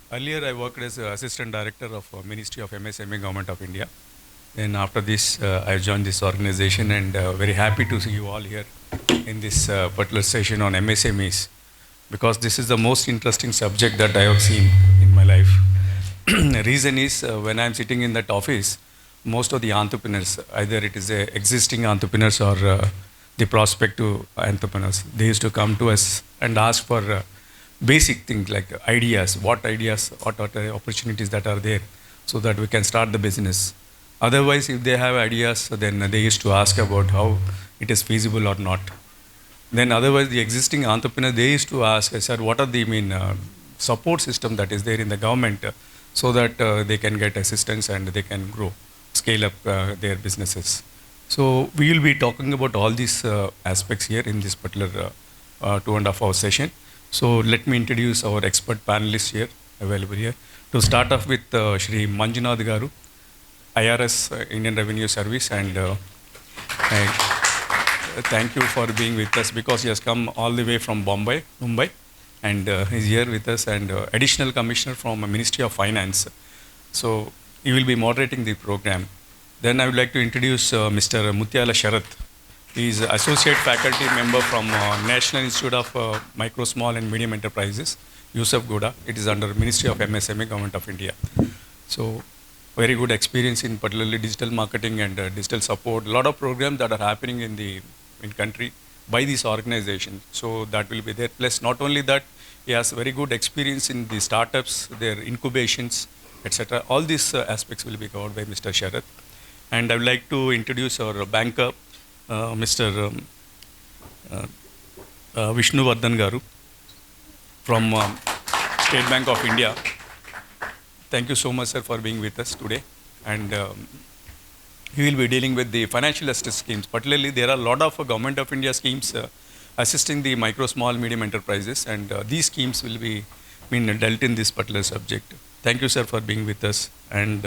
Earlier, I worked as Assistant Director of Ministry of MSME Government of India. Then after this, I joined this organization and very happy to see you all here in this particular session on MSMEs because this is the most interesting subject that I have seen in my life. The reason is when I'm sitting in that office, most of the entrepreneurs, either it is existing entrepreneurs or the prospective entrepreneurs, they used to come to us and ask for basic things like ideas, what are the opportunities that are there so that we can start the business. Otherwise, if they have ideas, then they used to ask about how it is feasible or not. Then otherwise, the existing entrepreneurs, they used to ask, sir, what are the support system that is there in the government so that they can get assistance and they can grow, scale up their businesses. So we will be talking about all these aspects here in this particular 2.5 hour session. So let me introduce our expert panelists here, available here. To start off with Shri Manjunath Garu, IRS, Indian Revenue Service, and thank you for being with us because he has come all the way from Mumbai, and he's here with us, and Additional Commissioner from Ministry of Finance. So he will be moderating the program. Then I would like to introduce Mr. Mutyala Sharath. He is Associate Faculty Member from National Institute of Micro, Small and Medium Enterprises, Yusuf Gouda. It is under Ministry of MSME, Government of India. So very good experience in particularly digital marketing and digital support. A lot of programs that are happening in country by this organization. So that will be there. Plus, not only that, he has very good experience in the startups, their incubations, etc. All these aspects will be covered by Mr. Sharath. And I would like to introduce our banker, Mr. Vishnu Vardhan Garu from State Bank of India. Thank you so much, sir, for being with us today. And he will be dealing with the financial assistance schemes. Particularly, there are a lot of Government of India schemes assisting the micro, small, medium enterprises, and these schemes will be dealt in this particular subject. Thank you, sir, for being with us. And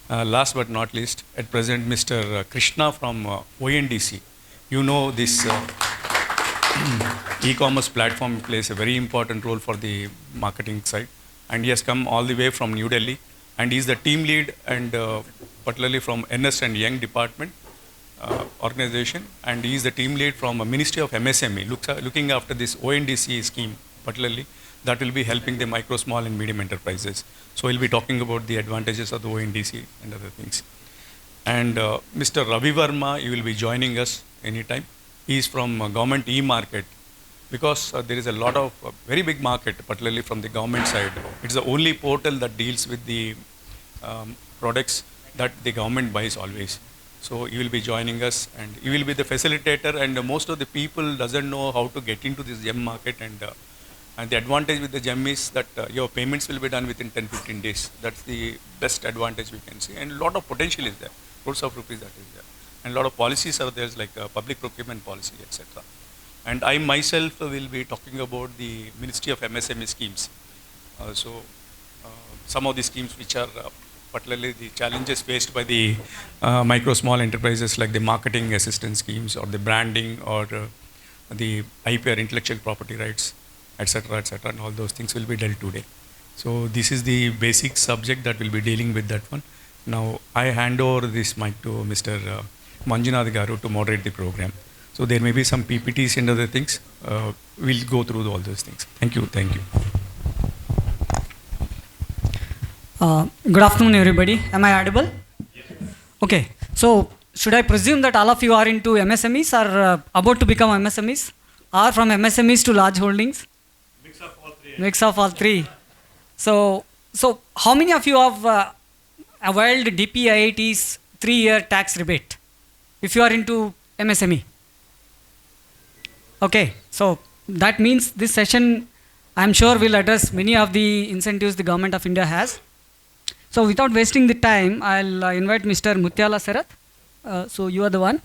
last but not least, at present, Mr. Krishna from ONDC. You know, this e-commerce platform plays a very important role for the marketing side. And he has come all the way from New Delhi. And he is the team lead and particularly from Ernst and Young Department organization. And he is the team lead from Ministry of MSME, looking after this ONDC scheme, particularly that will be helping the micro, small and medium enterprises. So he'll be talking about the advantages of the ONDC and other things. And Mr. Ravi Verma, he will be joining us anytime. He is from Government e-market because there is a lot of very big market, particularly from the government side. It's the only portal that deals with the products that the government buys always. So he will be joining us and he will be the facilitator, and most of the people doesn't know how to get into this GeM market, and the advantage with the GeM is that your payments will be done within 10-15 days. That's the best advantage we can see. And a lot of potential is there, crores of rupees that is there. And a lot of policies are there, like public procurement policy, etc. And I myself will be talking about the Ministry of MSME schemes. Some of the schemes which are particularly the challenges faced by the micro, small enterprises, like the marketing assistance schemes or the branding or the IP or intellectual property rights, etc., etc., and all those things will be dealt today. So this is the basic subject that we'll be dealing with that one. Now I hand over this mic to Mr. Manjunath Garu to moderate the program. So there may be some PPTs and other things. We'll go through all those things. Thank you. Thank you. Good afternoon, everybody. Am I audible? Yes. Okay. So should I presume that all of you are into MSMEs or about to become MSMEs, or from MSMEs to large holdings? Mix of all three. Mix of all three. So how many of you have availed DPIIT's 3-year tax rebate if you are into MSME? Okay, so that means this session, I'm sure, will address many of the incentives the Government of India has. So without wasting the time, I'll invite Mr. Mutyala Sharath. So you are the one.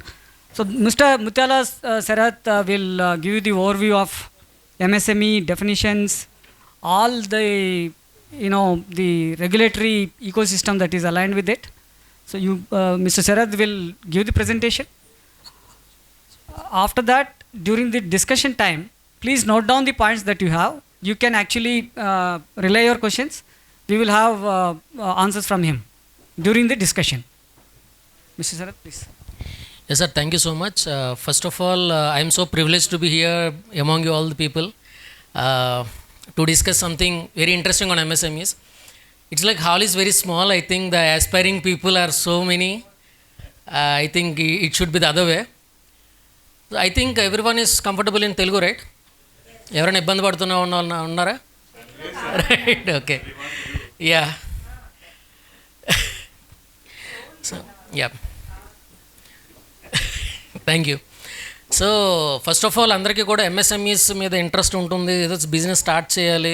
So Mr. Mutyala Sharath will give you the overview of MSME definitions, all the the regulatory ecosystem that is aligned with it. So Mr. Sharath will give the presentation. After that, during the discussion time, please note down the points that you have. You can actually relay your questions. we will have answers from him during the discussion. Mr. Sarath, please. Yes, sir. Thank you so much. First of all, I am so privileged to be here among you all the people to discuss something very interesting on MSMEs. It's like hall is very small. I think the aspiring people are so many. I think it should be the other way. I think everyone is comfortable in Telugu, right? ఎవరైనా ఇబ్బంది పడుతున్నా ఉన్నారా? Right, okay. Yeah. So, yeah. Thank you. So first of all అందరికీ కూడా MSMEs మీద interest ఉంటుంది, ఏదో business start చేయాలి,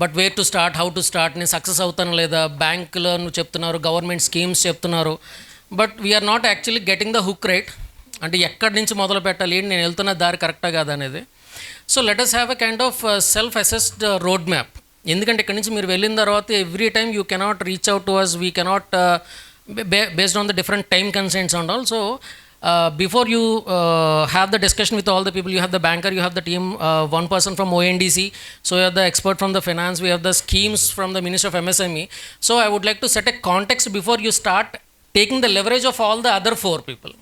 but where to start, how to start, నేను సక్సెస్ అవుతాను లేదా, బ్యాంకులో నువ్వు చెప్తున్నారు, గవర్నమెంట్ స్కీమ్స్ చెప్తున్నారు, but we're not actually getting the hook right. అంటే ఎక్కడి నుంచి మొదలు పెట్టాలి, ఏంటి నేను వెళ్తున్న దారి కరెక్టా కాదా అనేది. So let us have a kind of self assessed road map. ఎందుకంటే ఇక్కడ నుంచి మీరు వెళ్ళిన తర్వాత every time you cannot reach out to us, we cannot based on the different time constraints and all. So before you have the discussion with all the people, you have the banker, you have the team, one person from ONDC, so you have the expert from the finance, we have the schemes from the Ministry of MSME. So I would like to set a context before you start taking the leverage of all the other four people.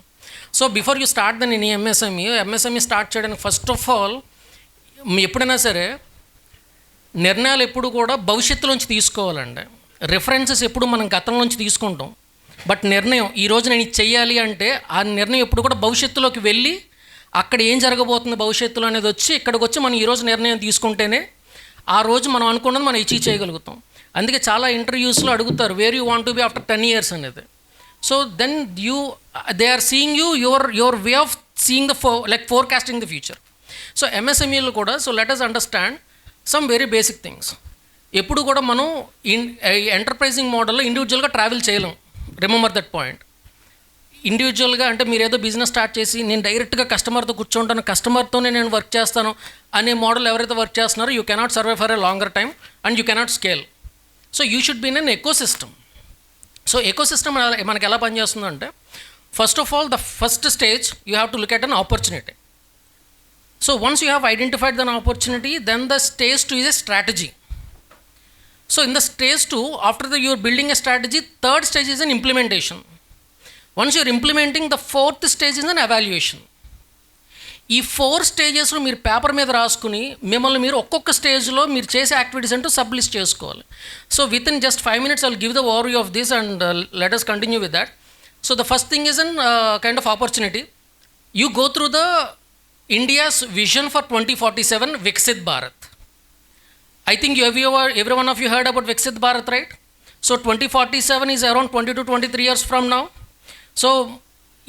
So before you start then any MSME start చేయడానికి first of all ఎప్పుడైనా సరే నిర్ణయాలు ఎప్పుడు కూడా భవిష్యత్తులోంచి తీసుకోవాలండి. References ఎప్పుడు మనం గతంలోంచి తీసుకుంటాం, బట్ నిర్ణయం ఈరోజు నేను ఇది చెయ్యాలి అంటే ఆ నిర్ణయం ఎప్పుడు కూడా భవిష్యత్తులోకి వెళ్ళి అక్కడ ఏం జరగబోతుంది భవిష్యత్తులో అనేది వచ్చి ఇక్కడికి వచ్చి మనం ఈరోజు నిర్ణయం తీసుకుంటేనే ఆ రోజు మనం అనుకున్నది మనం అచీవ్ చేయగలుగుతాం. అందుకే చాలా ఇంటర్వ్యూస్లో అడుగుతారు where you want to be after 10 years అనేది. So then they are seeing your way of seeing the forecasting the future. So ఎంఎస్ఎంఈలు కూడా so let us understand some very basic things. ఎప్పుడు కూడా మనం ఎంటర్ప్రైజింగ్ మోడల్లో ఇండివిజువల్గా ట్రావెల్ చేయలేం. Remember that point. ఇండివిజువల్గా అంటే మీరు ఏదో బిజినెస్ స్టార్ట్ చేసి నేను డైరెక్ట్గా కస్టమర్తో కూర్చుంటాను, కస్టమర్తోనే నేను వర్క్ చేస్తాను అనే మోడల్ ఎవరైతే వర్క్ చేస్తున్నారో you cannot survive for a longer time and you cannot scale. So you should be in an ecosystem. So ecosystem మనకి ఎలా పనిచేస్తుందంటే first of all the first stage you have to look at an opportunity. So once you have identified the opportunity then the stage 2 is a strategy. So in the stage 2, after you are building a strategy, third stage is an implementation. Once you are implementing, the fourth stage is an evaluation. ఈ 4 stagesలో మీరు paper మీద రాసుకుని మిమ్మల్ని మీరు ఒక్కొక్క స్టేజ్లో మీరు చేసే యాక్టివిటీస్ అంటూ సబ్ లిస్ట్ చేసుకోవాలి. So with in just 5 minutes I'll give the overview of this and let us continue with that. So the first thing is an kind of opportunity. You go through the India's vision for 2047 Viksit Bharat. I think every one of you heard about Viksit Bharat, right? So 2047 is around 20 to 23 years from now. So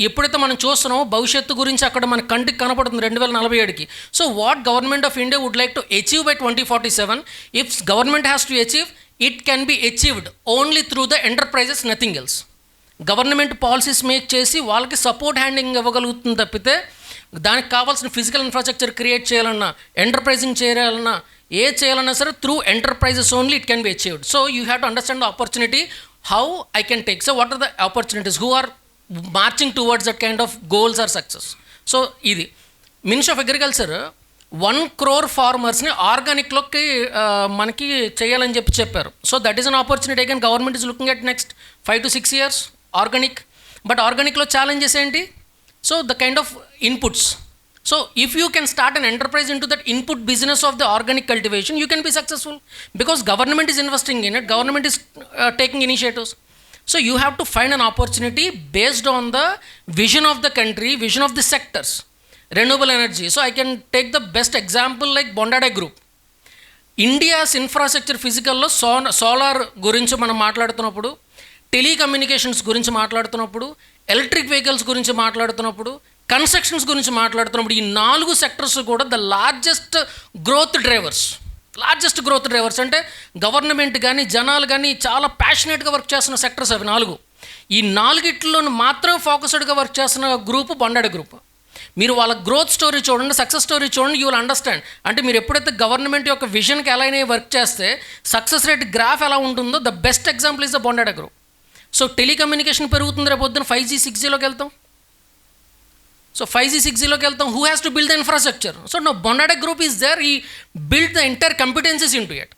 ఎప్పుడైతే మనం చూస్తున్నామో భవిష్యత్తు గురించి అక్కడ మన కంటికి కనపడుతుంది 2047కి. So what government of India would like to achieve by 2047, if government has to achieve, it can be achieved only through the enterprises, nothing else. Government policies make చేసి వాళ్ళకి సపోర్ట్ హ్యాండింగ్ ఇవ్వగలుగుతుంది తప్పితే దానికి కావాల్సిన ఫిజికల్ ఇన్ఫ్రాస్ట్రక్చర్ క్రియేట్ చేయాలన్నా, enterprising చేయాలన్నా, ఏ చేయాలన్నా సరే through enterprises only it can be achieved. So you have to understand the opportunity, how I can take. So what are the opportunities, who are marching towards that kind of goals are success. So ఇది ministry of agriculture 1 crore ఫార్మర్స్ని ఆర్గానిక్లోకి మనకి చేయాలని చెప్పారు. So that is an opportunity. Again government is looking at next 5 to 6 years organic. But ఆర్గానిక్లో challenges ఏంటి? So the kind of inputs. So if you can start an enterprise into that input business of the organic cultivation, you can be successful because government is investing in it, government is taking initiatives. So you have to find an opportunity based on the vision of the country, vision of the sectors. Renewable energy. So I can take the best example like Bondada Group. India's infrastructure physical solar గురించి మనం మాట్లాడుతున్నప్పుడు, telecommunications గురించి మాట్లాడుతున్నప్పుడు, electric vehicles గురించి మాట్లాడుతున్నప్పుడు, constructions గురించి మాట్లాడుతున్నప్పుడు ఈ 4 సెక్టర్స్ కూడా ద లార్జెస్ట్ గ్రోత్ డ్రైవర్స్ అంటే గవర్నమెంట్ కానీ జనాలు కానీ చాలా ప్యాషనేట్గా వర్క్ చేస్తున్న సెక్టర్స్ అవి 4. ఈ 4 మాత్రం ఫోకస్డ్గా వర్క్ చేస్తున్న గ్రూప్ బొండాడ గ్రూప్. మీరు వాళ్ళ గ్రోత్ స్టోరీ చూడండి, సక్సెస్ స్టోరీ చూడండి, యూ విల్ అండర్స్టాండ్. అంటే మీరు ఎప్పుడైతే గవర్నమెంట్ యొక్క విజన్కి ఎలా అయినా వర్క్ చేస్తే సక్సెస్ రేట్ గ్రాఫ్ ఎలా ఉంటుందో the best example is the Bondada group. So telecommunication పెరుగుతుంది, రేపు పొద్దున 5G 6Gలోకి వెళ్తాం. So 5G 6Gలోకి వెళ్తాం. Who has to build the infrastructure? So now Bondada Group is there. He built the entire competencies into it.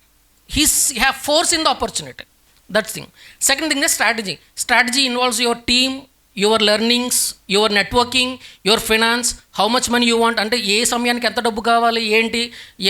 he have force in the opportunity. That's thing. Second thing is strategy. Strategy involves your team, your learnings, your networking, your finance, how much money you want, అంటే ఏ సమయానికి ఎంత డబ్బు కావాలి, ఏంటి,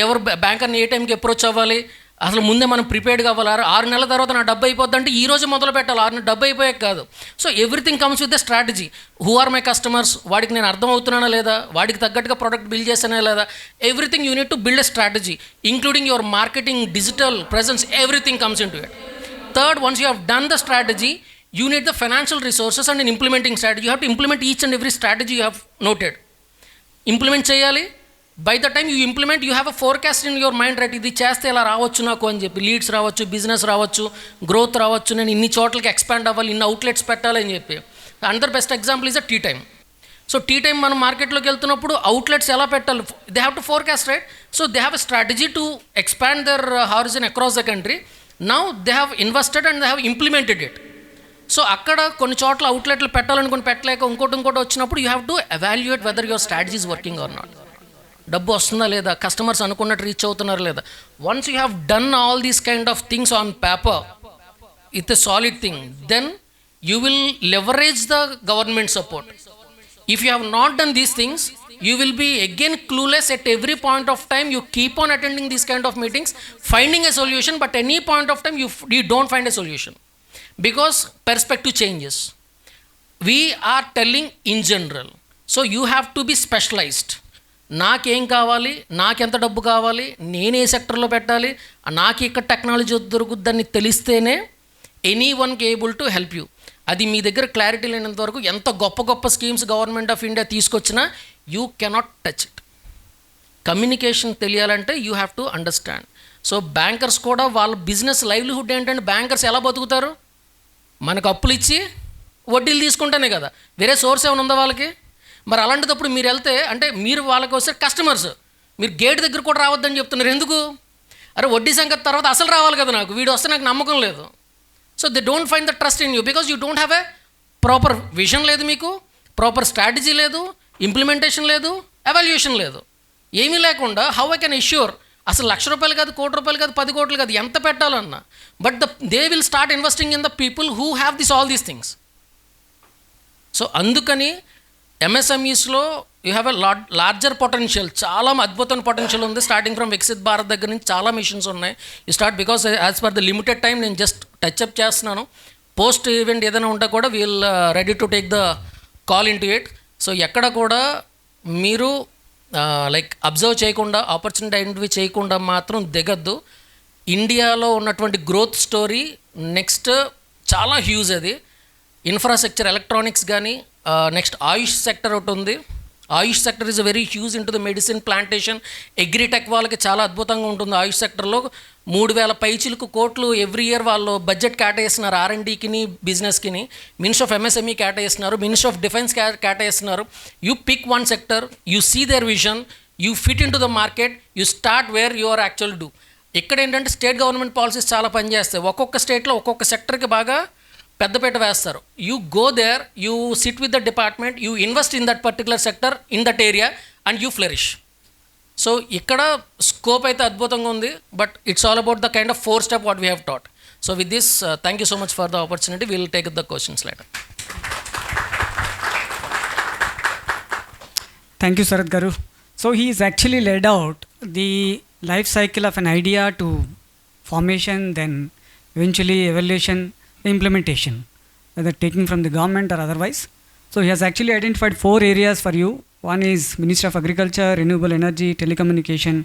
ఎవరు బ్యాంకర్ని ఏ టైంకి approach అవ్వాలి, అసలు ముందే మనం ప్రిపేర్డ్ కావాలి. 6 నెలల తర్వాత నా డబ్బు అయిపోద్ది అంటే ఈ రోజు మొదలు పెట్టాలి, 6 నెలలు డబ్బు అయిపోయాక కాదు. So everything comes with the strategy. Who are my customers, వాడికి నేను అర్థం అవుతున్నానా లేదా, వాడికి తగ్గట్టుగా ప్రోడక్ట్ బిల్డ్ చేసానా లేదా, everything you need to build a strategy, including your marketing, digital presence, everything comes in to it. Third, once you have done the strategy, you need the financial resources and an implementing strategy. You have to implement each and every strategy you have noted. Implement cheyali. By the time you implement, you have a forecast in your mind, right? Idi cheste ela ravochu naku ani cheppi, leads ravochu, business ravochu, growth ravochu, nenu inni chotlaki expand avvali, inni outlets pettali ani cheppi. Another best example is a tea time. So tea time మనం మార్కెట్లోకి వెళ్తున్నప్పుడు outlets ఎలా పెట్టాలి, they have to forecast, right? So they have a strategy to expand their horizon across the country. Now they have invested and they have implemented it. So అక్కడ కొన్ని చోట్ల అవుట్లెట్లు పెట్టాలనుకుని పెట్టలేక ఇంకోటి వచ్చినప్పుడు you have to evaluate whether your strategy is working or not. డబ్బు వస్తుందా లేదా, కస్టమర్స్ అనుకున్నట్టు రీచ్ అవుతున్నారా లేదా. Once you have done all these kind of things on paper it a solid thing, then you will leverage the government support. If you have not done these things, you will be again clueless at every point of time. You keep on attending these kind of meetings, finding a solution, but any point of time you don't find a solution because perspective changes. We are telling in general. So you have to be specialized. నాకేం కావాలి, నాకెంత డబ్బు కావాలి, నేను ఏ సెక్టర్లో పెట్టాలి, నాకు ఇక్కడ టెక్నాలజీ దొరుకుద్దని తెలిస్తేనే ఎనీ వన్కి ఏబుల్ టు హెల్ప్ యూ. అది మీ దగ్గర క్లారిటీ లేనంత వరకు ఎంత గొప్ప గొప్ప స్కీమ్స్ గవర్నమెంట్ ఆఫ్ ఇండియా తీసుకొచ్చినా you cannot touch it. Communication తెలియాలంటే you have to understand. So bankers కూడా వాళ్ళ బిజినెస్ లైవ్లీహుడ్ ఏంటంటే బ్యాంకర్స్ ఎలా బతుకుతారు, మనకు అప్పులు ఇచ్చి వడ్డీలు తీసుకుంటేనే కదా, వేరే సోర్స్ ఏమైనా ఉందా వాళ్ళకి? మరి అలాంటిదప్పుడు మీరు వెళ్తే అంటే మీరు వాళ్ళకి వస్తే కస్టమర్స్, మీరు గేట్ దగ్గర కూడా రావద్దని చెప్తున్నారు. ఎందుకు? అరే వడ్డీ సంగతి తర్వాత అసలు రావాలి కదా, నాకు వీడు వస్తే నాకు నమ్మకం లేదు. So they don't find the trust in you because you don't have a proper vision లేదు, మీకు ప్రాపర్ స్ట్రాటజీ లేదు, ఇంప్లిమెంటేషన్ లేదు, ఎవాల్యుయేషన్ లేదు. ఏమీ లేకుండా హౌ ఐ కెన్ అష్యూర్, అసలు ₹1,00,000 కాదు, ₹1,00,00,000 కాదు, 10 కోట్లు కాదు, ఎంత పెట్టాలన్నా, but they will start investing in the people who have all these things. So అందుకని ఎంఎస్ఎంఈస్లో you have a larger potential, చాలా అద్భుతమైన పొటెన్షియల్ ఉంది. స్టార్టింగ్ ఫ్రమ్ వికసిత్ భారత్ దగ్గర నుంచి చాలా మిషన్స్ ఉన్నాయి. You start because as per the limited time నేను జస్ట్ టచ్అప్ చేస్తున్నాను. పోస్ట్ ఈవెంట్ ఏదైనా ఉంటే కూడా we'll ready to take the call into it. So ఎక్కడ కూడా మీరు లైక్ అబ్జర్వ్ చేయకుండా, ఆపర్చునిటీ ఐడెంటిఫై చేయకుండా మాత్రం దిగద్దు. ఇండియాలో ఉన్నటువంటి గ్రోత్ స్టోరీ నెక్స్ట్ చాలా హ్యూజ్. అది ఇన్ఫ్రాస్ట్రక్చర్, ఎలక్ట్రానిక్స్ కానీ, నెక్స్ట్ ఆయుష్ సెక్టర్ ఒకటి ఉంది. Ayush sector is very huge into the medicine, plantation, agritech వాళ్ళకి చాలా అద్భుతంగా ఉంటుంది. ఆయుష్ సెక్టర్లో 3,000 పైచిలకు కోట్లు ఎవ్రీ ఇయర్ వాళ్ళు బడ్జెట్ కేటాయిస్తున్నారు R&Dకి, బిజినెస్కి. మినిస్ట్రీ ఆఫ్ ఎంఎస్ఎంఈ కేటాయిస్తున్నారు, మినిస్ట్రీ ఆఫ్ డిఫెన్స్ కేటాయిస్తున్నారు. You pick one sector, you see their vision, you fit into the market, you start where you are actual do. ఇక్కడ ఏంటంటే స్టేట్ గవర్నమెంట్ పాలసీస్ చాలా పనిచేస్తాయి. ఒక్కొక్క స్టేట్లో ఒక్కొక్క సెక్టర్కి బాగా పెద్దపేట వేస్తారు. You go there, you sit with the department, you invest in that particular sector in that area and you flourish. So ఇక్కడ స్కోప్ అయితే అద్భుతంగా ఉంది, but it's all about the kind of 4 step what we have taught. So with this thank you so much for the opportunity. Will take the questions later. Thank you, Sarath Garu. So he is actually laid out the life cycle of an idea to formation, then eventually evaluation, implementation, whether taking from the government or otherwise. So he has actually identified 4 areas for you. One is Ministry of Agriculture, Renewable Energy, Telecommunication,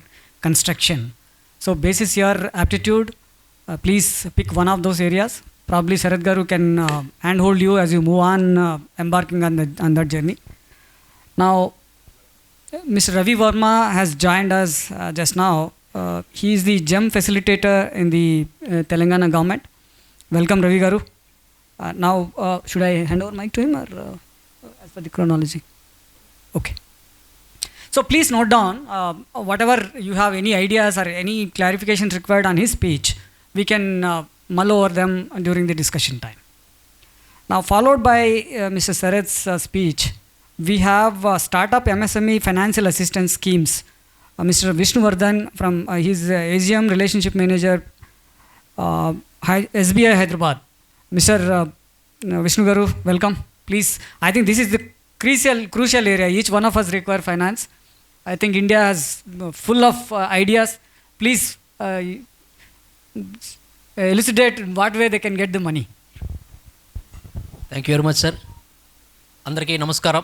Construction. So basis your aptitude, please pick one of those areas. Probably Sarath Garu can handhold you as you move on, embarking on that journey. Now, Mr. Ravi Verma has joined us just now. He is the GeM facilitator in the Telangana government. Welcome, Ravi Garu. Now, should I hand over mic to him or as per the chronology? Okay. So please note down whatever you have any ideas or any clarifications required on his speech, we can mull over them during the discussion time. Now, followed by Mr. Sarath's speech, we have startup MSME financial assistance schemes. Mr. Vishnuvardhan from his AGM relationship manager SBI Hyderabad. Mr. Vishnu Garu, welcome. Please, I think this is the crucial area. Each one of us require finance. I think India is full of ideas. Please elucidate what way they can get the money. Thank you very much sir. అందరికీ నమస్కారం.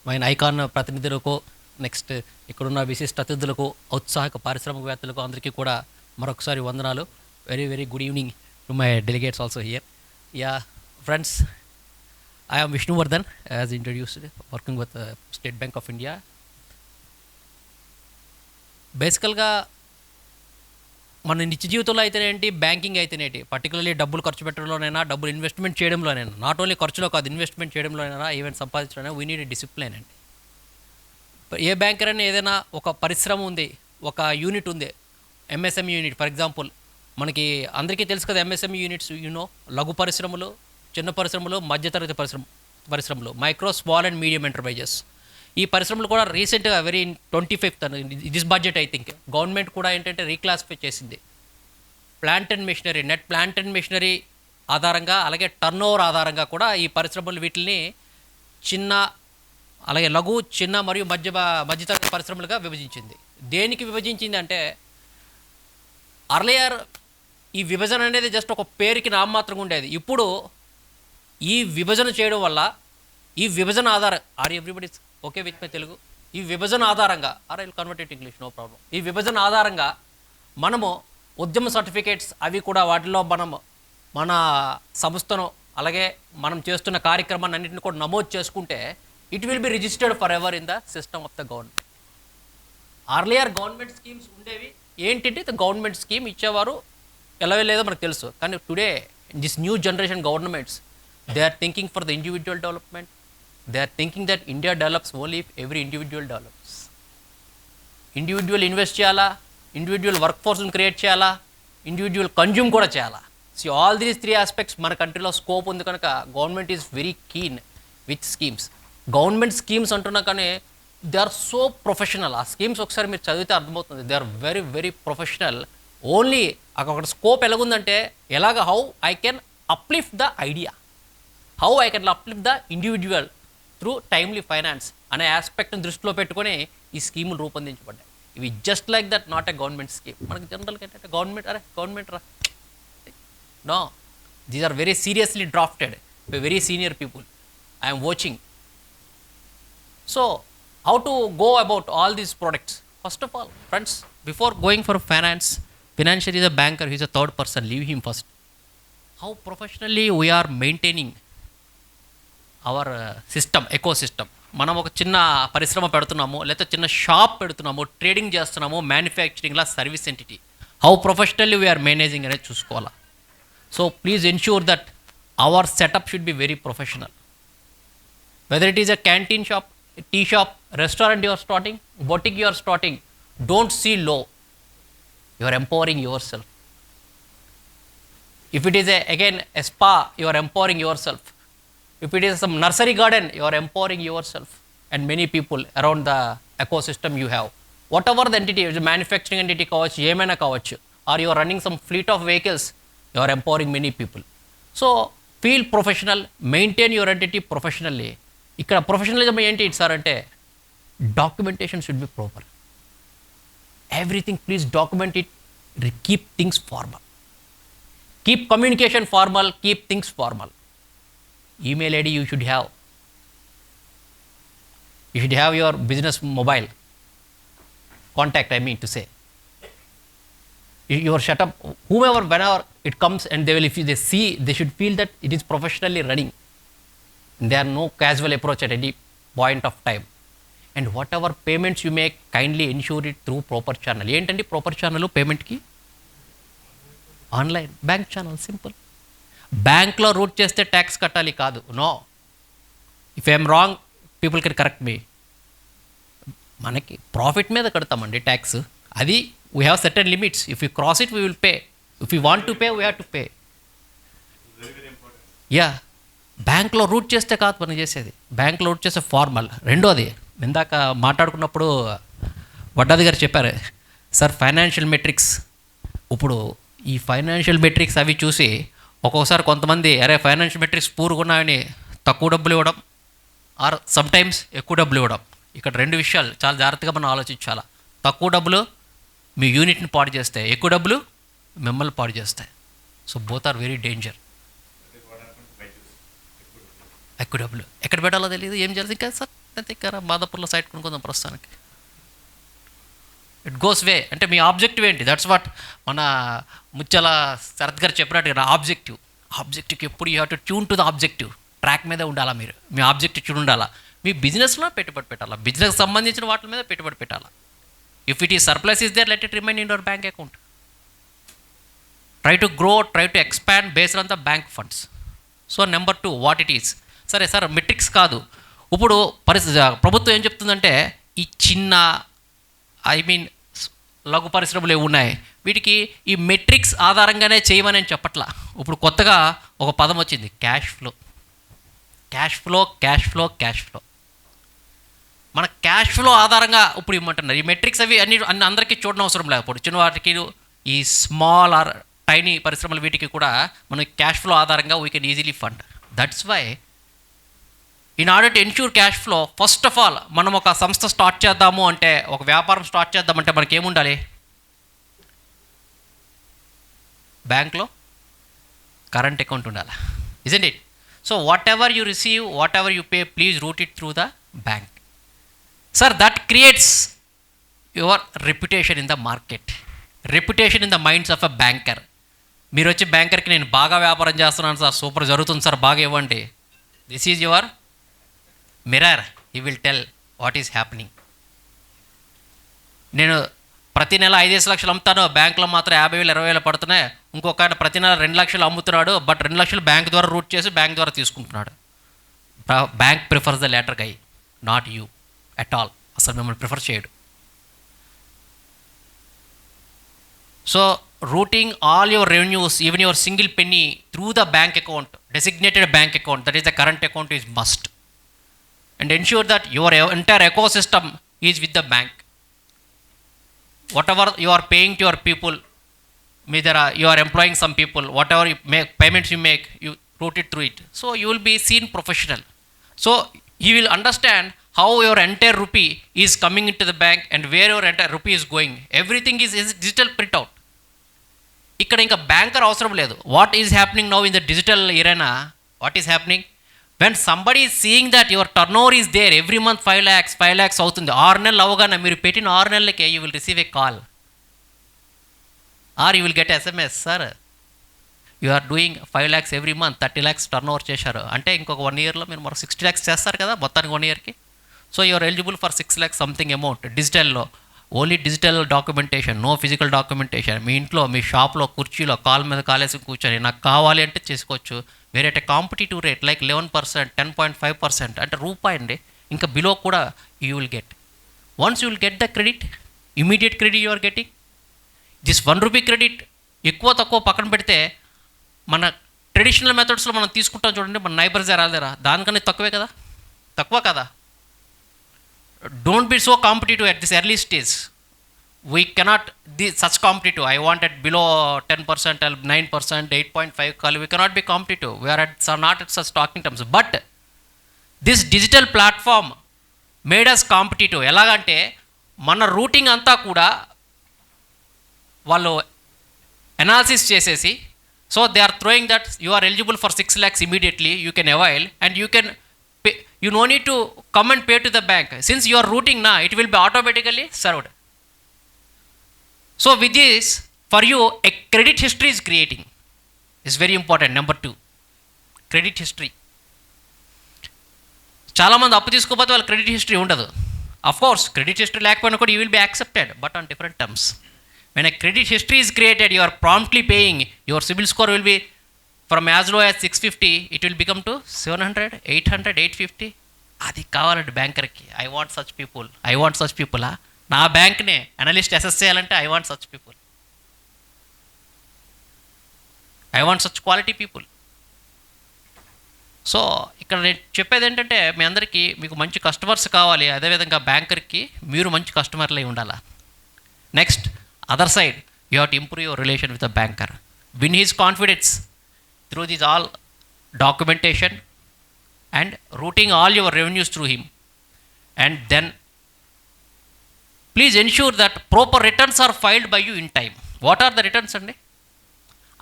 మన icon ప్రతినిధులకు, next ఇక్కడున్న విశిష్ట అతిథులకు, ఔత్సాహిక పారిశ్రామికవేత్తలకు అందరికీ కూడా మరొకసారి వందనాలు. Very very good evening to my delegates also here. Yeah friends, I am Vishnuvardhan, as introduced, working with State Bank of India. బేసికల్గా మన నిత్య జీవితంలో అయితేనేంటి, బ్యాంకింగ్ అయితేనేంటి, పర్టికులర్లీ డబ్బులు ఖర్చు పెట్టడంలోనైనా, డబ్బులు ఇన్వెస్ట్మెంట్ చేయడంలోనైనా, నాట్ ఓన్లీ ఖర్చులో కాదు, ఇన్వెస్ట్మెంట్ చేయడంలోనైనా, ఈవెన్ సంపాదించడంలో వీ నీడ్ డిసిప్లిన్ అండి. ఏ బ్యాంకర్ అయినా ఏదైనా ఒక పరిశ్రమ ఉంది, ఒక యూనిట్ ఉంది, ఎంఎస్ఎంఈ యూనిట్ ఫర్ ఎగ్జాంపుల్. మనకి అందరికీ తెలుసు కదా ఎంఎస్ఎంఈ యూనిట్స్, లఘు పరిశ్రమలు, చిన్న పరిశ్రమలు, మధ్యతరగతి పరిశ్రమలు, micro, small and medium enterprises. ఈ పరిశ్రమలు కూడా రీసెంట్గా 25th this budget I think government కూడా ఏంటంటే రీక్లాసిఫై చేసింది. Plant and machinery, net plant and machinery ఆధారంగా, అలాగే టర్న్ ఓవర్ ఆధారంగా కూడా ఈ పరిశ్రమలు వీటిని చిన్న, అలాగే లఘు, చిన్న మరియు మధ్యతరగతి పరిశ్రమలుగా విభజించింది. దేనికి విభజించింది అంటే, అర్లియర్ ఈ విభజన అనేది జస్ట్ ఒక పేరుకి నామమాత్రంగా ఉండేది. ఇప్పుడు ఈ విభజన చేయడం వల్ల, ఈ విభజన or everybody's okay with my Telugu, ఈ విభజన ఆధారంగా, or I will convert it English, no problem. ఈ విభజన ఆధారంగా మనము ఉద్యమ సర్టిఫికేట్స్ అవి కూడా వాటిలో మన సంస్థను, అలాగే మనం చేస్తున్న కార్యక్రమాన్ని అన్నింటిని కూడా నమోదు చేసుకుంటే it will be registered for ever in the system of the government. Earlier government schemes ఉండేవి, ఏంటంటే గవర్నమెంట్ స్కీమ్ ఇచ్చేవారు, ఎలా లేదో మనకు తెలుసు. కానీ today this new generation governments, they are thinking for the individual development. They are thinking that India develops only if every individual develops. Individual invest చేయాలా, individual work ఫోర్స్ని create చేయాలా, ఇండివిజువల్ కన్జ్యూమ్ కూడా చేయాలా. సో ఆల్ దీస్ 3 ఆస్పెక్ట్స్ మన కంట్రీలో scope ఉంది కనుక government is very keen with schemes. Government schemes అంటున్నా కానీ దే ఆర్ సో ప్రొఫెషనల్. ఆ స్కీమ్స్ ఒకసారి మీరు చదివితే అర్థమవుతుంది. They are very very professional. Only అక్కడ స్కోప్ ఎలాగుందంటే, how I can uplift the idea, how I can uplift the individual through timely finance అనే ఆస్పెక్ట్ని దృష్టిలో పెట్టుకొని ఈ స్కీములు రూపొందించబడ్డాయి. ఇవి just like that, not a government scheme. మనకి జనరల్గా ఏంటంటే గవర్నమెంట్ రా, no, these are very seriously drafted by very senior people. I'm watching. So how to go about all these products? First of all friends, before going for finance, financier is a banker, he's a third person, leave him first. How professionally we're maintaining our system, ecosystem. మనం ఒక చిన్న పరిశ్రమ పెడుతున్నాము, లేకపోతే చిన్న shop పెడుతున్నాము, trading చేస్తున్నాము, మ్యానుఫ్యాక్చరింగ్లా service entity, how professionally we are managing అనేది చూసుకోవాలా. So please ensure that our setup should be very professional. Whether it is a canteen shop, tea shop, restaurant you are starting, boutique you are starting, don't see low, you are empowering yourself. If it is again a spa, you are empowering yourself. If it is some nursery garden, you are empowering yourself and many people around the ecosystem you have. Whatever the entity, manufacturing entity kavachu, ఏమైనా కావచ్చు, or you are running some fleet of vehicles, you are empowering many people. So feel professional, maintain your entity professionally. ఇక్కడ professionalism ఏంటి sir అంటే, documentation should be proper. Everything please document it, keep things formal, keep communication formal, keep things formal. Email ID you should have. You should have your business mobile contact, I mean to say. Your setup, whomever, whenever it comes, and they will, if they see, they should feel that it is professionally running. There are no casual approach at any point of time. And whatever payments you make, kindly ensure it through proper channel. ఏంటండి proper channel పేమెంట్కి? Online bank channel, simple. బ్యాంక్లో route చేస్తే tax కట్టాలి కాదు, no. If I'm wrong, people can correct me. మనకి profit మీద కడతామండి tax, అది we have certain limits. If you cross it, we will pay. If you want to pay, we have to pay. Yeah, బ్యాంక్లో route చేస్తే కాదు మనం చేసేది, బ్యాంక్లో రూట్ చేసే ఫార్మల్. రెండోది, ఇందాక మాట్లాడుకున్నప్పుడు వడ్డాది గారు చెప్పారు, సార్ ఫైనాన్షియల్ మెట్రిక్స్ ఇప్పుడు ఈ ఫైనాన్షియల్ మెట్రిక్స్ అవి చూసి ఒక్కొక్కసారి కొంతమంది అరే ఫైనాన్షియల్ మెట్రిక్స్ పూరుగున్నాయని తక్కువ డబ్బులు ఇవ్వడం, ఆర్ సమ్టైమ్స్ ఎక్కువ డబ్బులు ఇవ్వడం. ఇక్కడ రెండు విషయాలు చాలా జాగ్రత్తగా మనం ఆలోచించాలా. తక్కువ డబ్బులు మీ యూనిట్ని పాడు చేస్తాయి, ఎక్కువ డబ్బులు మిమ్మల్ని పాడు చేస్తాయి. So both are very danger. ఎక్కువ డబ్బులు ఎక్కడ పెట్టాలో తెలియదు, ఏం చేయాలి ఇంకా సార్ అయితే ఇక్కడ మాదాపూర్లో సైట్ కొనుక్కుందాం ప్రస్తుతానికి. ఇట్ గోస్ వే. అంటే మీ ఆబ్జెక్టివ్ ఏంటి? దట్స్ వాట్ మన ముత్యాల శరత్ గారు చెప్పినట్టు ఆబ్జెక్టివ్కి ఎప్పుడు you have to tune to the objective. Track మీదే ఉండాలా మీరు, మీ ఆబ్జెక్టివ్ చూడు ఉండాలా. మీ బిజినెస్లో పెట్టుబడి పెట్టాలా, బిజినెస్కి సంబంధించిన వాటి మీద పెట్టుబడి పెట్టాలా. ఇఫ్ ఇట్ ఈ surplus is there, let it remain in your bank account. Try to grow, try to expand based on the bank funds. So number 2 what it is. సరే సార్ మెట్రిక్స్ కాదు, ఇప్పుడు ప్రభుత్వం ఏం చెప్తుందంటే ఈ చిన్న లఘు పరిశ్రమలు ఏవి ఉన్నాయి వీటికి ఈ మెట్రిక్స్ ఆధారంగానే చేయమని నేను చెప్పట్లా. ఇప్పుడు కొత్తగా ఒక పదం వచ్చింది, క్యాష్ ఫ్లో. మన క్యాష్ ఫ్లో ఆధారంగా ఇప్పుడు ఇవ్వమంటున్నారు. ఈ మెట్రిక్స్ అవి అన్ని అందరికీ చూడడం అవసరం లేదు. ఇప్పుడు చిన్న వాటికి ఈ స్మాల్ ఆర్ టైనీ పరిశ్రమలు వీటికి కూడా మనం క్యాష్ ఫ్లో ఆధారంగా we can easily fund. That's why in order to ensure cash flow, first of all మనం ఒక సంస్థ స్టార్ట్ చేద్దాము అంటే, ఒక వ్యాపారం స్టార్ట్ చేద్దామంటే మనకి ఏముండాలి? బ్యాంక్లో కరెంట్ అకౌంట్ ఉండాలి, isn't it? So whatever you receive, whatever you pay, please route it through the bank. Sir that creates your reputation in the market, reputation in the minds of a banker. మీరు వచ్చి బ్యాంకర్కి నేను బాగా వ్యాపారం చేస్తున్నాను sir, super జరుగుతుంది sir, బాగా ఇవ్వండి. This is your mirror, he will tell what is happening. నేను ప్రతి నెల 5 లక్షలు అమ్ముతాను, బ్యాంకులో మాత్రం 50,000 20,000 పడుతున్నాయి. ఇంకొక ఆయన ప్రతి నెల 2 లక్షలు అమ్ముతున్నాడు, బట్ 2 లక్షలు బ్యాంక్ ద్వారా రూట్ చేసి బ్యాంక్ ద్వారా తీసుకుంటున్నాడు. Bank prefers the latter guy, not you at all. అసలు మిమ్మల్ని ప్రిఫర్ చేయడు. So routing all your revenues, even your single penny through the bank account, designated bank account, that is the current account, is must. And ensure that your entire ecosystem is with the bank. Whatever you are paying to your people, either you are employing some people, whatever you make, payments you make, you route it through it. So you will be seen professional. So you will understand how your entire rupee is coming into the bank and where your entire rupee is going. Everything is digital printout. ఇక్కడ ఇంకా banker అవసరం లేదు. What is happening now in the digital arena? What is happening when somebody is seeing that your turnover is there, every month 5 lakhs అవుతుంది. 6 నెలలు అవగానే మీరు పెట్టిన 6 నెలలకే you will receive a call or you will get SMS, sir you are doing 5 lakhs every month, 30 lakhs turnover చేశారు అంటే ఇంకొక 1 yearలో మీరు మరో 60 lakhs చేస్తారు కదా మొత్తానికి 1 yearకి. So you are eligible for 6 lakhs something amount డిజిటల్లో. Only digital documentation, no physical documentation. మీ ఇంట్లో మీ షాప్లో కుర్చీలో కాల్ మీద కాలేసి కూర్చొని నాకు కావాలి అంటే చేసుకోవచ్చు. వేరే కాంపిటేటివ్ రేట్ లైక్ 11%, 10.5% అంటే రూపాయి అండి, ఇంకా బిలో కూడా you will get. Once you will get the credit, immediate credit you are getting. This 1 rupee credit ఎక్కువ తక్కువ పక్కన పెడితే మన ట్రెడిషనల్ మెథడ్స్లో మనం తీసుకుంటాం చూడండి, మన నైబర్స్ రాలేరా, దానికన్నా తక్కువే కదా, తక్కువ కదా. Don't be so competitive at this early stage. We cannot such competitive. I want at below 10%, 9%, 8.5. We cannot be competitive. We are not at such talking terms. But this digital platform made us competitive. ఎలాగంటే మన routing అంతా కూడా వాళ్ళు analysis చేసేసి, so they are throwing that you are eligible for 6 lakhs immediately. You can avail and you can pay. You no need to come and pay to the bank. Since you are routing now, it will be automatically served. So with this, for you, a credit history is creating. It's very important. Number 2, credit history. చాలామంది అప్పు తీసుకోకపోతే వాళ్ళ credit history ఉండదు. Of course credit history లేకపోయినా కూడా you will be accepted, but on different terms. When a credit history is created, you are promptly paying. Your CIBIL score will be from as low as 650, it will become to 700, 800, 850. అది కావాలండి బ్యాంకర్కి. I want such people. నా బ్యాంక్నే analyst assess చేయాలంటే I want such people. I want such quality people. So ఇక్కడ నేను చెప్పేది ఏంటంటే మీ అందరికీ మీకు మంచి కస్టమర్స్ కావాలి, అదేవిధంగా బ్యాంకర్కి మీరు మంచి కస్టమర్లై ఉండాలా. Next other side You have to improve your relation with the banker. Win his confidence through this all documentation and routing all your revenues through him. And then please ensure that proper returns are filed by you in time. What are the returns అండి?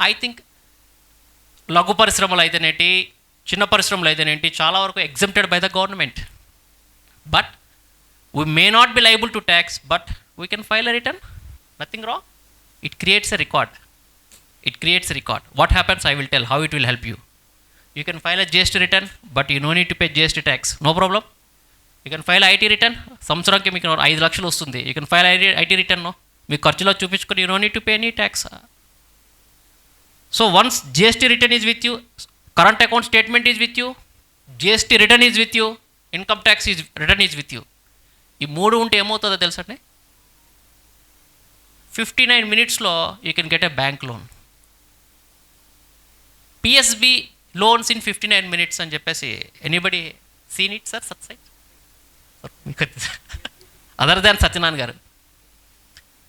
I think లఘు పరిశ్రమలు అయితేనేంటి, చిన్న పరిశ్రమలు అయితేనేంటి చాలా వరకు exempted by the government. But we may not be liable to tax, but we can file a return. Nothing wrong. It creates a record. It creates a record. What happens, I will tell how it will help you. You can file a GST return, but you no need to pay GST tax. No problem. You can file IT return. సంవత్సరానికి మీకు 5 లక్షలు వస్తుంది. You can file IT return. No, మీ ఖర్చులో చూపించుకొని you no need to pay any tax. So once GST return is with you, current account statement is with you, GST return is with you, income tax return is with you. ఈ మూడు ఉంటే ఏమవుతుందో తెలుసండి, 59 minutesలో you can get a bank loan. PSB loans in 59 minutes అని చెప్పేసి anybody seen it sir? సత్ site other than Satyanarayana garu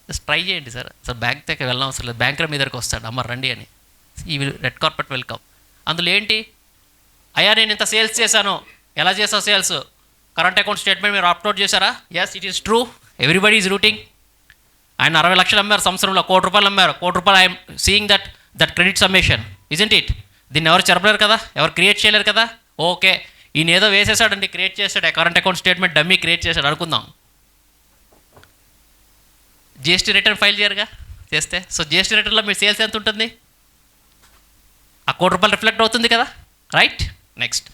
just try చేయండి సార్. సార్ బ్యాంక్ దగ్గర వెళ్ళడం అవసరం లేదు, బ్యాంకర్ మీ దగ్గరకు వస్తాడు, అమ్మ రండి అని. ఈ రెడ్ కార్పెట్ వెల్కమ్. అందులో ఏంటి, అయ్యా నేను ఇంత సేల్స్ చేశాను, ఎలా చేసావు సేల్స్, కరెంట్ అకౌంట్ స్టేట్మెంట్ మీరు అప్లోడ్ చేశారా? Yes, it is true, everybody is routing. ఆయన 60 లక్షలు అమ్మారు, సంవత్సరంలో 1 కోటి రూపాయలు అమ్మారు. 1 కోటి రూపాయలు I'm seeing that credit summation, isn't it? దీన్ని ఎవరు చెరపలేరు కదా, ఎవరు క్రియేట్ చేయలేరు కదా. ఓకే, ఈయన ఏదో వేసేసాడండి, క్రియేట్ చేశాడు, current account statement dummy create చేశాడు అనుకుందాం. జిఎస్టీ రిటర్న్ ఫైల్ చేయరుగా, చేస్తే. సో జిఎస్టీ రిటర్న్లో మీ సేల్స్ ఎంత ఉంటుంది, ఆ 1 కోటి రూపాయలు రిఫ్లెక్ట్ అవుతుంది కదా, రైట్? నెక్స్ట్,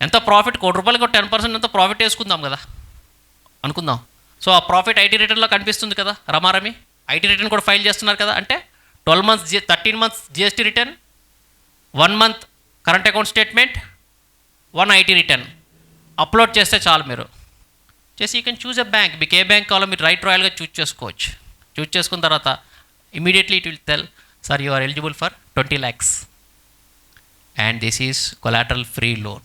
ఎంత ప్రాఫిట్, 1 కోటి రూపాయలకి 10% ఎంత ప్రాఫిట్ వేసుకుందాం కదా అనుకుందాం. సో ఆ ప్రాఫిట్ ఐటీ రిటర్న్లో కనిపిస్తుంది కదా, రమారమి. ఐటీ రిటర్న్ కూడా ఫైల్ చేస్తున్నారు కదా, అంటే 12 months 13 months GST return, 1 month current account statement, 1 IT return upload చేస్తే చాలు. మీరు చేసి you can choose a bank. మీకు ఏ బ్యాంక్ కావాలో మీరు రైట్ రాయల్గా చూజ్ చేసుకోవచ్చు. చూజ్ చేసుకున్న తర్వాత immediately it will tell, sir you are eligible for 20 lakhs and this is collateral free loan.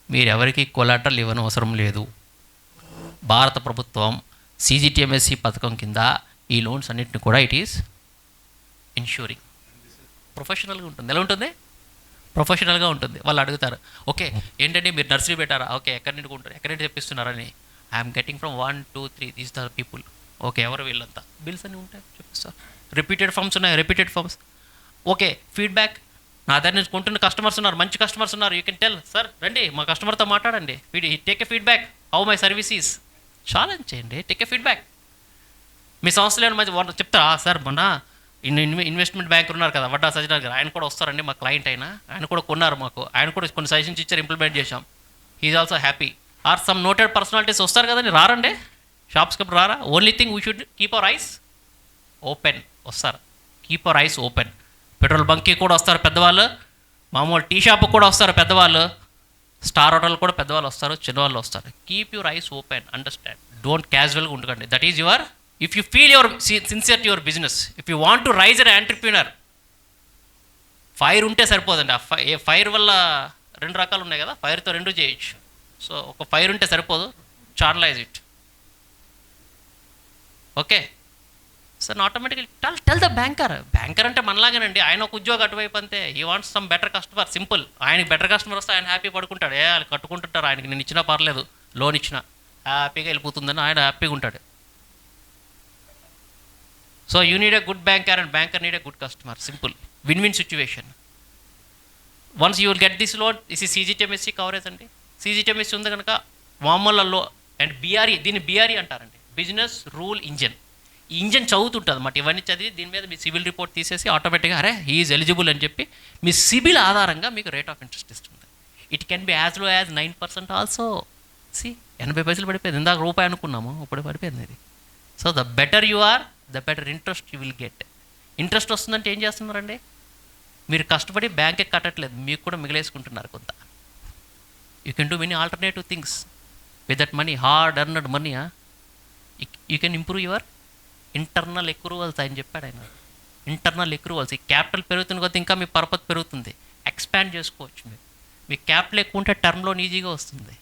మీరు ఎవరికి కొలాటరల్ ఇవ్వని అవసరం లేదు. భారత ప్రభుత్వం CGTMSE పథకం కింద ఈ లోన్స్ అన్నింటిని కూడా ఇట్ ఈస్ ఇన్ష్యూరింగ్. ప్రొఫెషనల్గా ఉంటుంది. ఎలా ఉంటుంది? ప్రొఫెషనల్గా ఉంటుంది. వాళ్ళు అడుగుతారు, ఓకే ఏంటంటే మీరు నర్సరీ పెట్టారా, ఓకే ఎక్కడి నుండి కొంటారు, ఎక్కడి నుండి తెప్పిస్తున్నారని, I'm getting from 1 2 3 these the people. Okay, ఎవరు వీళ్ళంతా, బిల్స్ అన్నీ ఉంటాయి చూపిస్తారు. రిపీటెడ్ ఫామ్స్ ఉన్నాయి, రిపీటెడ్ ఫామ్స్. ఓకే, ఫీడ్బ్యాక్, నా దగ్గర నుంచి కొంటున్న కస్టమర్స్ ఉన్నారు, మంచి కస్టమర్స్ ఉన్నారు, యూ కెన్ టెల్, సార్ రండి మా కస్టమర్తో మాట్లాడండి, take a feedback, how my service is. Challenge చేయండి, టేక్ ఎ ఫీడ్బ్యాక్. మీ సంస్థలో ఏమైనా మంచి చెప్తారా, సార్ మొన్న ఇన్వెస్ట్మెంట్ బ్యాంకర్ ఉన్నారు కదా వడ్డా సజ్జనార్ గారు, ఆయన కూడా వస్తారండి మా క్లయింట్ అయినా, ఆయన కూడా కొన్నారు మాకు, ఆయన కూడా కొన్ని సజెషన్స్ ఇచ్చారు, ఇంప్లిమెంట్ చేశాం, he is also happy. Are some noted personalities వస్తారు కదండి, రారండి షాప్స్కి అప్పుడు రారా? Only thing we should keep our eyes open. వస్తారు, keep our eyes open. Petrol బంక్కి కూడా వస్తారు పెద్దవాళ్ళు, మామూలు టీ షాప్కి కూడా వస్తారు పెద్దవాళ్ళు, స్టార్ హోటల్ కూడా పెద్దవాళ్ళు వస్తారు, చిన్నవాళ్ళు వస్తారు. Keep your eyes open, understand, don't క్యాజువల్గా ఉండకండి. That is your, if you feel your sincere to your business, if you want to rise an entrepreneur, fire ఉంటే సరిపోదండి. ఆ ఫైర్ వల్ల 2 రకాలు ఉన్నాయి కదా, ఫైర్తో 2 చేయొచ్చు. సో ఒక ఫైర్ ఉంటే సరిపోదు, channelize it. Okay sir, automatically tell the banker. Banker అంటే మనలాగానండి, ఆయన ఒక ఉద్యోగం అటువైపు అంతే. He wants some better customer, simple. ఆయనకి బెటర్ కస్టమర్ వస్తే ఆయన హ్యాపీ పడుకుంటాడు. వాళ్ళు కట్టుకుంటుంటారు, ఆయనకి నేను ఇచ్చినా పర్లేదు, లోన్ ఇచ్చినా హ్యాపీగా వెళ్ళిపోతుందని ఆయన హ్యాపీగా ఉంటాడు. So you need a good banker and banker need a good customer, simple, win-win situation. Once you will get this loan, this ఈ CGTMSE కవరేజ్ అండి. CGTMSE ఉంది కనుక మామూలలో అండ్ BRE, దీన్ని BRE అంటారండి, బిజినెస్ రూల్ ఇంజన్. ఈ engine చదువుతుంటుంది అన్నమాట. ఇవన్నీ చదివి దీని మీద మీ సిబిల్ రిపోర్ట్ తీసేసి ఆటోమేటిక్గా అరే హీఈస్ ఎలిజిబుల్ అని చెప్పి మీ సిబిల్ ఆధారంగా మీకు రేట్ ఆఫ్ ఇంట్రెస్ట్ ఇస్తుంది. It can be as low as 9% also. 80 పైసలు పడిపోయింది, ఇందాక రూపాయి అనుకున్నాము, ఇప్పుడు పడిపోయింది ఇది. So the better you are, the better interest you will get. Interest వస్తుందంటే ఏం చేస్తున్నారండి, మీరు కష్టపడి బ్యాంక్కి కట్టట్లేదు, మీకు కూడా మిగిలేసుకుంటున్నారు కొంత. You can do many alternative things with that money, hard earned money. You can improve your internal accruals. ఆయన చెప్పాడు ఆయన, ఇంటర్నల్ ఎక్రూవల్స్. ఈ క్యాపిటల్ పెరుగుతున్న కొద్ది ఇంకా మీ పర్పస్ పెరుగుతుంది, ఎక్స్పాండ్ చేసుకోవచ్చు. మీ క్యాపిటల్ ఎక్కువ ఉంటే టర్మ్ లోన్ ఈజీగా వస్తుంది.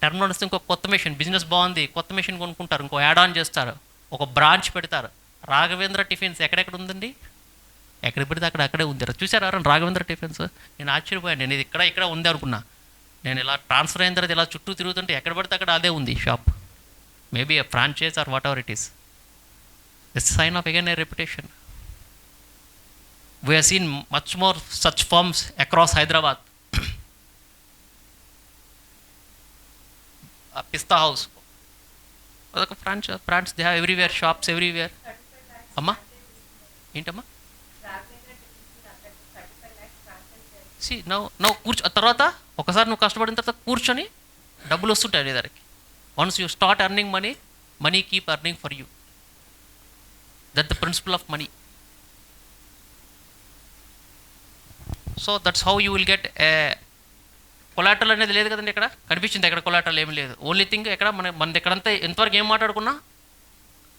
టర్మ్ లోన్ వస్తే ఇంకో కొత్త మెషిన్, బిజినెస్ బాగుంది, కొత్త మెషిన్ కొనుక్కుంటారు, ఇంకో యాడ్ ఆన్ చేస్తారు, ఒక బ్రాంచ్ పెడతారు, రాఘవేంద్ర టిఫిన్స్ ఎక్కడెక్కడ ఉందండి? ఎక్కడ పెడితే అక్కడే ఉంది. చూసారా రాఘవేంద్ర టిఫిన్స్? నేను ఆశ్చర్యపోయాను. నేను ఇది ఇక్కడ ఉంది అనుకున్నా. నేను ఇలా ట్రాన్స్ఫర్ అయిన తర్వాత ఇలా చుట్టూ తిరుగుతుంటే ఎక్కడ పడితే అక్కడ అదే ఉంది shop. Maybe a franchise or whatever it is. It's a sign of again a reputation. We have seen much more such firms across Hyderabad. Pista House. అదొక franchise they have everywhere, shops everywhere. అమ్మా ఏంటమ్మా? C నవ్వు కూర్చో, తర్వాత ఒకసారి నువ్వు కష్టపడిన తర్వాత కూర్చొని డబ్బులు వస్తుంటాయి నీ దగ్గరికి. Once you start earning money, money keep earning for you. That the principle of money. So that's how you will get a collateral అనేది లేదు కదండి. ఇక్కడ కనిపించింది, ఎక్కడ కొలాటరల్ ఏమి లేదు. ఓన్లీ థింగ్ ఎక్కడ మన ఎక్కడంతా ఎంతవరకు ఏం మాట్లాడుకున్నా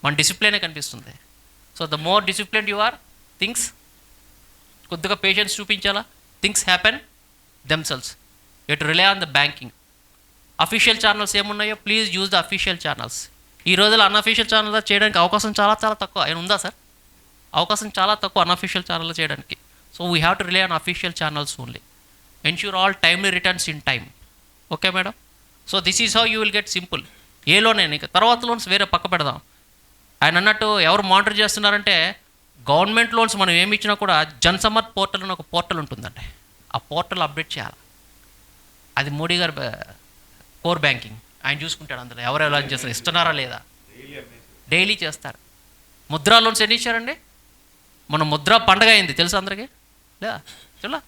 మన డిసిప్లినే కనిపిస్తుంది. So the more discipline you are, things కొద్దిగా పేషెన్స్ చూపించాలా, things happen themselves. You to rely on the banking. Official channels ఏమున్నాయో please use the official channels. ఈ రోజుల్లో అన్అఫీషియల్ ఛానల్ చేయడానికి అవకాశం చాలా చాలా తక్కువ. ఆయన ఉందా సార్? అవకాశం చాలా తక్కువ అన్అఫీషియల్ ఛానల్ చేయడానికి. So we have to rely on official channels only. Ensure all timely returns in time. Okay madam? So this is how you will get simple. A loan అయినా, తర్వాత లోన్స్ వేరే పక్క పెడదాం. ఆయన అన్నట్టు ఎవరు మానిటర్ చేస్తున్నారంటే గవర్నమెంట్ లోన్స్ మనం ఏమి ఇచ్చినా కూడా జన్సమత్ పోర్టల్ అని ఒక పోర్టల్ ఉంటుందండి. ఆ పోర్టల్ అప్డేట్ చేయాలి. అది మోడీ గారు కోర్ బ్యాంకింగ్ ఆయన చూసుకుంటాడు. అందులో ఎవరు ఎలా చేస్తారు, ఇస్తున్నారా లేదా డైలీ చేస్తారు. ముద్రా లోన్స్ ఎన్ని ఇచ్చారండి? మన ముద్రా పండగ అయింది తెలుసా అందరికీ? లేదా చలా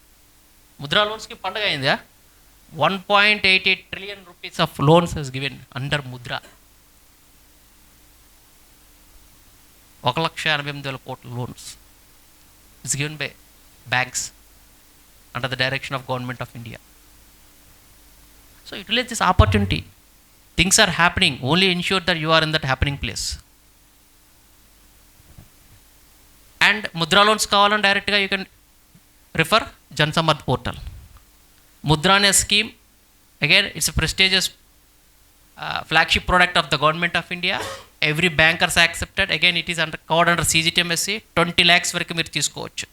ముద్రా లోన్స్కి పండగ అయిందా? 1.88 trillion rupees of loans has given under Mudra. 1,88,000 కోట్ల loans is given by banks under the direction of Government of India. So utilize this opportunity. Things are happening. Only ensure that you are in that happening place. And Mudra loans కావాలని డైరెక్ట్గా you can refer Jansamarth portal. Mudra అనే scheme again it's a prestigious flagship product of the Government of India. Every bankers accepted. Again it is covered under CGTMSC. 20 lakhs వరకు మీరు తీసుకోవచ్చు.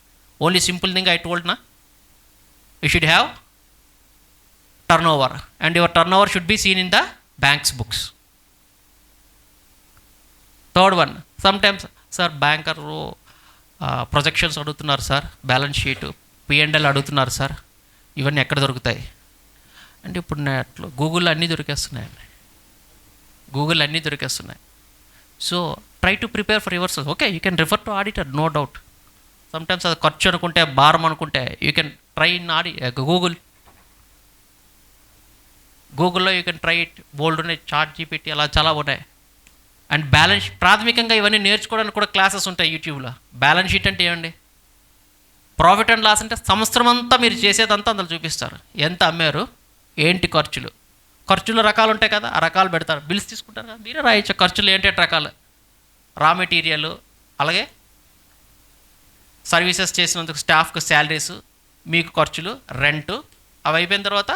Only simple thing I told na, you should have turnover and your turnover should be seen in the bank's books. Third one, sometimes sir banker projections అడుగుతున్నారు sir, balance sheet P&L అడుగుతున్నారు sir, ఇవన్నీ ఎక్కడ దొరుకుతాయి అంటే ఇప్పుడు నెట్లో గూగుల్లో అన్నీ దొరికేస్తున్నాయండి. గూగుల్ అన్నీ దొరికేస్తున్నాయి. So try to prepare for your self. Okay, you can refer to auditor, no doubt. Sometimes అది ఖర్చు అనుకుంటే, భారం అనుకుంటే యూ కెన్ ట్రై ఇన్ గూగుల్లో యూ కెన్ ట్రై ఇట్. బోల్డ్ ఉన్నాయి, చాట్ జీపీటీ అలా చాలా ఉన్నాయి. అండ్ బ్యాలెన్స్ ప్రాథమికంగా ఇవన్నీ నేర్చుకోవడానికి కూడా క్లాసెస్ ఉంటాయి యూట్యూబ్లో. బ్యాలెన్స్ షీట్ అంటే ఏమండి? ప్రాఫిట్ అండ్ లాస్ అంటే సంవత్సరం అంతా మీరు చేసేదంతా అందులో చూపిస్తారు. ఎంత అమ్మారు, ఏంటి ఖర్చులు రకాలు ఉంటాయి కదా, ఆ రకాలు పెడతారు. బిల్స్ తీసుకుంటారు కదా, మీరే రాయొచ్చు ఖర్చులు ఏంటి రకాలు. రా మెటీరియల్, అలాగే సర్వీసెస్ చేసినందుకు స్టాఫ్కి శాలరీస్, మీకు ఖర్చులు, రెంటు, అవి అయిపోయిన తర్వాత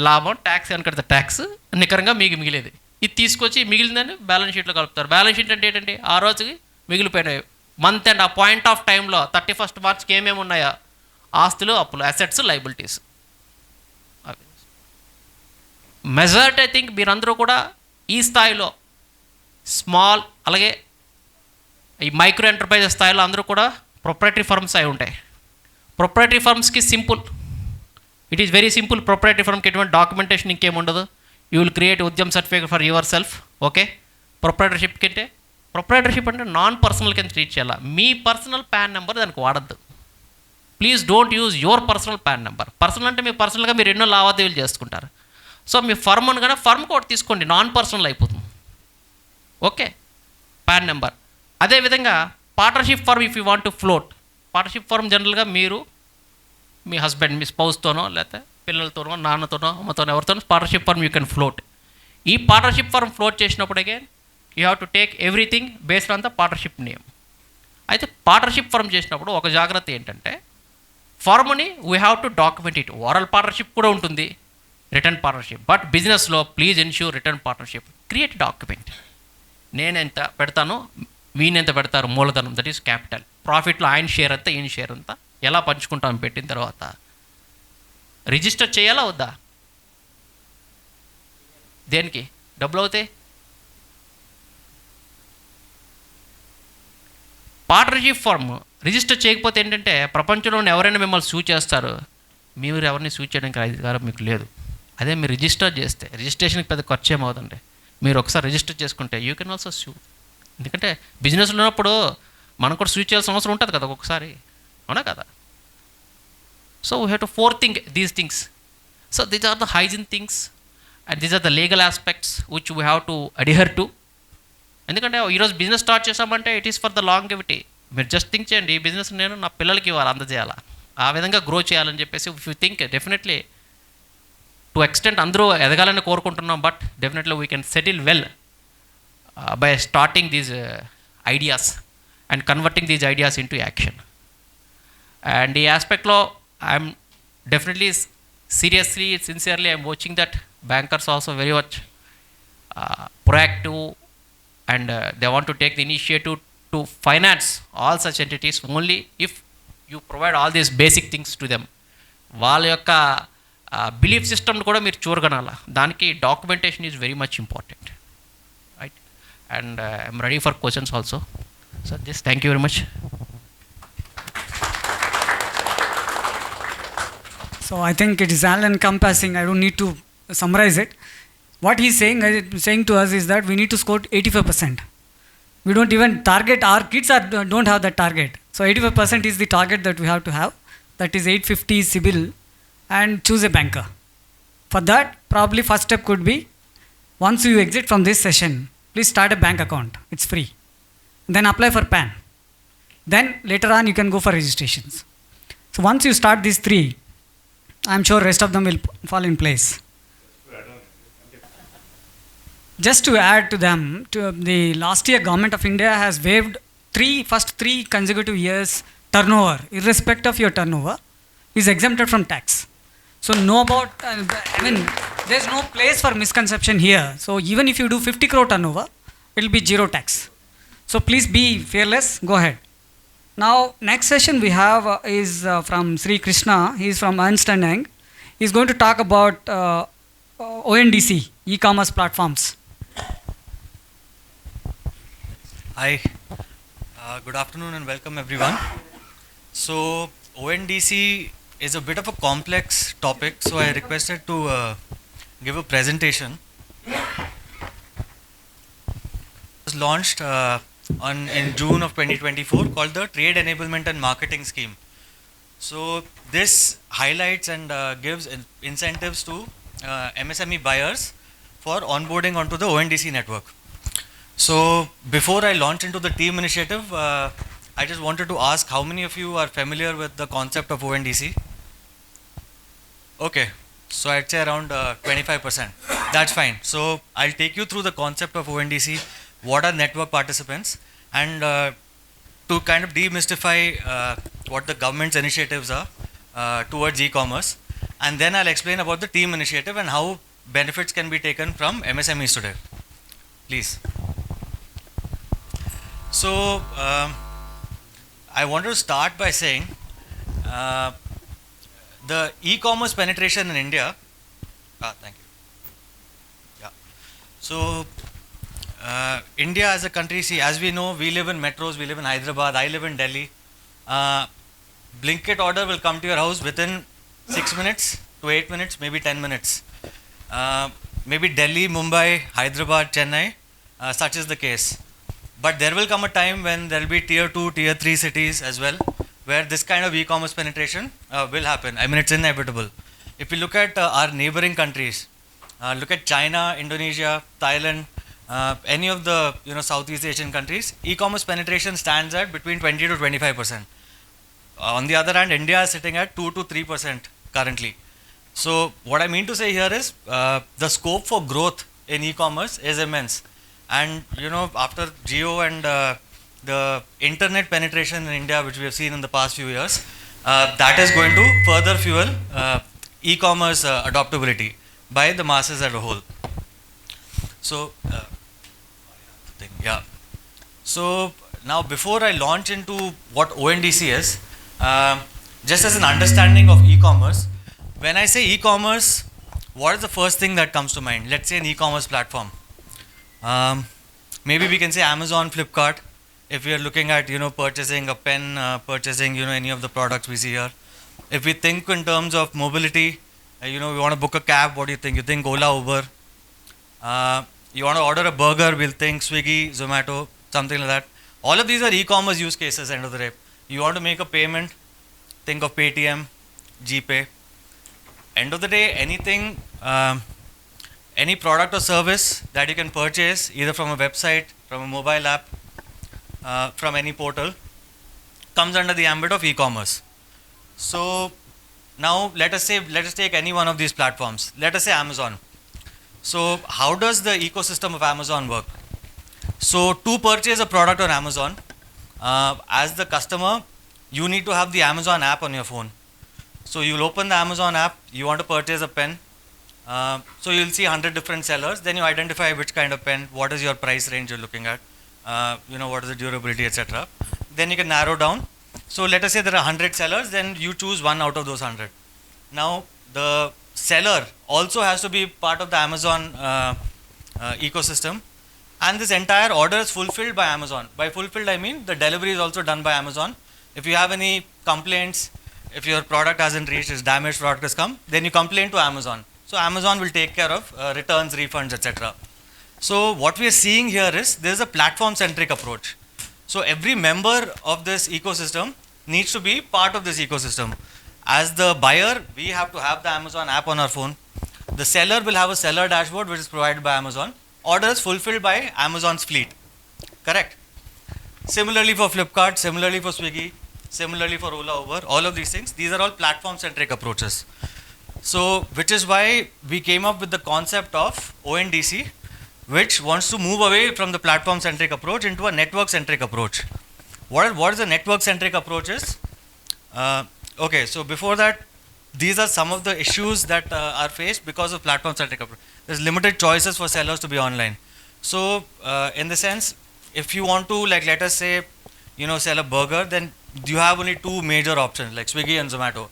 లాభం, ట్యాక్స్ అని కడితే ట్యాక్స్, నికరంగా మీకు మిగిలేది. ఇది తీసుకొచ్చి మిగిలిందని బ్యాలెన్స్ షీట్లో కలుపుతారు. బ్యాలెన్స్ షీట్ అంటే ఏంటంటే ఆ రోజుకి మిగిలిపోయినాయి మంత్ అండ్ ఆ పాయింట్ ఆఫ్ టైంలో 31st మార్చ్కి ఏమేమి ఉన్నాయో, ఆస్తులు, అప్పులు, assets, liabilities. Majority I think మీరందరూ కూడా ఈ స్థాయిలో స్మాల్, అలాగే ఈ మైక్రో ఎంటర్ప్రైజెస్ స్థాయిలో అందరూ కూడా ప్రొప్రైటరీ ఫర్మ్స్ అయి ఉంటాయి. ప్రొప్రైటరీ ఫర్మ్స్కి simple, it is very simple. Proprietary ఫర్మ్కి ఎటువంటి డాక్యుమెంటేషన్ ఇంకేం ఉండదు. You will create Udyam certificate for your self. Okay, ప్రొప్రైటర్షిప్కి అంటే ప్రొప్రైటర్షిప్ అంటే నాన్ పర్సనల్ కింద ట్రీట్ చేయాలి. మీ పర్సనల్ పాన్ నెంబర్ దానికి వాడద్దు. Please don't use your personal PAN number. Personal అంటే మీ పర్సనల్గా మీరు ఎన్నో లావాదేవీలు చేసుకుంటారు. సో మీ ఫర్మ్ అనగానే ఫర్మ్ కోడ్ తీసుకోండి, నాన్ పర్సనల్ అయిపోతుంది. Okay, PAN number. అదేవిధంగా partnership firm if you want to float. Partnership firm జనరల్గా మీరు మీ హస్బెండ్, మీ స్పౌస్తోనో, లేకపోతే పిల్లలతోనో, నాన్నతోనో, అమ్మతోనో, ఎవరితోనో partnership firm you can float. ఈ పార్ట్నర్షిప్ ఫర్మ్ ఫ్లోట్ చేసినప్పుడు again you have to take everything based on the partnership name. అయితే పార్ట్నర్షిప్ ఫర్మ్ చేసినప్పుడు ఒక జాగ్రత్త ఏంటంటే, ఫర్మ్ని we have to document it. Oral partnership కూడా ఉంటుంది, రిటర్న్ పార్ట్నర్షిప్. బట్ బిజినెస్లో please ensure written partnership. Create document. నేను ఎంత పెడతాను, వీని ఎంత పెడతారు మూలధనం, దట్ ఈస్ క్యాపిటల్. ప్రాఫిట్లో ఆయన షేర్ అంతా ఈయన షేర్ అంతా ఎలా పంచుకుంటాం పెట్టిన తర్వాత రిజిస్టర్ చేయాలా వద్దా? దేనికి డబ్బులు అవుతాయి? పార్ట్నర్షిప్ ఫార్మ్ రిజిస్టర్ చేయకపోతే ఏంటంటే ప్రపంచంలో ఎవరైనా మిమ్మల్ని సూ చేస్తారు, మీరు ఎవరిని సూ చేయడానికి అధికారం మీకు లేదు. అదే మీరు రిజిస్టర్ చేస్తే రిజిస్ట్రేషన్కి పెద్ద ఖర్చు ఏమవుతుందండి. మీరు ఒకసారి రిజిస్టర్ చేసుకుంటే యూ కెన్ ఆల్సో సూ. ఎందుకంటే బిజినెస్లో ఉన్నప్పుడు మనం కూడా సూ చేయాల్సిన అవసరం ఉంటుంది కదా ఒక్కొక్కసారి, అవునా కదా? So we have to think these things. So these are the hygiene things and these are the legal aspects which we have to adhere to. ఎందుకంటే ఈరోజు బిజినెస్ స్టార్ట్ చేసామంటే it is for the longevity. మీరు just think చేయండి, ఈ business నేను నా పిల్లలకి ఇవ్వాలి, అందజేయాలా, ఆ విధంగా గ్రో చేయాలని చెప్పేసి if you think definitely to extent అందరూ ఎదగాలని కోరుకుంటున్నాం, but definitely we can settle well by starting these ideas and converting these ideas in to action. And ఈ ఆస్పెక్ట్లో I'm definitely seriously sincerely I'm watching that bankers also very much proactive and they want to take the initiative to finance all such entities only if you provide all these basic things to them. వాళ్ళ యొక్క belief సిస్టమ్ని కూడా మీరు చూడగనాల, దానికి documentation is very much important, right? And I'm ready for questions also. So this thank you very much. So I think it is all encompassing. I don't need to summarize it. What he's saying to us is that we need to score 85%. We don't even target, our kids don't have that target. So 85% is the target that we have to have. That is 850 CIBIL and choose a banker. For that, probably first step could be, once you exit from this session, please start a bank account. It's free. Then apply for PAN. Then later on you can go for registrations. So once you start these three, I'm sure rest of them will fall in place. Just to add to them, to the last year Government of India has waived first three consecutive years turnover, irrespective of your turnover, is exempted from tax. So know about, I mean, there's no place for misconception here. So even if you do 50 crore turnover, it will be zero tax. So please be fearless, go ahead. Now next session we have is from Sri Krishna. He is from Ernst & Young. He is going to talk about ONDC, e-commerce platforms. Hi, good afternoon and welcome everyone. So ONDC is a bit of a complex topic, so I requested to give a presentation. It was launched in June of 2024 called the Trade Enablement and Marketing Scheme. So this highlights and gives incentives to MSME buyers for onboarding onto the ONDC network. So before I launch into the team initiative, I just wanted to ask how many of you are familiar with the concept of ONDC? Okay, so I'd say around 25%. That's fine. So I'll take you through the concept of ONDC, what are network participants, and to kind of demystify what the government's initiatives are towards e-commerce, and then I'll explain about the team initiative and how benefits can be taken from MSMEs today. Please. So I want to start by saying the e-commerce penetration in India. Thank you. Yeah. So India as a country, see, as we know, we live in metros, we live in Hyderabad, I live in Delhi. Blinkit order will come to your house within 6 minutes to 8 minutes, maybe 10 minutes. Maybe Delhi, Mumbai, Hyderabad, Chennai, such is the case. But there will come a time when there will be tier 2, tier 3 cities as well, where this kind of e-commerce penetration will happen. I mean, it's inevitable. If you look at our neighboring countries, look at China, Indonesia, Thailand, any of the Southeast Asian countries, e-commerce penetration stands at between 20 to 25%. On the other hand, India is sitting at 2 to 3% currently. So what I mean to say here is the scope for growth in e-commerce is immense. And after Jio and the internet penetration in India, which we have seen in the past few years, that is going to further fuel e-commerce adoptability by the masses as a whole. So, So Now, before I launch into what ONDC is, just as an understanding of e-commerce, when I say e-commerce, what is the first thing that comes to mind? Let's say an e-commerce platform. Maybe we can say Amazon, Flipkart. If we are looking at purchasing a pen, purchasing any of the products we see here. If we think in terms of mobility, we want to book a cab. What do you think? You think Ola, Uber. You want to order a burger, we'll think Swiggy, Zomato, something like that. All of these are e-commerce use cases end of the day. You want to make a payment, think of Paytm, GPay. End of the day, anything, any product or service that you can purchase either from a website, from a mobile app, from any portal, comes under the ambit of e-commerce. So now let us take any one of these platforms. Let us say Amazon. So how does the ecosystem of Amazon work? So to purchase a product on Amazon, as the customer, you need to have the Amazon app on your phone. So you'll open the Amazon app, you want to purchase a pen. So you'll see 100 different sellers, then you identify which kind of pen, what is your price range you're looking at, what is the durability, etc. Then you can narrow down. So let us say there are 100 sellers, then you choose one out of those 100. Now the seller also has to be part of the Amazon ecosystem, and this entire order is fulfilled by Amazon. By fulfilled, I mean the delivery is also done by Amazon. If you have any complaints, if your product hasn't reached, its damaged product has come, then you complain to Amazon. So Amazon will take care of returns, refunds, etc. So what we are seeing here is there is a platform-centric approach. So every member of this ecosystem needs to be part of this ecosystem. As the buyer, we have to have the Amazon app on our phone. The seller will have a seller dashboard which is provided by Amazon. Orders fulfilled by Amazon's fleet. Correct? Similarly for Flipkart, similarly for Swiggy, similarly for Ola, Uber, all of these things, these are all platform-centric approaches. So, which is why we came up with the concept of ONDC, which wants to move away from the platform-centric approach into a network-centric approach. What is a network-centric approach is? Okay, so before that, these are some of the issues that are faced because of platform-centric approach. There's limited choices for sellers to be online. So, in the sense, if you want to, like, let us say, sell a burger, then you have only two major options, like Swiggy and Zomato.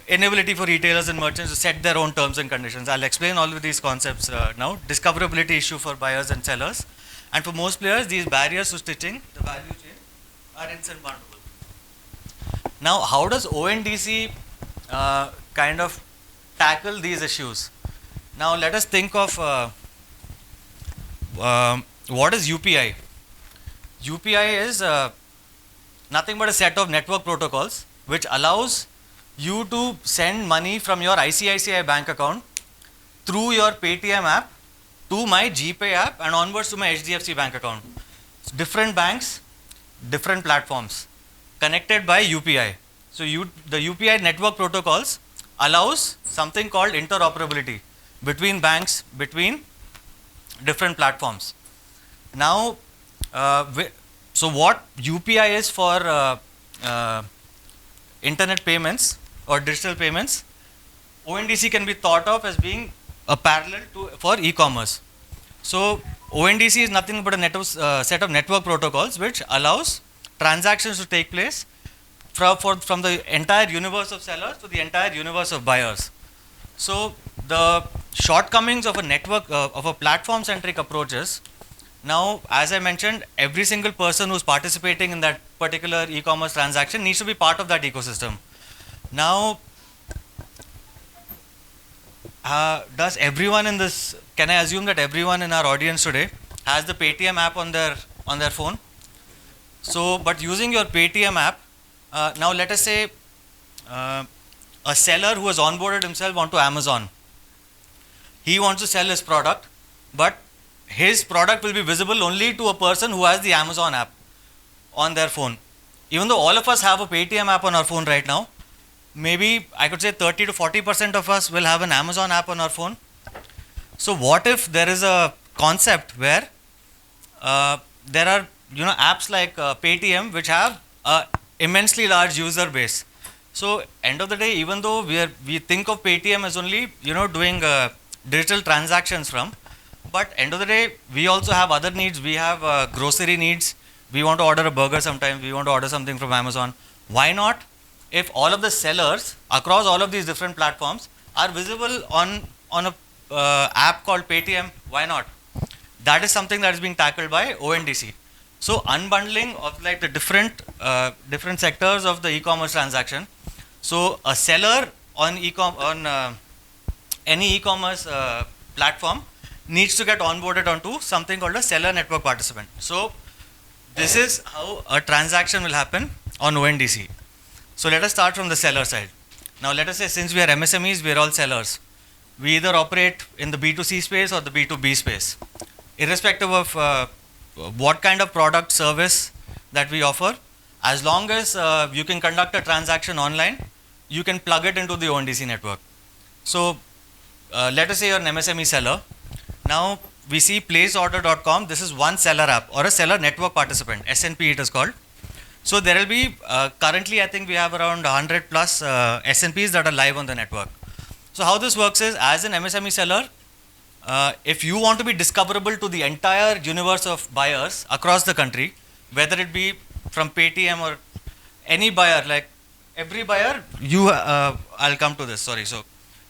Inability for retailers and merchants to set their own terms and conditions. I'll explain all of these concepts now. Discoverability issue for buyers and sellers. And for most players, these barriers to stitching the value chain are insurmountable. Now, how does ONDC kind of tackle these issues? Now, let us think of what is UPI. UPI is nothing but a set of network protocols which allows you to send money from your ICICI bank account through your Paytm app to my GPay app and onwards to my HDFC bank account. Different banks, different platforms connected by UPI. So the UPI network protocols allows something called interoperability between banks, between different platforms. Now, so what UPI is for internet payments or digital payments, ONDC can be thought of as being a parallel for e-commerce. So ONDC is nothing but a set of network protocols which allows transactions to take place from the entire universe of sellers to the entire universe of buyers. So the shortcomings of a network of a platform-centric approach is, now, as I mentioned, every single person who's participating in that particular e-commerce transaction needs to be part of that ecosystem. Now, does everyone in this, can I assume that everyone in our audience today has the Paytm app on their phone? So, but using your Paytm app, now let us say a seller who has onboarded himself onto Amazon. He wants to sell his product, but his product will be visible only to a person who has the Amazon app on their phone. Even though all of us have a Paytm app on our phone right now, maybe I could say 30 to 40% of us will have an Amazon app on our phone. So what if there is a concept where there are apps like Paytm which have a immensely large user base. So end of the day, even though we think of Paytm as only doing digital transactions from, But end of the day, we also have other needs. We have grocery needs. We want to order a burger sometimes. We want to order something from Amazon. Why not? If all of the sellers across all of these different platforms are visible on a app called Paytm, why not? That is something that is being tackled by ONDC. So unbundling of like the different sectors of the e-commerce transaction. So a seller on any e-commerce platform needs to get onboarded onto something called a seller network participant. So this is how a transaction will happen on ONDC. So let us start from the seller side. Now let us say, since we are MSMEs, we are all sellers. We either operate in the B2C space or the B2B space. Irrespective of what kind of product service that we offer, as long as you can conduct a transaction online, you can plug it into the ONDC network. So let us say you're an MSME seller. Now we see placeorder.com. This is one seller app or a seller network participant, SNP it is called. So there will be currently I think we have around 100 plus SNPs that are live on the network. So how this works is, as an MSME seller, if you want to be discoverable to the entire universe of buyers across the country, whether it be from Paytm or any buyer, like every buyer, I'll come to this, sorry. So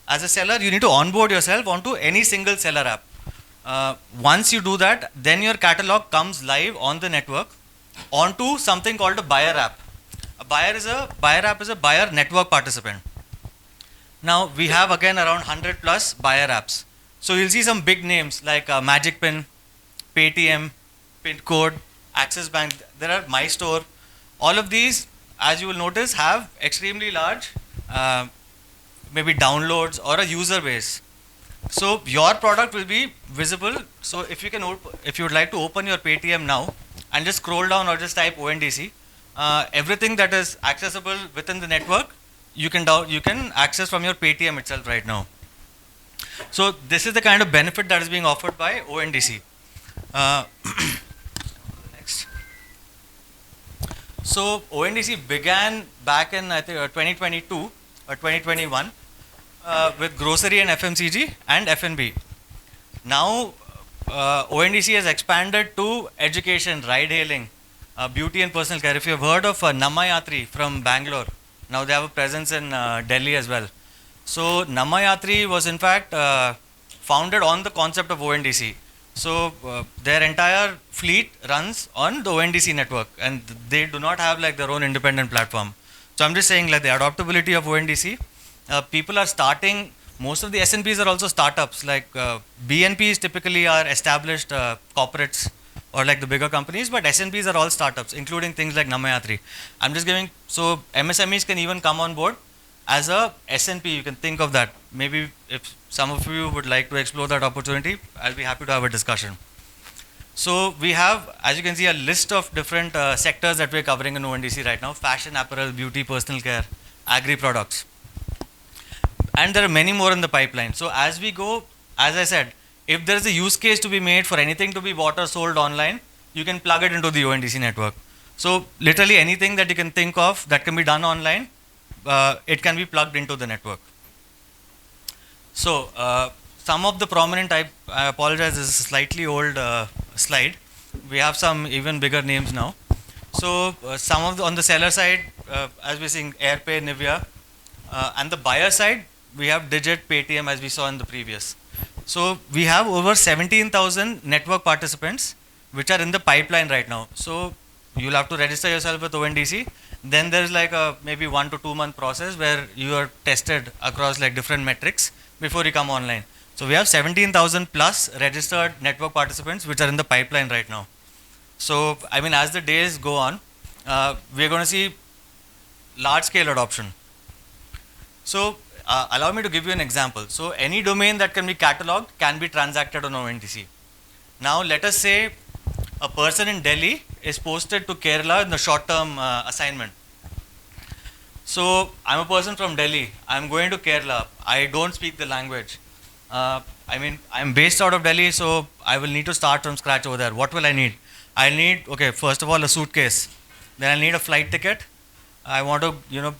as a seller, you need to onboard yourself onto any single seller app. Once you do that, then your catalog comes live on the network onto something called a buyer app. A buyer app is a buyer network participant. Now we have again around 100 plus buyer apps. So you'll see some big names like Magic Pin, Paytm, Pincode, Axis Bank. There are My Store. All of these, as you will notice, have extremely large maybe downloads or a user base. So your product will be visible. So if you would like to open your Paytm now and just scroll down or just type ONDC, everything that is accessible within the network, you can access from your Paytm itself right now. So this is the kind of benefit that is being offered by ONDC. Next. So ONDC began back in I think 2022 or 2021 with grocery and FMCG and F&B. Now ONDC has expanded to education, ride hailing, beauty and personal care. If you have heard of Namayatri from Bangalore, now they have a presence in Delhi as well. So Namayatri was in fact founded on the concept of ONDC. So their entire fleet runs on the ONDC network, and they do not have like their own independent platform. So I'm just saying, like, the adaptability of ONDC, people are starting. Most of the SNPs are also startups. Like BNPs typically are established corporates or like the bigger companies, but SNPs are all startups, including things like Namayatri. I'm just giving, so MSMEs can even come on board as a SNP. You can think of that. Maybe if some of you would like to explore that opportunity, I'll be happy to have a discussion. So we have, as you can see, a list of different sectors that we're covering in ONDC right now: fashion, apparel, beauty, personal care, agri products. And there are many more in the pipeline. So as we go, as I said, if there is a use case to be made for anything to be bought or sold online, you can plug it into the ONDC network. So literally anything that you can think of that can be done online, it can be plugged into the network. So some of the prominent, I apologize, this is a slightly old slide. We have some even bigger names now. So some of the, on the seller side, as we're seeing, AirPay, Nivea, and the buyer side, we have Digit, Paytm, as we saw in the previous. So we have over 17,000 network participants which are in the pipeline right now. So you'll have to register yourself with ONDC. Then there's like a maybe 1 to 2 month process where you are tested across like different metrics before you come online. So we have 17,000 plus registered network participants which are in the pipeline right now. So I mean, as the days go on, we're going to see large scale adoption. So allow me to give you an example. So any domain that can be cataloged can be transacted on ONDC. Now let us say a person in Delhi is posted to Kerala in the short-term assignment. So I'm a person from Delhi. I'm going to Kerala. I don't speak the language. I mean, I'm based out of Delhi, so I will need to start from scratch over there. What will I need? I'll need, okay, first of all, a suitcase. Then I'll need a flight ticket. I want to,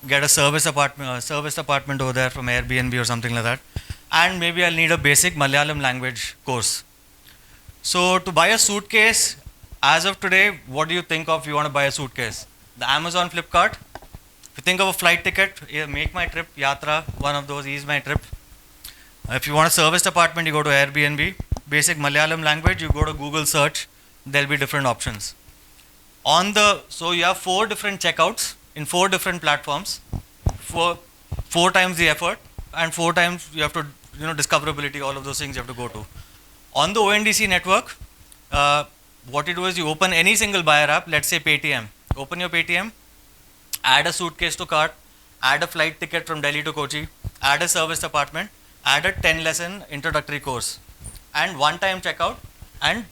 get a service apartment over there from Airbnb or something like that. And maybe I'll need a basic Malayalam language course. So to buy a suitcase, as of today, what do you think of? You want to buy a suitcase? The Amazon, Flipkart. If you think of a flight ticket, Make My Trip, Yatra, one of those, Ease My Trip. If you want a serviced apartment, you go to Airbnb. Basic Malayalam language, you go to Google search. There'll be different options. So you have 4 different checkouts in 4 different platforms. Four times the effort, and 4 times you have to, discoverability, all of those things you have to go to. On the ONDC network, what you do is you open any single buyer app, let's say Paytm. Open your Paytm, add a suitcase to cart, add a flight ticket from Delhi to Kochi, add a serviced apartment, add a 10-lesson introductory course, and one-time checkout, and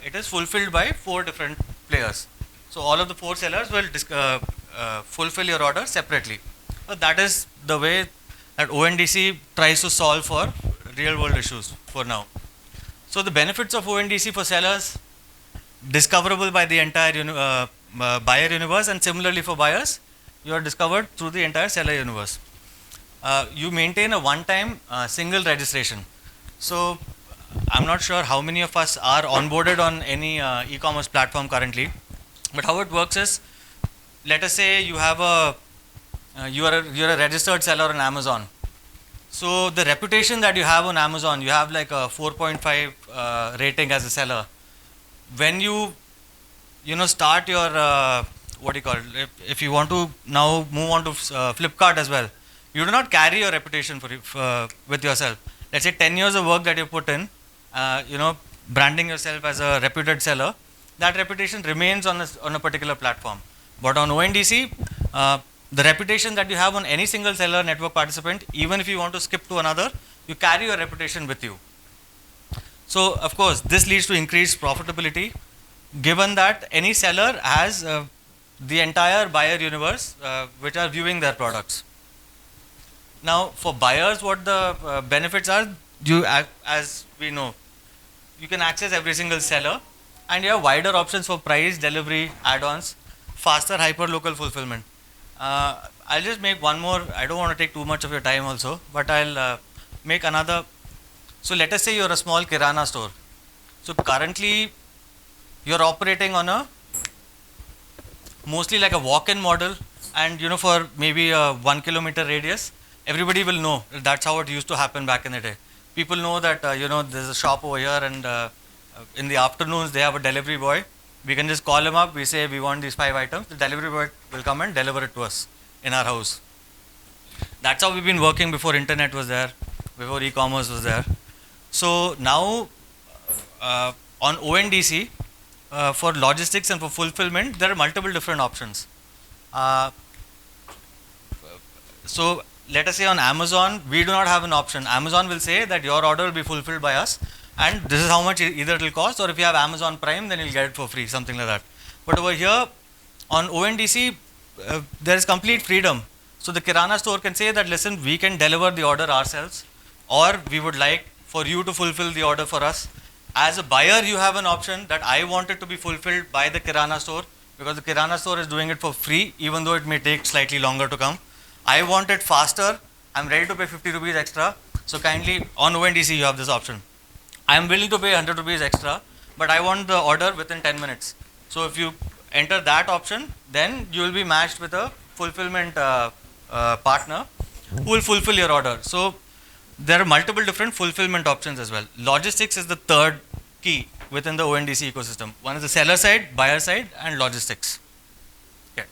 it is fulfilled by 4 different players. So all of the 4 sellers will fulfill your order separately. So that is the way that ONDC tries to solve for real-world issues for now. So the benefits of ONDC for sellers, discoverable by the entire buyer universe, and similarly for buyers, you are discovered through the entire seller universe. You maintain a one-time single registration. So I'm not sure how many of us are onboarded on any e-commerce platform currently, but how it works is, let us say you have you're a registered seller on Amazon. So the reputation that you have on Amazon, you have like a 4.5 rating as a seller. When you start your if you want to now move on to Flipkart as well, you do not carry your reputation with yourself. Let's say 10 years of work that you put in, branding yourself as a reputed seller, that reputation remains on a particular platform. But on ONDC, the reputation that you have on any single seller network participant, even if you want to skip to another, you carry your reputation with you. So of course, this leads to increased profitability, given that any seller has the entire buyer universe which are viewing their products. Now for buyers, what the benefits are, as we know, you can access every single seller, and you have wider options for price, delivery, add-ons, faster hyper-local fulfillment. I'll just make one more, I don't want to take too much of your time also, but I'll make another. So let us say you're a small Kirana store. So currently you're operating on a mostly like a walk-in model, and for maybe a 1 kilometer radius, everybody will know. That's how it used to happen back in the day. People know that there's a shop over here, and in the afternoons they have a delivery boy. We can just call him up, we say we want these 5 items, the delivery boy will come and deliver it to us in our house. That's how we've been working before internet was there, before e-commerce was there. So now on ONDC, for logistics and for fulfillment, there are multiple different options. So let us say on Amazon, we do not have an option. Amazon will say that your order will be fulfilled by us, and this is how much either it will cost, or if you have Amazon Prime, then you'll get it for free, something like that. But over here on ONDC, there is complete freedom. So the Kirana store can say that, listen, we can deliver the order ourselves, or we would like for you to fulfill the order for us. As a buyer, you have an option that I want it to be fulfilled by the Kirana store, because the Kirana store is doing it for free, even though it may take slightly longer to come. I want it faster, I'm ready to pay 50 rupees extra. So kindly, on ONDC you have this option. I am willing to pay 100 rupees extra, but I want the order within 10 minutes. So if you enter that option, then you will be matched with a fulfillment partner who will fulfill your order. So there are multiple different fulfillment options as well. Logistics is the third key within the ONDC ecosystem. One is the seller side, buyer side, and logistics. Okay.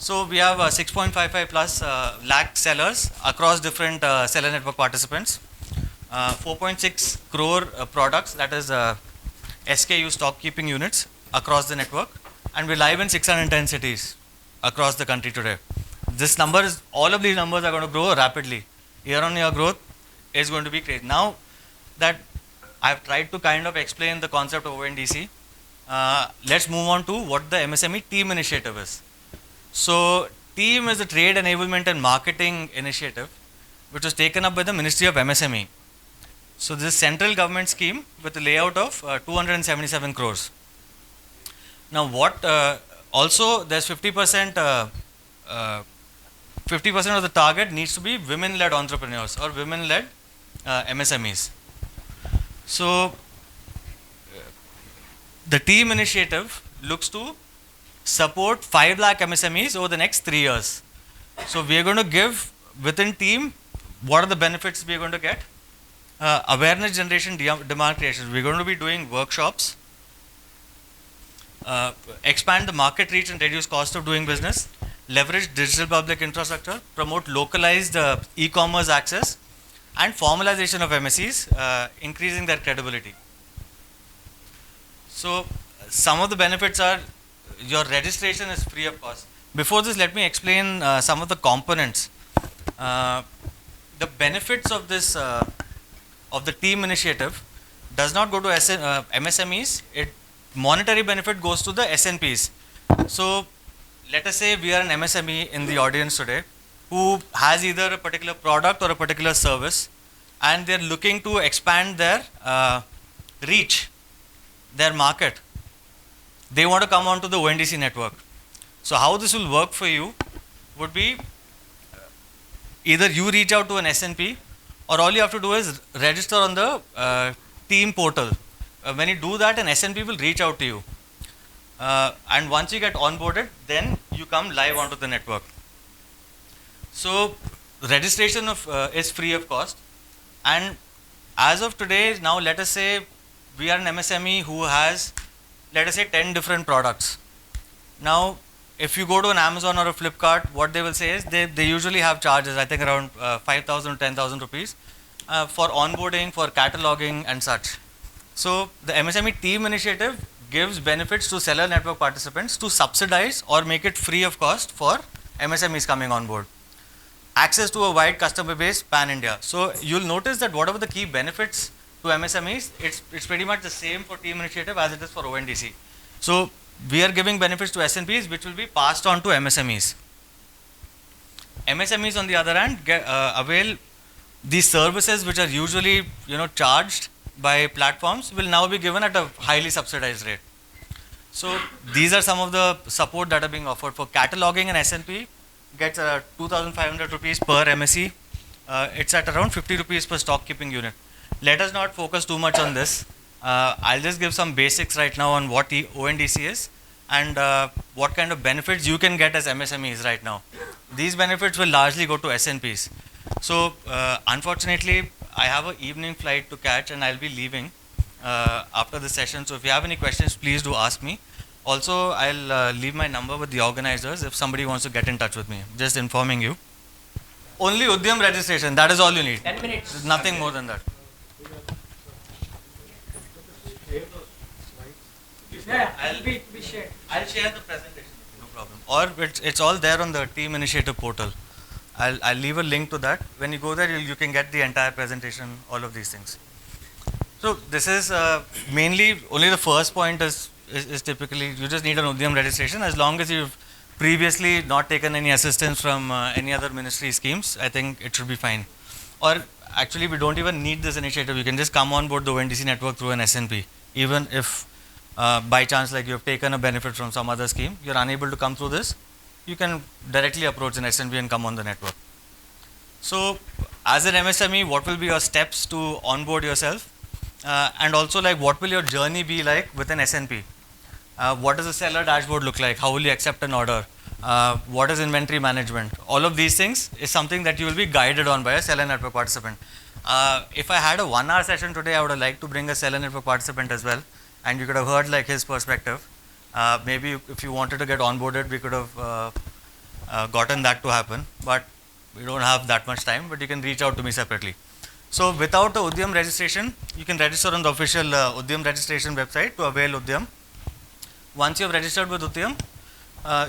So we have 6.55 plus lakh sellers across different seller network participants. 4.6 crore products, that is SKU stock keeping units across the network, and we're live in 610 cities across the country today. This number is, all of these numbers are going to grow rapidly. Year on year growth is going to be crazy. Now that I've tried to kind of explain the concept of ONDC, let's move on to what the MSME team initiative is. So team is the trade enablement and marketing initiative which was taken up by the Ministry of MSME. So this is central government scheme with a layout of 277 crores. Now what also there's 50% of the target needs to be women-led entrepreneurs or women-led MSMEs. So the team initiative looks to support 5 lakh MSMEs over the next 3 years. So we are going to give within team, what are the benefits we are going to get? Awareness generation, demand creation. We're going to be doing workshops, expand the market reach and reduce cost of doing business, leverage digital public infrastructure, promote localized e-commerce access, and formalization of MSEs, increasing their credibility. So some of the benefits are your registration is free of cost. Before this, let me explain some of the components. The benefits of this of the team initiative does not go to MSMEs. Monetary benefit goes to the SNPs. So let us say we are an MSME in the audience today who has either a particular product or a particular service, and they're looking to expand their reach, their market. They want to come onto the ONDC network. So how this will work for you would be either you reach out to an SNP, or all you have to do is register on the team portal. When you do that, an SNP will reach out to you. And once you get onboarded, then you come live onto the network. So registration is free of cost. And as of today, now let us say we are an MSME who has, let us say, 10 different products. Now, if you go to an Amazon or a Flipkart, what they will say is they usually have charges, I think around 5,000 to 10,000 rupees for onboarding, for cataloging and such. So the MSME team initiative gives benefits to seller network participants to subsidize or make it free of cost for MSMEs coming on board. Access to a wide customer base pan-India. So you'll notice that whatever the key benefits to MSMEs, it's pretty much the same for team initiative as it is for ONDC. So we are giving benefits to SNPs which will be passed on to MSMEs. MSMEs on the other hand avail these services which are usually charged by platforms will now be given at a highly subsidized rate. So these are some of the support that are being offered. For cataloging, an SNP gets 2,500 rupees per MSE. It's at around 50 rupees per stock keeping unit. Let us not focus too much on this. I'll just give some basics right now on what ONDC is and what kind of benefits you can get as MSMEs right now. These benefits will largely go to SNPs. So unfortunately, I have an evening flight to catch and I'll be leaving after the session. So if you have any questions, please do ask me. Also, I'll leave my number with the organizers if somebody wants to get in touch with me. Just informing you. Only Udyam registration, that is all you need. 10 minutes. There's nothing more than that. I'll share the presentation, no problem. Or it's all there on the team initiative portal. I'll leave a link to that. When you go there, you can get the entire presentation, all of these things. So this is mainly, only the first point is typically, you just need an Udyam registration. As long as you've previously not taken any assistance from any other ministry schemes, I think it should be fine. Or actually, we don't even need this initiative. You can just come on board the ONDC network through an SNP. Even if by chance like you have taken a benefit from some other scheme, you're unable to come through this, you can directly approach an SNP and come on the network. So as an MSME, what will be your steps to onboard yourself? And also like what will your journey be like with an SNP? What does the seller dashboard look like? How will you accept an order? What is inventory management? All of these things is something that you will be guided on by a seller network participant. If I had a 1 hour session today, I would have liked to bring a seller network participant as well. And you could have heard like his perspective. Maybe if you wanted to get onboarded, we could have gotten that to happen. But we don't have that much time, but you can reach out to me separately. So without a Udyam registration, you can register on the official Udyam registration website to avail Udyam. Once you have registered with Udyam,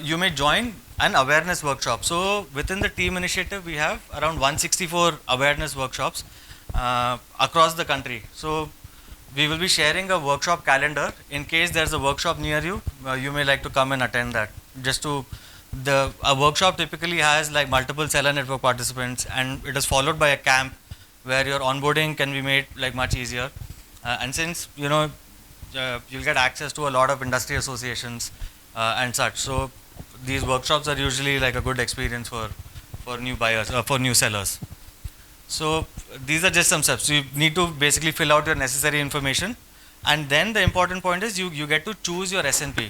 you may join an awareness workshop. So within the team initiative, we have around 164 awareness workshops across the country. So we will be sharing a workshop calendar. In case there's a workshop near you, you may like to come and attend that. A workshop typically has like multiple seller network participants, and it is followed by a camp where your onboarding can be made like much easier. And since you'll get access to a lot of industry associations and such, so these workshops are usually like a good experience for new buyers, for new sellers. So these are just some steps. So you need to basically fill out your necessary information. And then the important point is you get to choose your SNP.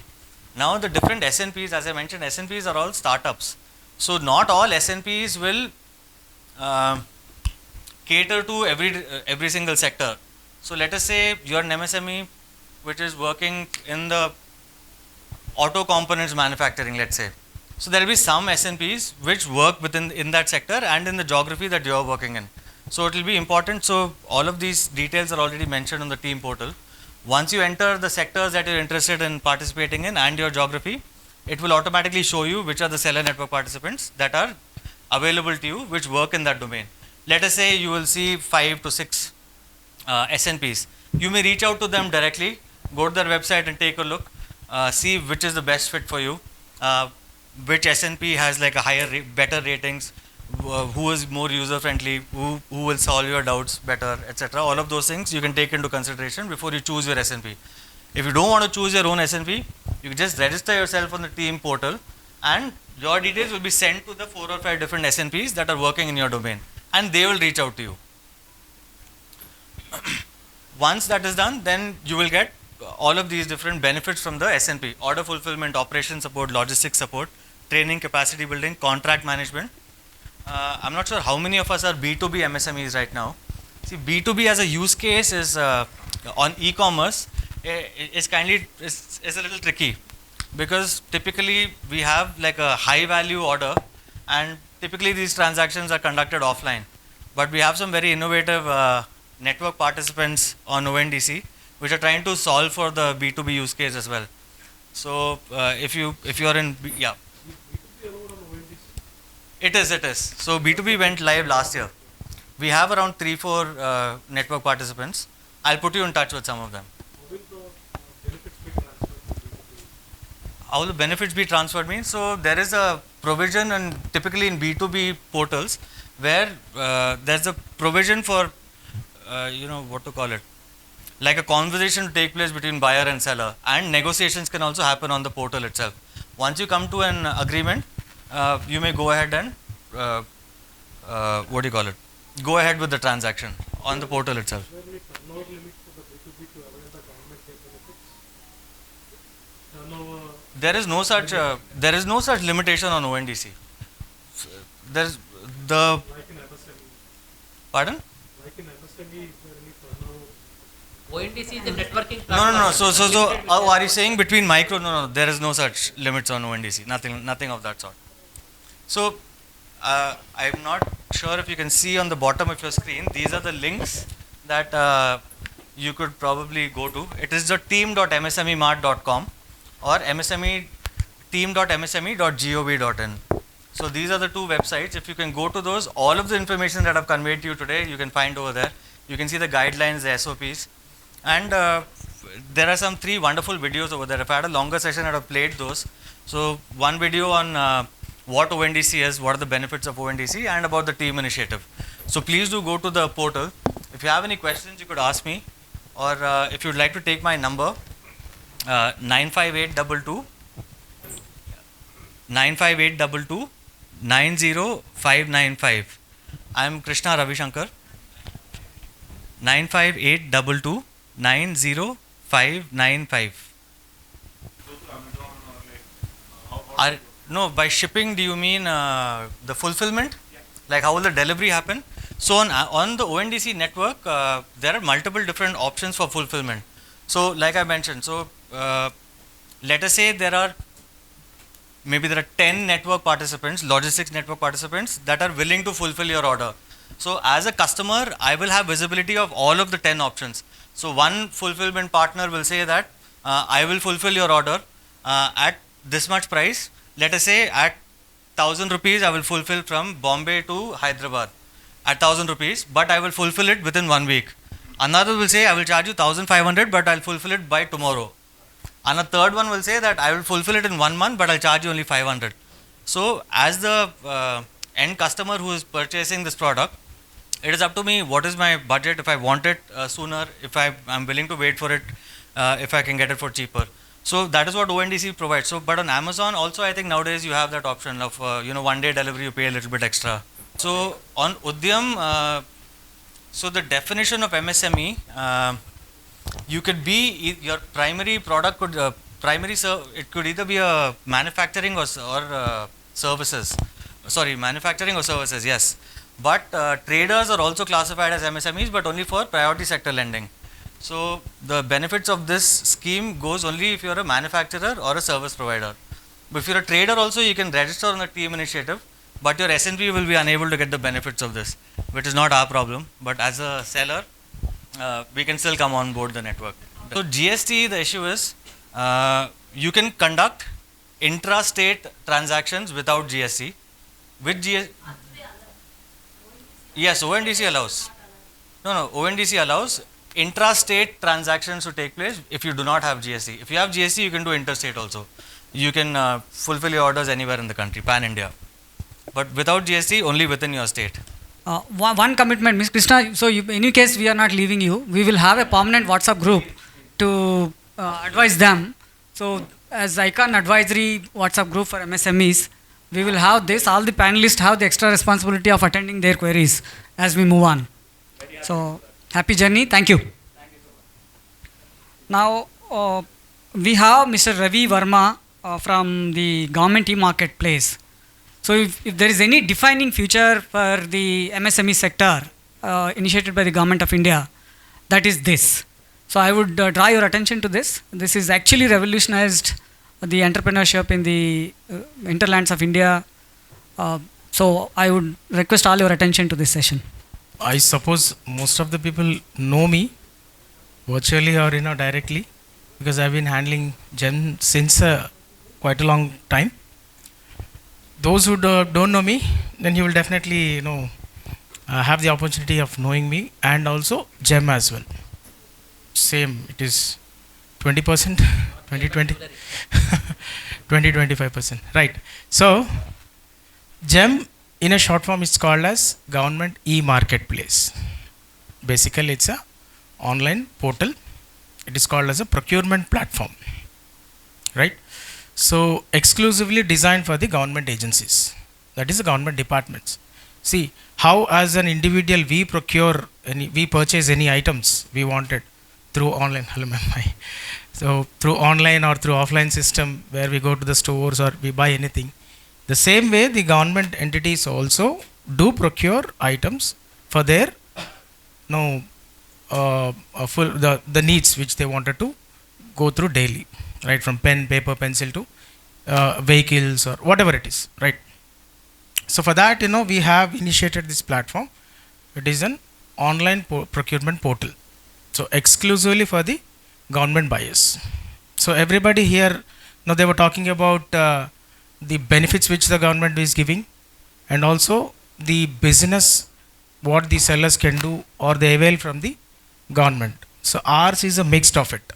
Now the different SNPs, as I mentioned, SNPs are all startups. So not all SNPs will cater to every single sector. So let us say you're an MSME which is working in the auto components manufacturing, let's say. So there will be some SNPs which work in that sector and in the geography that you are working in. So it will be important. So all of these details are already mentioned on the team portal. Once you enter the sectors that you're interested in participating in and your geography, it will automatically show you which are the seller network participants that are available to you which work in that domain. Let us say you will see 5 to 6 SNPs. You may reach out to them directly, go to their website and take a look, see which is the best fit for you, which SNP has like a better ratings, who is more user friendly, who will solve your doubts better, etc. All of those things you can take into consideration before you choose your SNP. If you don't want to choose your own SNP, you just register yourself on the team portal and your details will be sent to the 4 or 5 different SNPs that are working in your domain and they will reach out to you. Once that is done, then you will get all of these different benefits from the SNP: order fulfillment, operation support, logistics support, training, capacity building, contract management. I'm not sure how many of us are B2B MSMEs right now. See, B2B as a use case is on e-commerce is a little tricky because typically we have like a high value order and typically these transactions are conducted offline. But we have some very innovative network participants on ONDC which are trying to solve for the B2B use case as well. So if you are in yeah. It is. So B2B went live last year. We have around 3-4 network participants. I'll put you in touch with some of them. How will the benefits be transferred means? So there is a provision and typically in B2B portals where there's a provision for what to call it, like a conversation to take place between buyer and seller, and negotiations can also happen on the portal itself. Once you come to an agreement, you may go ahead and go ahead with the transaction on the portal itself. There is no such limitation on ONDC. There's the pardon? ONDC is a networking No. platform. So are you saying between micro? No. There is no such limits on ONDC. Nothing of that sort. So I'm not sure if you can see on the bottom of your screen. These are the links that you could probably go to. It is the team.msmemart.com or team.msme.gov.in. So these are the two websites. If you can go to those, all of the information that I've conveyed to you today, you can find over there. You can see the guidelines, the SOPs, and there are some 3 wonderful videos over there. If I had a longer session, I'd have played those. So one video on what ONDC is, what are the benefits of ONDC, and about the team initiative. So please do go to the portal. If you have any questions, you could ask me, or if you'd like to take my number, 95822 90595. I am Krishna Ravishankar. 95822 90595. No, by shipping, do you mean the fulfillment? Like how will the delivery happen? So on the ONDC network, there are multiple different options for fulfillment. So like I mentioned, let us say there are 10 network participants, logistics network participants that are willing to fulfill your order. So as a customer, I will have visibility of all of the 10 options. So one fulfillment partner will say that I will fulfill your order at this much price. Let us say at 1,000 rupees, I will fulfill from Bombay to Hyderabad at 1,000 rupees, but I will fulfill it within 1 week. Another will say I will charge you 1,500, but I'll fulfill it by tomorrow. And a third one will say that I will fulfill it in 1 month, but I'll charge you only 500. So as the end customer who is purchasing this product, it is up to me what is my budget, if I want it sooner, if I'm willing to wait for it, if I can get it for cheaper. So that is what ONDC provides. So, but on Amazon also, I think nowadays you have that option of 1 day delivery, you pay a little bit extra. So on Udyam, so the definition of MSME, you could be your primary product could it could either be a manufacturing or services. Sorry, manufacturing or services, yes. But traders are also classified as MSMEs, but only for priority sector lending. So the benefits of this scheme goes only if you're a manufacturer or a service provider. But if you're a trader also, you can register on the TM initiative, but your SNP will be unable to get the benefits of this, which is not our problem. But as a seller, we can still come on board the network. So GST, the issue is you can conduct intra-state transactions without GST. With GST, yes, ONDC allows. No, ONDC allows intra-state transactions to take place if you do not have GST. If you have GST, you can do interstate also. You can fulfill your orders anywhere in the country, pan-India. But without GST, only within your state. One commitment, Ms. Krishna. So, in any case, we are not leaving you. We will have a permanent WhatsApp group to advise them. So, as IKON advisory WhatsApp group for MSMEs, we will have this. All the panelists have the extra responsibility of attending their queries as we move on. So, happy journey. Thank you. Now, we have Mr. Ravi Verma from the government e-marketplace. So if there is any defining future for the MSME sector initiated by the Government of India, that is this. So I would draw your attention to this. This is actually revolutionized the entrepreneurship in the hinterlands of India. So I would request all your attention to this session. I suppose most of the people know me virtually or directly, because I've been handling GeM since quite a long time. Those who don't know me, then you will definitely have the opportunity of knowing me, and also GeM as well. Same, it is 20%, 20-25%, right? So GeM in a short form is called as Government e-marketplace. Basically, it's a online portal. It is called as a procurement platform, right? So exclusively designed for the government agencies, that is the government departments. See how as an individual we purchase any items we wanted through online. So through online or through offline system where we go to the stores or we buy anything. The same way the government entities also do procure items for their the needs which they wanted to go through daily. Right, from pen, paper, pencil to vehicles or whatever it is, right? So for that, we have initiated this platform. It is an online procurement portal. So exclusively for the government buyers. So everybody here, they were talking about the benefits which the government is giving, and also the business what the sellers can do or they avail from the government. So ours is a mixed of it.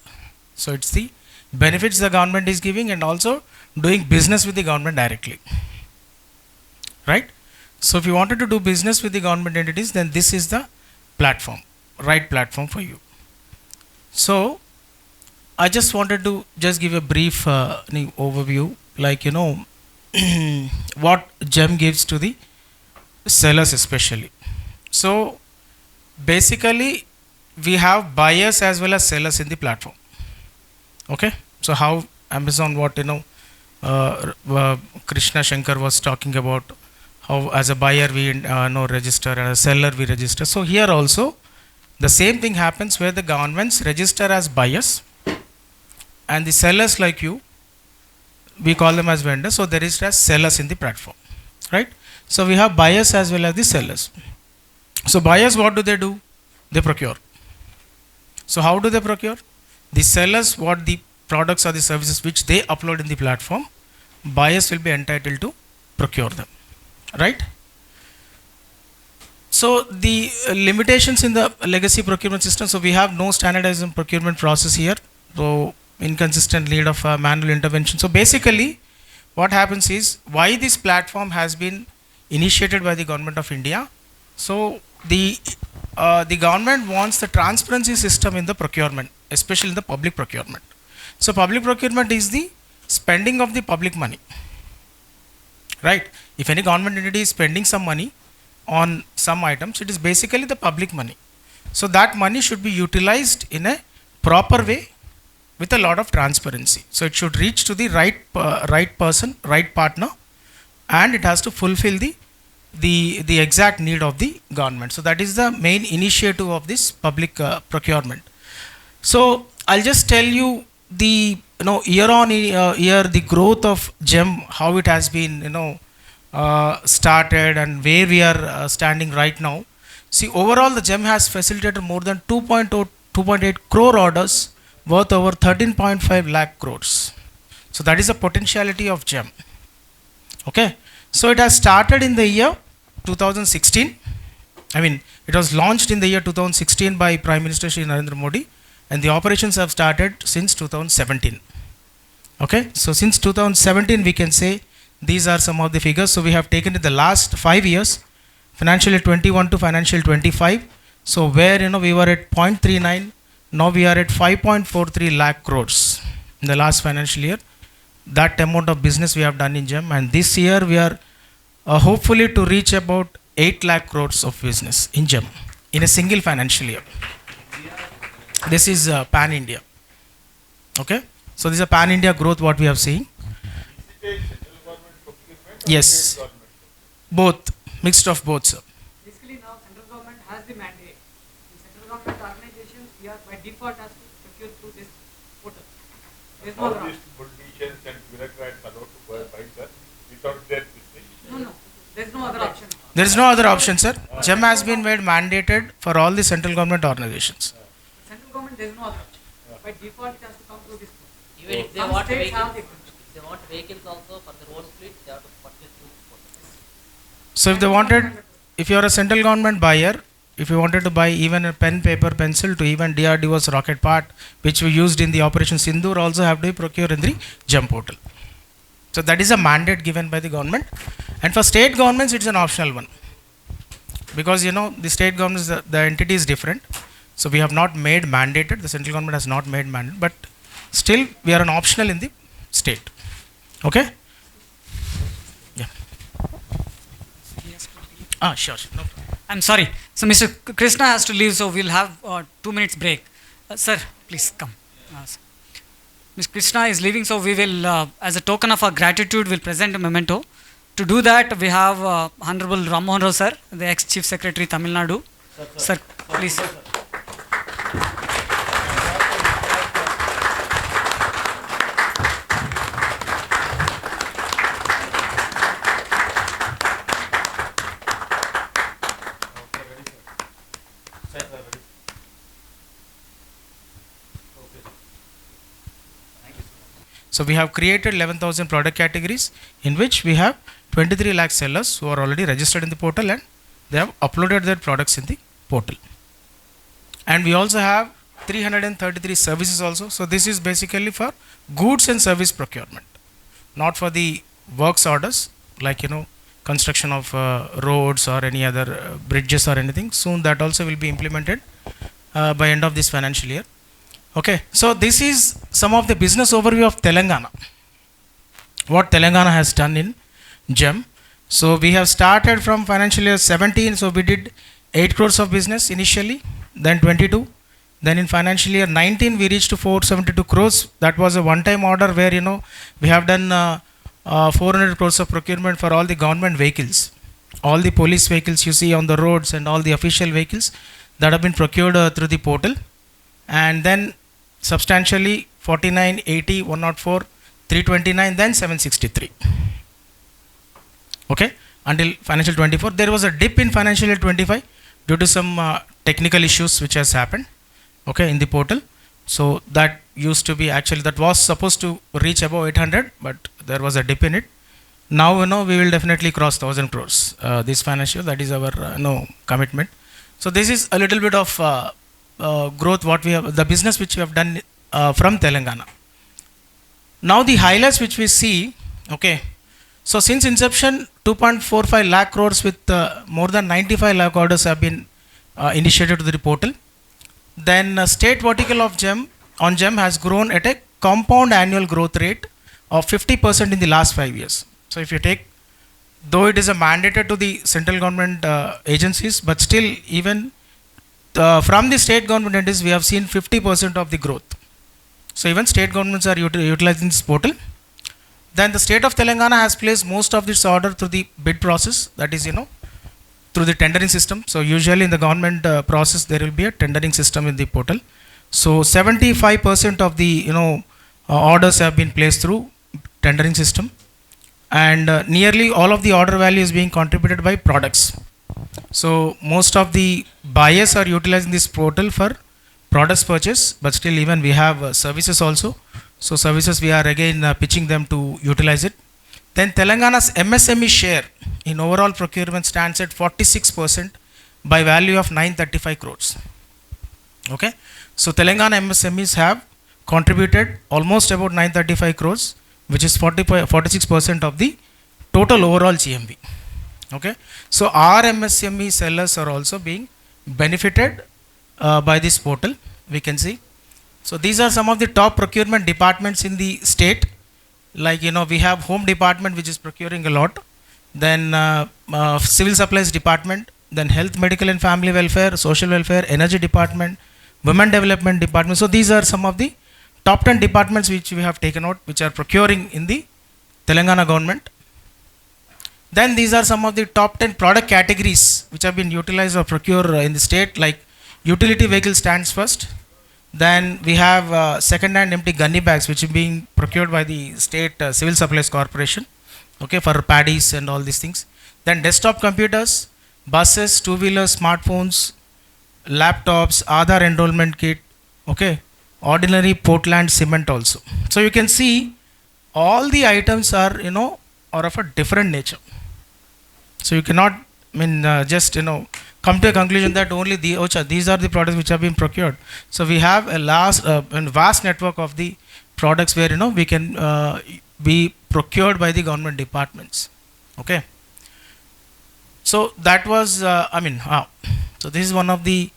So it's the benefits the government is giving and also doing business with the government directly, right? So if you wanted to do business with the government entities, then this is the platform, right platform for you. So I just wanted to just give a brief overview, like what GeM gives to the sellers especially. So basically we have buyers as well as sellers in the platform. Okay, so how Amazon, what Krishna Shankar was talking about, how as a buyer we register and as a seller we register. So here also the same thing happens, where the governments register as buyers and the sellers like you, we call them as vendors. So there is as sellers in the platform, right? So we have buyers as well as the sellers. So buyers, what do? They procure. So how do they procure? The sellers, what the products or the services which they upload in the platform, buyers will be entitled to procure them, right? So the limitations in the legacy procurement system, so we have no standardized procurement process here, so inconsistent need of manual intervention. So basically what happens is, why this platform has been initiated by the Government of India. So the government wants the transparency system in the procurement, especially in the public procurement. So public procurement is the spending of the public money, right? If any government entity is spending some money on some items, it is basically the public money. So that money should be utilized in a proper way with a lot of transparency. So it should reach to the right person, right partner, and it has to fulfill the exact need of the government. So that is the main initiative of this public procurement. So I'll just tell you the year on year the growth of GeM, how it has been started and where we are standing right now. See, overall the GeM has facilitated more than 2.8 crore orders worth over 13.5 lakh crores. So that is the potentiality of GeM. Okay, so it has started in the year 2016. I mean, it was launched in the year 2016 by Prime Minister Shri Narendra Modi, and the operations have started since 2017. Okay, so since 2017 we can say these are some of the figures. So we have taken it the last 5 years, financial year 21 to financial 25. So where we were at 0.39, now we are at 5.43 lakh crores in the last financial year. That amount of business we have done in GeM, and this year we are hopefully to reach about 8 lakh crores of business in GeM in a single financial year. This is pan India. Okay, so this is a pan India growth what we have seen. Yes, both, mixed of both, sir. Basically now central government has the mandate. In central government organizations, we are by default has to procure through this portal. There is no other option. Politicians and bureaucrats allowed to buy, sir, without their decision. No, there is no other option. There is no other option, sir. GeM has been made mandated for all the central government organizations. Central government, there is no other option. By default, it has to come through this portal. Even if they Some want states vehicles, have the exemption. if they want vehicles also for their own fleet, they have to purchase through the portal. So if they wanted, if you are a central government buyer, if you wanted to buy even a pen, paper, pencil to even DRDO's rocket part, which we used in the Operation Sindoor, also have to procure in the GeM portal. So that is a mandate given by the government. And for state governments, it's an optional one. Because the state governments, the entity is different. So we have not made mandated, the central government has not made mandated, but still we are an optional in the state. Okay? Yeah. Sure. No problem. I'm sorry. So Mr. Krishna has to leave, so we'll have 2 minutes break. Sir, please come. Mr. Krishna is leaving, so we will, as a token of our gratitude, will present a memento. To do that, we have Honorable Ram Mohan Rao sir, the ex-Chief Secretary, Tamil Nadu. Sir, please. So we have created 11,000 product categories in which we have 23 lakh sellers who are already registered in the portal and they have uploaded their products in the portal. And we also have 333 services also. So this is basically for goods and service procurement, not for the works orders like construction of roads or any other bridges or anything. Soon that also will be implemented by end of this financial year. Okay, so this is some of the business overview of Telangana. What Telangana has done in GeM. So we have started from financial year 17. So we did 8 crores of business initially, then 22. Then in financial year 19, we reached to 472 crores. That was a one-time order where, we have done 400 crores of procurement for all the government vehicles. All the police vehicles you see on the roads and all the official vehicles that have been procured through the portal. And then substantially 49, 80, 104, 329, then 763. Okay, until financial 24. There was a dip in financial year 25 due to some technical issues which has happened, okay, in the portal. So that used to be actually, that was supposed to reach above 800, but there was a dip in it. Now, we will definitely cross 1,000 crores this financial year. That is our commitment. So this is a little bit of growth what we have, the business which we have done from Telangana. Now the highlights which we see, okay, so since inception 2.45 lakh crores with more than 95 lakh orders have been initiated to the portal. Then state vertical of GeM on GeM has grown at a compound annual growth rate of 50% in the last 5 years. So if you take, though it is a mandated to the central government agencies, but still even from the state government entities, we have seen 50% of the growth. So even state governments are utilizing this portal. Then the state of Telangana has placed most of this order through the bid process, that is, through the tendering system. So usually in the government process, there will be a tendering system in the portal. So 75% of the orders have been placed through tendering system, and nearly all of the order value is being contributed by products. So most of the buyers are utilizing this portal for products purchase, but still even we have services also. So services we are again pitching them to utilize it. Then Telangana's MSME share in overall procurement stands at 46% by value of 935 crores. Okay, so Telangana MSMEs have contributed almost about 935 crores, which is 46% of the total overall GMV. Okay, so our MSME sellers are also being benefited by this portal, we can see. So these are some of the top procurement departments in the state. Like we have home department, which is procuring a lot. Then civil supplies department, then health, medical and family welfare, social welfare, energy department, women development department. So these are some of the top 10 departments which we have taken out, which are procuring in the Telangana government. Then these are some of the top 10 product categories which have been utilized or procured in the state. Like utility vehicle stands first. Then we have second-hand empty gunny bags, which are being procured by the state civil supplies corporation, okay, for paddies and all these things. Then desktop computers, buses, two-wheelers, smartphones, laptops, Aadhaar enrollment kit, okay, ordinary Portland cement also. So you can see all the items are are of a different nature. So you cannot just come to a conclusion that only these are the products which have been procured. So we have a vast network of the products where we can be procured by the government departments. Okay, so that was so this is one of the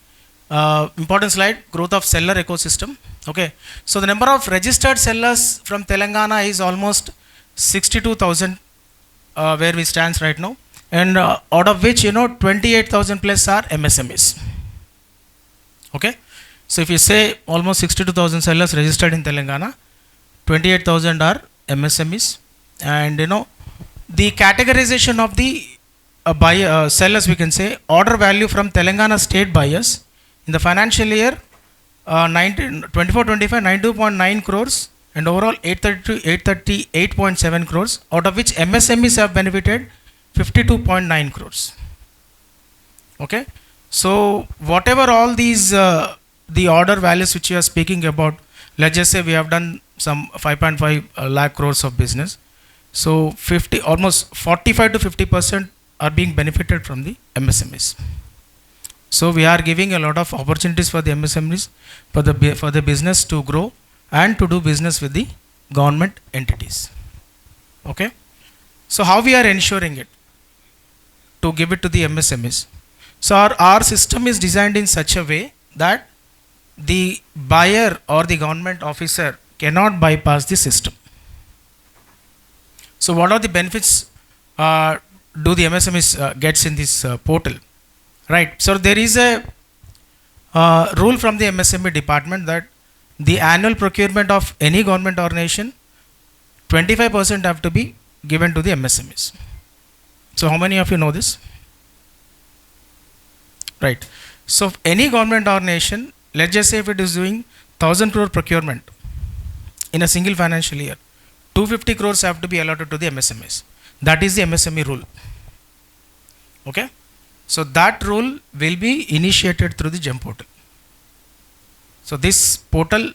important slide, growth of seller ecosystem. Okay, so the number of registered sellers from Telangana is almost 62,000 where we stands right now, and out of which 28,000 plus are MSMEs. Okay, so if you say almost 62,000 sellers registered in Telangana, 28,000 are MSMEs, and the categorization of the sellers, we can say order value from Telangana state buyers in the financial year 24-25 92.9 crores, and overall 838.7 crores, out of which MSMEs have benefited 52.9 crores. Okay, so whatever all these the order values which you are speaking about, let's just say we have done some 5.5 lakh crores of business. So almost 45 to 50% are being benefited from the MSMEs. So we are giving a lot of opportunities for the MSMEs for the business to grow and to do business with the government entities. Okay, so how we are ensuring it to give it to the MSMEs? So our system is designed in such a way that the buyer or the government officer cannot bypass the system. So what are the benefits do the MSMEs gets in this portal? Right, so there is a rule from the MSME department that the annual procurement of any government organization, 25% have to be given to the MSMEs. So how many of you know this? Right, so any government organization, let's just say if it is doing 1,000 crore procurement in a single financial year, 250 crores have to be allotted to the MSMEs. That is the MSME rule. Okay, so that rule will be initiated through the GeM portal. So this portal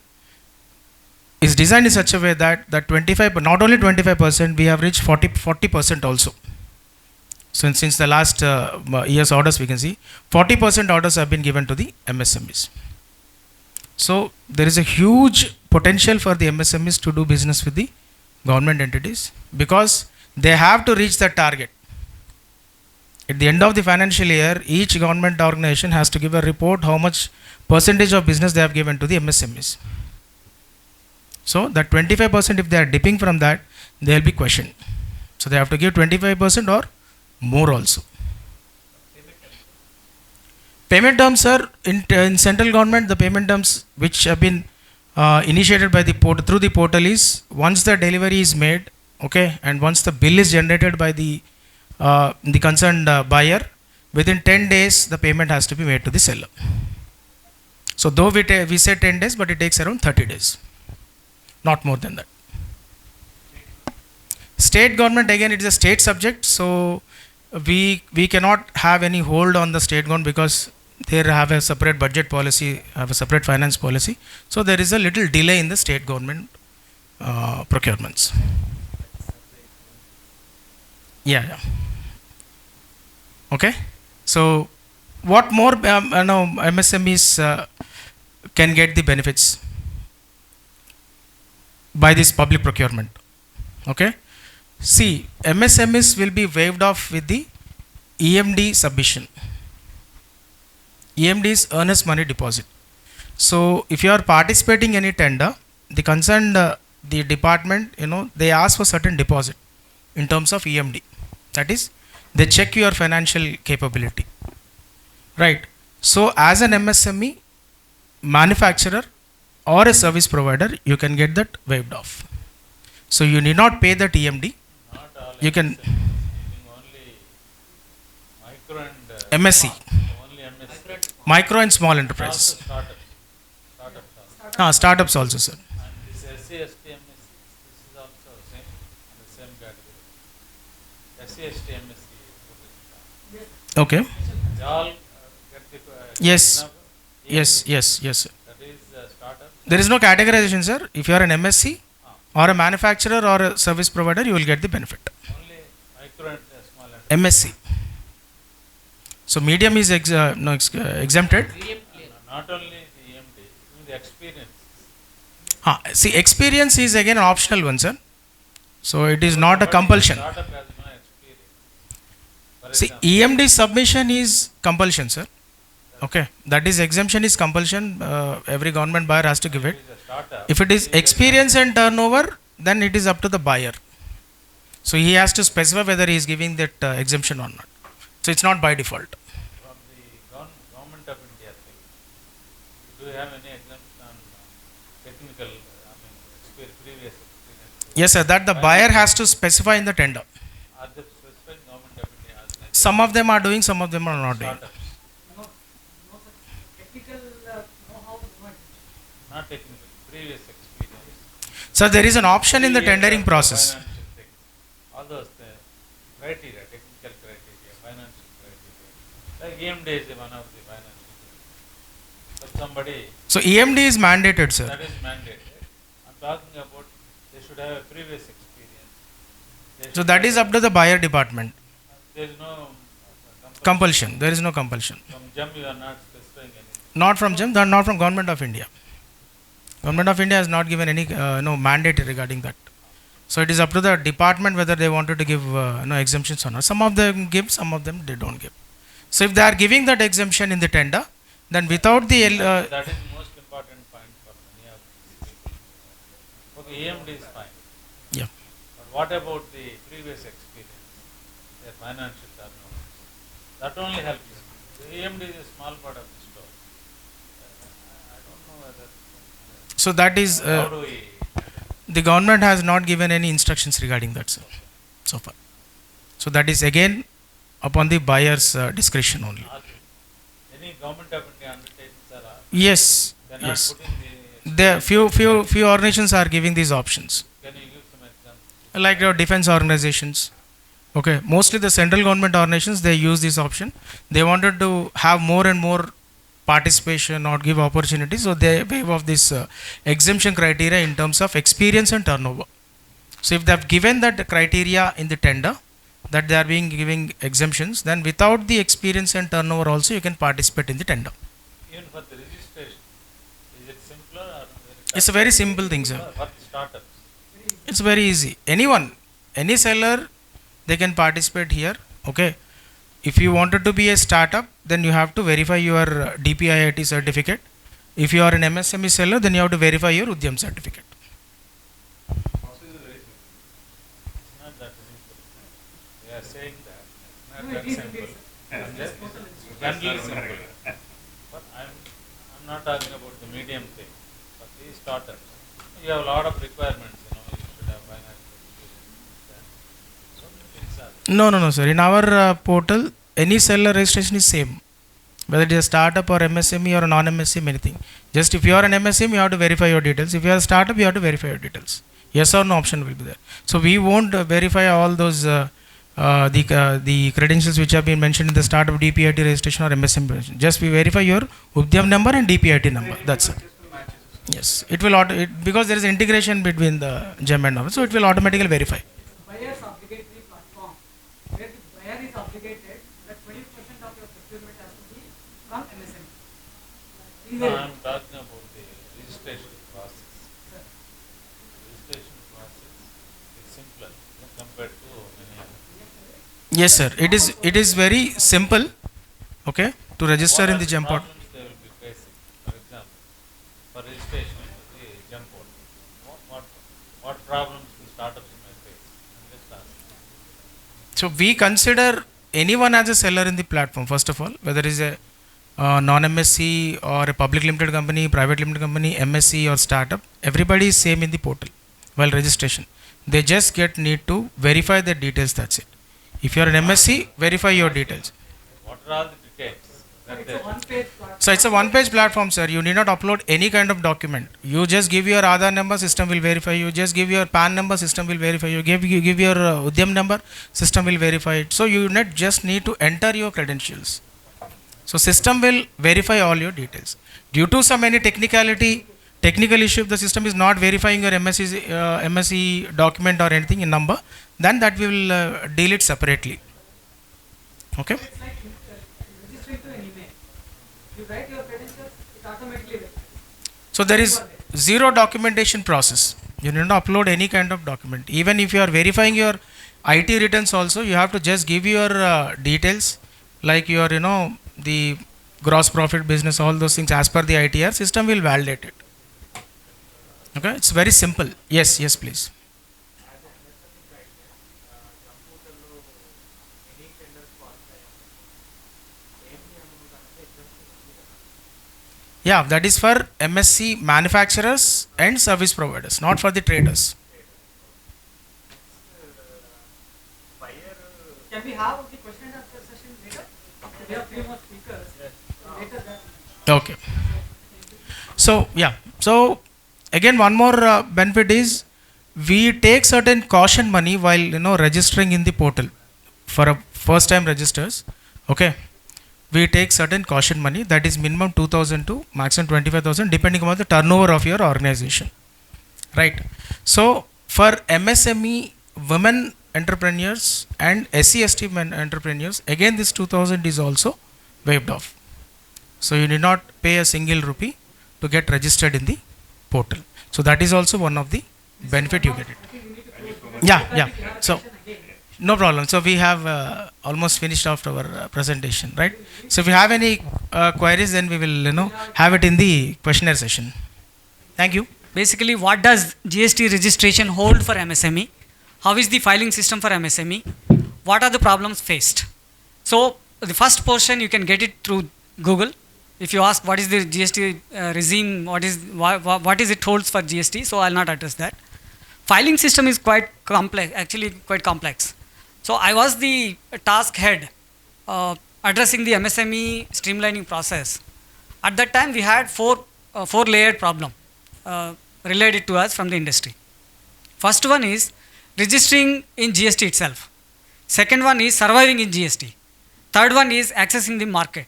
is designed in such a way that 25, but not only 25%, we have reached 40% also. So since the last year's orders, we can see 40% orders have been given to the MSMEs. So there is a huge potential for the MSMEs to do business with the government entities, because they have to reach the target. At the end of the financial year, each government organization has to give a report how much percentage of business they have given to the MSMEs. So that 25%, if they are dipping from that, they will be questioned. So they have to give 25% or more also. Payment terms, sir, in central government, the payment terms which have been initiated by the through the portal is once the delivery is made, okay, and once the bill is generated by the concerned buyer, within 10 days the payment has to be made to the seller. So though we say 10 days, but it takes around 30 days, not more than that. State government, again, it is a state subject, so we cannot have any hold on the state government because they have a separate budget policy, have a separate finance policy. So there is a little delay in the state government procurements. Yeah. Okay. So what more MSMEs can get the benefits by this public procurement? Okay. See, MSMEs will be waived off with the EMD submission. EMD is earnest money deposit. So if you are participating in any tender, the concerned the department, they ask for certain deposit in terms of EMD. That is, they check your financial capability. Right. So as an MSME, manufacturer or a service provider, you can get that waived off. So you need not pay that EMD. You can only micro and MSC, only MSC. micro and small enterprises. Startups also, sir. And this SC, ST, MSc, this is also same, in the same category. SC, ST, MSc. Okay. They all get the Yes. exam. Yes, sir. That is startup. There is no categorization, sir. If you are an MSc or a manufacturer or a service provider, you will get the benefit. Only micro and small enterprise. MSc. So medium is exempted. Not only the EMD, even the experience. See, experience is again an optional one, sir. So it is not a compulsion. Startup has no experience. For See, example, EMD submission is compulsion, sir. Okay, that is exemption is compulsion. Every government buyer has to give it. it is a startup. If it is experience and turnover, then it is up to the buyer. So he has to specify whether he is giving that exemption or not. So it's not by default. From the government of India thing, do you have any exemption on technical, previous experience? Yes, sir. That the buyer has to specify in the tender. Are they specified government of India as like Some of them are doing, some of them are not doing. startups? Technical know-how. Not technical, previous experience. So there is an option in the 3 years tendering of process. financial thing. All those criteria, technical criteria, financial criteria. Like EMD is one of the financial criteria. But somebody, So EMD is mandated, sir. that is mandated. I'm talking about they should have a previous experience. They So should that have- is up to the buyer department. There is no Compulsion. There is no compulsion. From GeM you are not specifying anything. Not from GeM, not from Government of India. Government of India has not given any mandate regarding that. So it is up to the department whether they wanted to give exemptions or not. Some of them give, some of them they don't give. So if they are giving that exemption in the tender, then without the That is the most important point for many of these people. Okay, EMD is fine. Yeah. But what about the previous experience, their financial turnover? That only helps. The EMD is a small part of the story. I don't know whether. so that is How do we? the government has not given any instructions regarding that, sir, so far. So that is again upon the buyer's discretion only. Any government of India undertakings are Yes, they're not yes. putting the. There few organizations are giving these options, Can you give some examples? like defense organizations. Okay, mostly the central government organizations, they use this option. They wanted to have more and more participation or give opportunities, so they waive off this exemption criteria in terms of experience and turnover. So if they have given that criteria in the tender that they are being giving exemptions, then without the experience and turnover also you can participate in the tender. Even for the registration, is it simpler or It's a very simple thing, sir. for the startups? It's very easy. Anyone, any seller, they can participate here. Okay. If you wanted to be a startup, then you have to verify your DPIIT certificate. If you are an MSME seller, then you have to verify your Udyam certificate. It's not that simple. They are saying that. It's not that simple. Generally simple. But I'm not talking about the medium thing. For these startups, you have a lot of requirements. You should have financial experience. So many things are. No, sir. In our portal, any seller registration is same. Whether it is a startup or MSME or a non-MSME, anything. Just if you are an MSME, you have to verify your details. If you are a startup, you have to verify your details. Yes or no option will be there. So we won't verify all those the credentials which have been mentioned in the startup DPIT registration or MSME registration. Just we verify your UDYAM number and DPIT number. That's it. Yes, it will because there is integration between the GeM and all, so it will automatically verify. Buyer's obligatory platform, where the buyer is obligated that 20% of your procurement has to be from MSME. No, I'm talking about the registration process. Registration process is simpler compared to many others. Yes, sir. It is very simple. Okay, to register in the GeM portal. Problems they will be facing, for example, for registration into the GeM portal. What problems the startups may face? I'm just asking. So we consider anyone as a seller in the platform. First of all, whether it is a non-MSC or a public limited company, private limited company, MSC or startup, everybody is same in the portal while registration. They just need to verify their details. That's it. If you are an MSC, verify your details. What are all the details? It's a one-page platform. So it's a one-page platform, sir. You need not upload any kind of document. You just give your Aadhaar number, system will verify. You just give your PAN number, system will verify. You give your UDYAM number, system will verify it. So you just need to enter your credentials. So system will verify all your details. Due to some any technical issue, if the system is not verifying your MSC document or anything in number, then that we will deal it separately. Okay. It's like registering to an email. You write your credentials, it automatically verifies. So there is zero documentation process. You need not upload any kind of document. Even if you are verifying your IT returns also, you have to just give your details like your, the gross profit business, all those things as per the ITR, system will validate it. Okay, it's very simple. Yes, please. Yeah, that is for MSC manufacturers and service providers, not for the traders. Can we have the question and answer session later? We have 3 more speakers. Later that. Okay. So again, one more benefit is we take certain caution money while registering in the portal for a first time registers. Okay, we take certain caution money, that is minimum 2,000 to maximum 25,000 depending upon the turnover of your organization, right? So for MSME women entrepreneurs and SC/ST entrepreneurs, again this 2,000 is also waived off. So you need not pay a single rupee to get registered in the portal. So that is also one of the benefit you get it. Yeah. So no problem. So we have almost finished off our presentation, right? So if you have any queries, then we will have it in the questionnaire session. Thank you. Basically, what does GST registration hold for MSME? How is the filing system for MSME? What are the problems faced? So the first portion you can get it through Google. If you ask what is the GST regime, what is it holds for GST, so I'll not address that. Filing system is quite complex, actually quite complex. So I was the task head addressing the MSME streamlining process. At that time we had four layered problem related to us from the industry. First one is registering in GST itself. Second one is surviving in GST. Third one is accessing the market.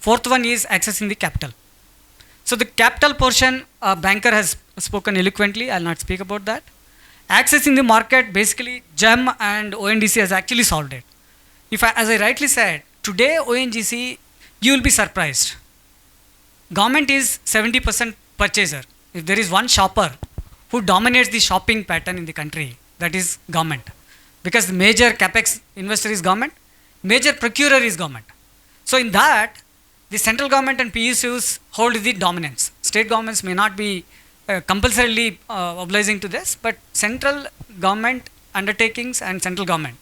Fourth one is accessing the capital. So the capital portion, banker has spoken eloquently. I'll not speak about that. Accessing the market, basically GeM and ONDC has actually solved it. As I rightly said, today ONGC, you will be surprised. Government is 70% purchaser. If there is one shopper who dominates the shopping pattern in the country, that is government. Because the major capex investor is government, major procurer is government. So in that, the central government and PSUs hold the dominance. State governments may not be compulsorily obliging to this, but central government undertakings and central government.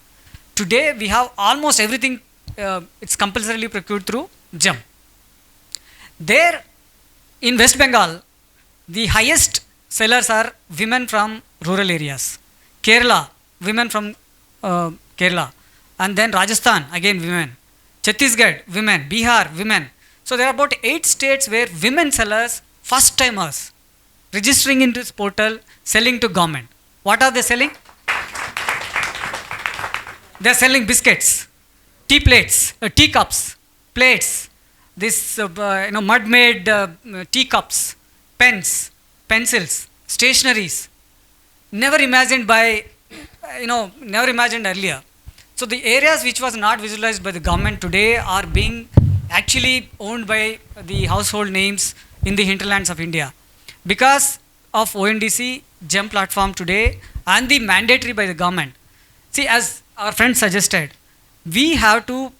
Today we have almost everything it's compulsorily procured through GeM. There, in West Bengal, the highest sellers are women from rural areas. Kerala, women from Kerala. And then Rajasthan, again women. Chhattisgarh, women. Bihar, women. So there are about 8 states where women sellers, first timers, registering into this portal, selling to government. What are they selling? They are selling biscuits, tea plates, teacups, plates, this mud-made teacups, pens, pencils, stationaries. Never imagined earlier. So the areas which was not visualized by the government today are being actually owned by the household names in the hinterlands of India. Because of ONDC GeM platform today and the mandatory by the government. See, as our friend suggested, we have to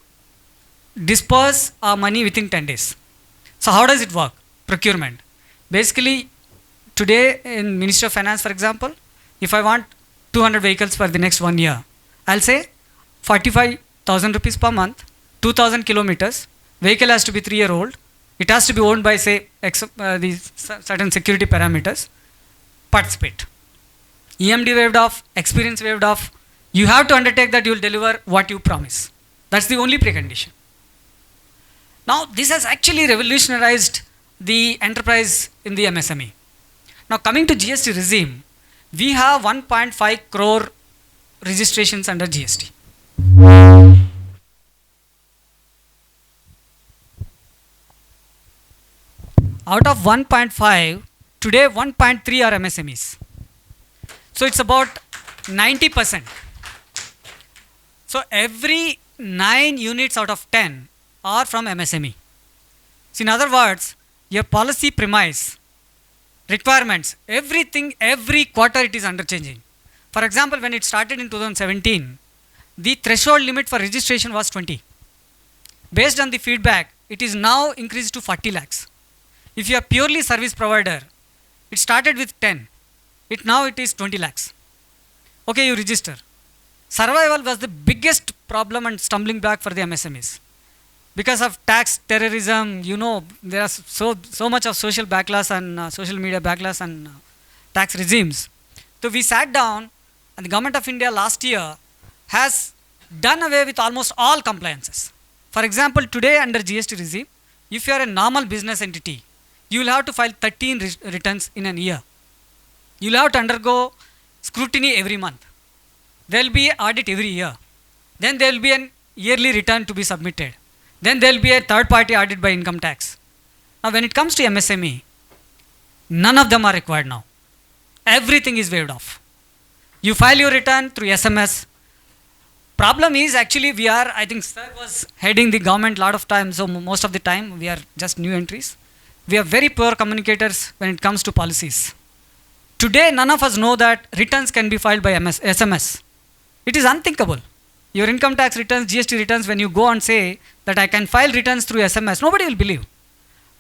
disperse our money within 10 days. So how does it work? Procurement. Basically, today in Ministry of Finance, for example, if I want 200 vehicles for the next 1 year, I'll say 45,000 rupees per month, 2,000 kilometers, vehicle has to be 3-year-old, it has to be owned by say these certain security parameters, participate. EMD waived off, experience waived off, you have to undertake that you will deliver what you promise. That's the only precondition. Now this has actually revolutionized the enterprise in the MSME. Now coming to GST regime, we have 1.5 crore registrations under GST. Out of 1.5, today 1.3 are MSMEs. So it's about 90%. So every 9 units out of 10 are from MSME. So in other words, your policy premise, requirements, everything, every quarter it is underchanging. For example, when it started in 2017, the threshold limit for registration was 20. Based on the feedback, it is now increased to 40 lakhs. If you are purely service provider, it started with 10. Now it is 20 lakhs. Okay, you register. Survival was the biggest problem and stumbling block for the MSMEs. Because of tax terrorism, there are so much of social backlash and social media backlash and tax regimes. So we sat down, and the Government of India last year has done away with almost all compliances. For example, today under GST regime, if you are a normal business entity, you will have to file 13 returns in a year. You will have to undergo scrutiny every month. There will be audit every year. Then there will be an yearly return to be submitted. Then there will be a third party audit by income tax. Now when it comes to MSME, none of them are required now. Everything is waived off. You file your return through SMS. Problem is actually I think sir was heading the government a lot of time, so most of the time we are just new entries. We are very poor communicators when it comes to policies. Today none of us know that returns can be filed by SMS. It is unthinkable. Your income tax returns, GST returns, when you go and say that I can file returns through SMS, nobody will believe.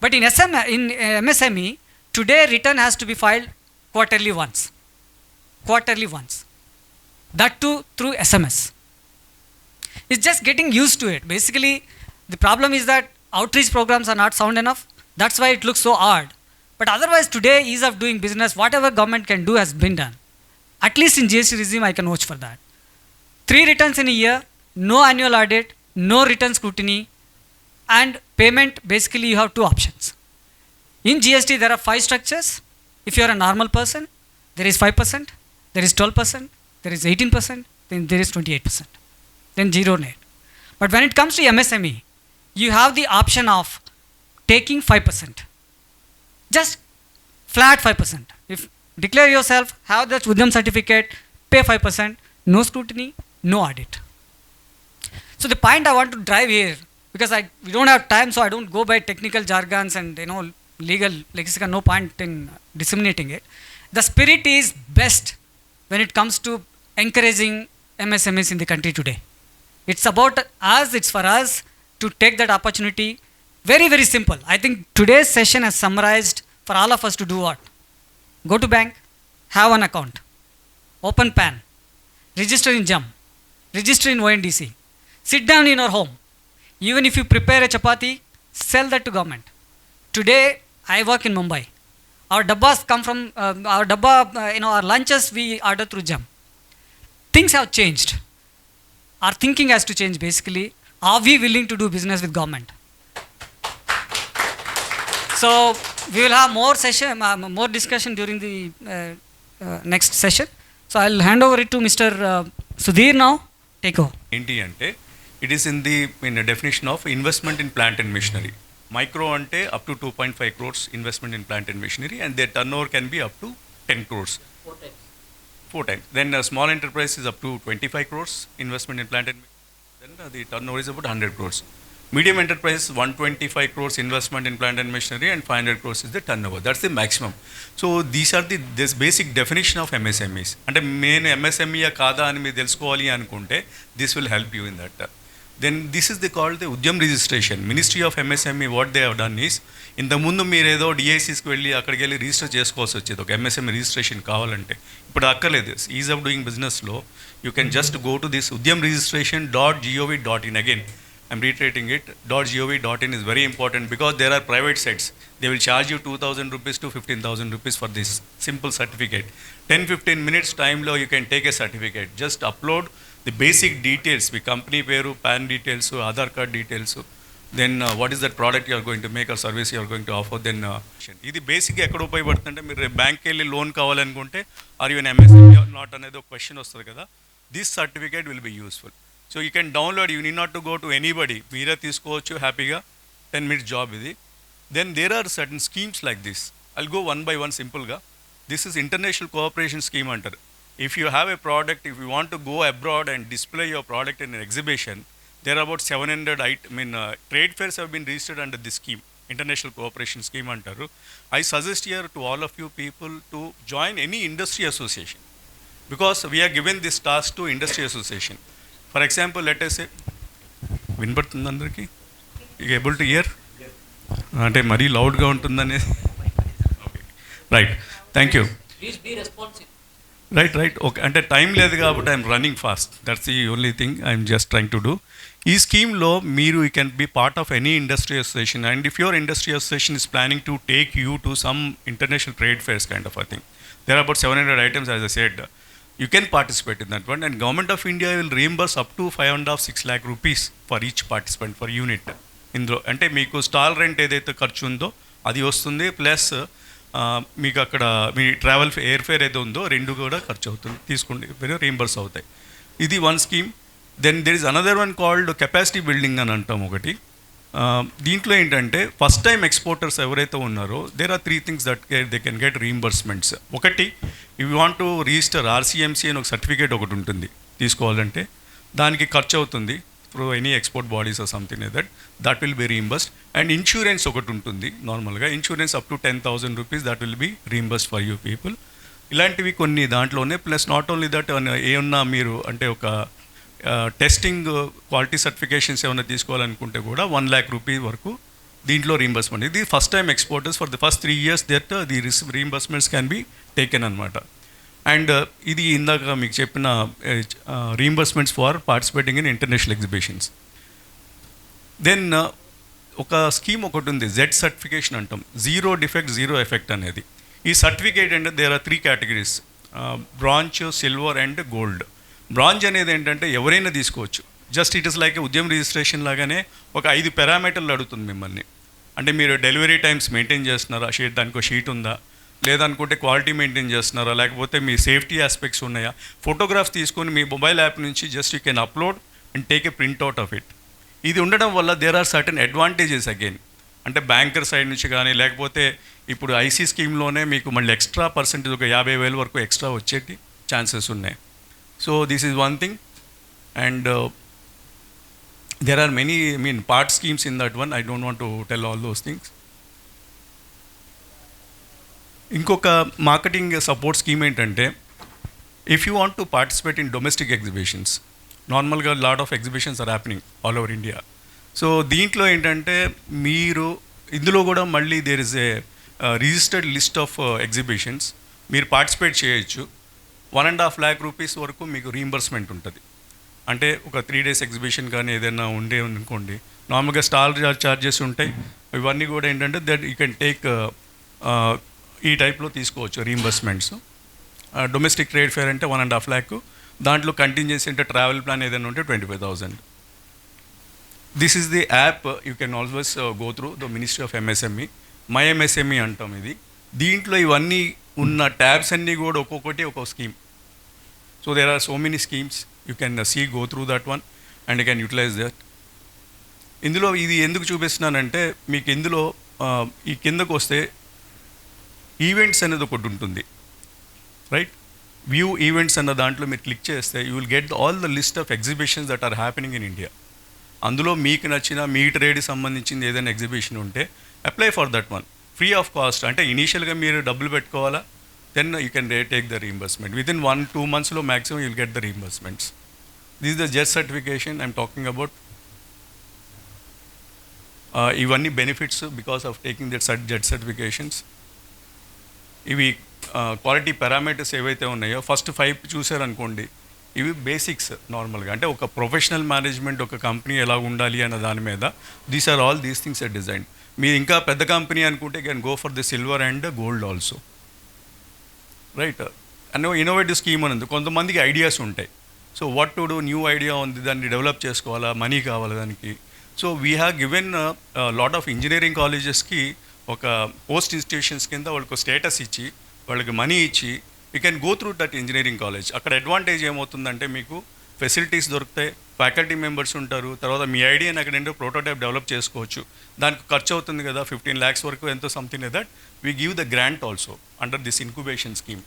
But in MSME, today return has to be filed quarterly once. Quarterly once. That too through SMS. It's just getting used to it. Basically, the problem is that outreach programs are not sound enough. That's why it looks so odd. But otherwise today, ease of doing business, whatever government can do has been done. At least in GST regime, I can vouch for that. 3 returns in a year, no annual audit, no return scrutiny, and payment, basically you have 2 options. In GST, there are 5 structures. If you are a normal person, there is 5%, there is 12%, there is 18%, then there is 28%, then 0 net. But when it comes to MSME, you have the option of taking 5%. Just flat 5%. If declare yourself, have that ZED certificate, pay 5%, no scrutiny, no audit. So the point I want to drive here, because we don't have time, so I don't go by technical jargons and legal lexicon, no point in disseminating it. The spirit is best when it comes to encouraging MSMEs in the country today. It's about us, it's for us to take that opportunity. Very, very simple. I think today's session has summarized for all of us to do what? Go to bank, have an account, open PAN, register in GeM, register in ONDC, sit down in your home, Even if you prepare a chapati, sell that to government. Today, I work in Mumbai. Our dabbas come from, our lunches we order through GeM. Things have changed. Our thinking has to change basically. Are we willing to do business with government? So we will have more more discussion during the next session. So I'll hand over it to Mr. Sudhir now. Take over. ఏంటి అంటే it is in the definition of investment in plant and machinery. Micro అంటే up to 2.5 crores investment in plant and machinery and their turnover can be up to 10 crores. 4 times. Then small enterprise is up to 25 crores investment in plant and machinery. Then the turnover is about 100 crores. Medium enterprise 125 crores investment in plant and machinery and 500 crores is the turnover. That's the maximum. So these are this basic definition of MSMEs. అంటే main MSME కాదా అని మీరు తెలుసుకోవాలి అనుకుంటే this will help you in that. Then this is called the GeM registration. Ministry of MSME what they have done is, ఇంతకుముందు మీరు ఏదో డిఐసిస్కి వెళ్ళి అక్కడికి వెళ్ళి రిజిస్టర్ చేసుకోవాల్సి వచ్చేది ఒక MSME రిజిస్ట్రేషన్ కావాలంటే. ఇప్పుడు అక్కర్లేదు. ఈజ్ ఆఫ్ డూయింగ్ బిజినెస్లో you can just go to this GeM.gov.in. Again I'm reiterating it. .gov.in is very important because there are private sites. They will charge you 2,000 rupees to 15,000 rupees for this simple certificate. 10-15 minutes time lo you can take a certificate. Just upload the basic details, the company peru, PAN details, Aadhaar card details. Then what is that product you are going to make or service you are going to offer. Then ఇది బేసిక్గా ఎక్కడ ఉపయోగపడుతుందంటే మీరు బ్యాంక్కి వెళ్ళి loan కావాలనుకుంటే are you an MSME or not అనేది ఒక question వస్తుంది కదా. This certificate will be useful. So you can download, you need not to go to anybody, మీరే తీసుకోవచ్చు హ్యాపీగా. 10 minutes జాబ్ ఇది. Then there are certain schemes like this. I'll go one by one సింపుల్గా. This is international cooperation scheme అంటారు. If you have a product, if you want to go abroad and display your product in an exhibition, there are about 700 trade fairs have been registered under this scheme, international cooperation scheme antaru. I suggest here to all of you people to join any industry association because we are given this task to industry association. For example, let us say వినపడుతుంది అందరికీ, you able to hear? అంటే మరీ లౌడ్గా ఉంటుందనే. Right, thank you. Please be responsive. Right okay. అంటే time లేదు కాబట్టి I'm running fast. That's the only thing I'm just trying to do. ఈ స్కీమ్లో మీరు you can be part of any industry association and if your industry association is planning to take you to some international trade fairs kind of a thing. There are about 700 items, as I said. You can participate in that one and Government of India will reimburse up to 5.5-6 lakh rupees for each participant for unit. ఇందులో అంటే మీకు stall rent ఏదైతే ఖర్చు ఉందో అది వస్తుంది, plus మీకు అక్కడ మీ ట్రావెల్ ఎయిర్ ఫేర్ ఏదో ఉందో రెండు కూడా ఖర్చు అవుతుంది, తీసుకోండి, రీయింబర్స్ అవుతాయి. ఇది one scheme. Then there is another one called capacity building అని అంటాం ఒకటి. దీంట్లో ఏంటంటే ఫస్ట్ టైం ఎక్స్పోర్టర్స్ ఎవరైతే ఉన్నారో there are 3 things that they can get reimbursements. ఒకటి, if you want to register RCMC అని ఒక సర్టిఫికేట్ ఒకటి ఉంటుంది తీసుకోవాలంటే, దానికి ఖర్చు అవుతుంది through any export bodies or something like that will be reimbursed. And insurance ఒకటి ఉంటుంది నార్మల్గా, insurance up to 10,000 rupees that will be reimbursed for you people. ఇలాంటివి కొన్ని దాంట్లోనే. ప్లస్ నాట్ ఓన్లీ దట్, ఏమన్నా మీరు అంటే ఒక టెస్టింగ్ క్వాలిటీ సర్టిఫికేషన్స్ ఏమైనా తీసుకోవాలనుకుంటే కూడా 1 lakh rupees వరకు దీంట్లో రీయింబర్స్మెంట్. ఇది first time exporters for the first 3 years that the reimbursements can be taken అనమాట. అండ్ ఇది ఇందాక మీకు చెప్పిన reimbursements for participating in international exhibitions. Then ఒక స్కీమ్ ఒకటి ఉంది, ZED Certification అంటాం, జీరో డిఫెక్ట్ జీరో ఎఫెక్ట్ అనేది. ఈ సర్టిఫికేట్ అంటే there are 3 categories, bronze, silver and gold. Bronze అనేది ఏంటంటే ఎవరైనా తీసుకోవచ్చు. Just it is like Udyam registration లాగానే ఒక 5 పారామీటర్లు అడుగుతుంది మిమ్మల్ని. అంటే మీరు డెలివరీ టైమ్స్ మెయింటైన్ చేస్తున్నారా, దానికి షీట్ ఉందా, లేదనుకుంటే క్వాలిటీ మెయింటైన్ చేస్తున్నారా, లేకపోతే మీ సేఫ్టీ ఆస్పెక్ట్స్ ఉన్నాయా. ఫోటోగ్రాఫ్స్ తీసుకొని మీ మొబైల్ యాప్ నుంచి just you can upload and take a printout of it. ఇది ఉండడం వల్ల there are certain advantages again. అంటే బ్యాంకర్ సైడ్ నుంచి కానీ, లేకపోతే ఇప్పుడు ఐసీ స్కీమ్లోనే మీకు మళ్ళీ ఎక్స్ట్రా పర్సెంటేజ్ ఒక 50,000 వరకు ఎక్స్ట్రా వచ్చేటి ఛాన్సెస్ ఉన్నాయి. So this is one thing, and there are many part schemes in that one. I don't want to tell all those things. ఇంకొక మార్కెటింగ్ సపోర్ట్ స్కీమ్ ఏంటంటే, if you want to participate in domestic exhibitions, నార్మల్గా lot of exhibitions are happening all over India. So దీంట్లో ఏంటంటే మీరు ఇందులో కూడా మళ్ళీ there is a registered list of exhibitions, మీరు పార్టిసిపేట్ చేయొచ్చు. 1.5 lakh rupees వరకు మీకు రీయింబర్స్మెంట్ ఉంటుంది. అంటే ఒక 3 days ఎగ్జిబిషన్ కానీ ఏదైనా ఉండే అనుకోండి, నార్మల్గా స్టాల్ చార్జెస్ ఉంటాయి. ఇవన్నీ కూడా ఏంటంటే దట్ యూ కెన్ టేక్ ఈ టైప్లో తీసుకోవచ్చు రీయింబర్స్మెంట్స్. డొమెస్టిక్ ట్రేడ్ ఫేర్ అంటే 1.5 lakh, దాంట్లో కంటింజెన్సీ అంటే ట్రావెల్ ప్లాన్ ఏదైనా ఉంటే 25,000. This is the app you can always go through the ministry of MSME. My MSME అంటాం ఇది. దీంట్లో ఇవన్నీ ఉన్న ట్యాబ్స్ అన్నీ కూడా ఒక్కొక్కటి ఒక్కొక్క scheme. So there are so many schemes you can go through that one and you can utilise that. ఇందులో ఇది ఎందుకు చూపిస్తున్నానంటే మీకు ఇందులో ఈ కిందకు వస్తే ఈవెంట్స్ అనేది ఒకటి ఉంటుంది, రైట్? వ్యూ ఈవెంట్స్ అన్న దాంట్లో మీరు క్లిక్ చేస్తే you will get all the list of exhibitions that are happening in India. అందులో మీకు నచ్చిన మీ ట్రేడ్కి సంబంధించింది ఏదైనా ఎగ్జిబిషన్ ఉంటే apply for that one free of cost. అంటే ఇనీషియల్గా మీరు డబ్బులు పెట్టుకోవాలా, then you can take the reimbursement. Within 1-2 monthsలో maximum you'll get the reimbursements. This is the ZED certification I'm talking about. ఇవన్నీ benefits because of taking that ZED certifications. ఇవి quality parameters ఏవైతే ఉన్నాయో ఫస్ట్ 5 చూసారనుకోండి, ఇవి బేసిక్స్ నార్మల్గా. అంటే ఒక professional management ఒక కంపెనీ ఎలా ఉండాలి అన్న దాని మీద these are all these things are design. మీరు ఇంకా పెద్ద కంపెనీ అనుకుంటే can go for the silver and gold also, right? And innovative scheme అని ఉంది. కొంతమందికి ఐడియాస్ ఉంటాయి, so what to do, new idea ఉంది, దాన్ని డెవలప్ చేసుకోవాలా, మనీ కావాలి దానికి. So we have given lot of engineering కాలేజెస్కి ఒక పోస్ట్ ఇన్స్టిట్యూషన్స్ కింద వాళ్ళకు స్టేటస్ ఇచ్చి వాళ్ళకి మనీ ఇచ్చి you can go through that engineering college. అక్కడ అడ్వాంటేజ్ ఏమవుతుందంటే మీకు ఫెసిలిటీస్ దొరుకుతాయి, ఫ్యాకల్టీ మెంబర్స్ ఉంటారు, తర్వాత మీ ఐడియాని అక్కడ ఏంటో ప్రోటోటైప్ డెవలప్ చేసుకోవచ్చు. దానికి ఖర్చు అవుతుంది కదా 15 lakhs వరకు, ఎంతో something like that. We give the grant also under this incubation scheme.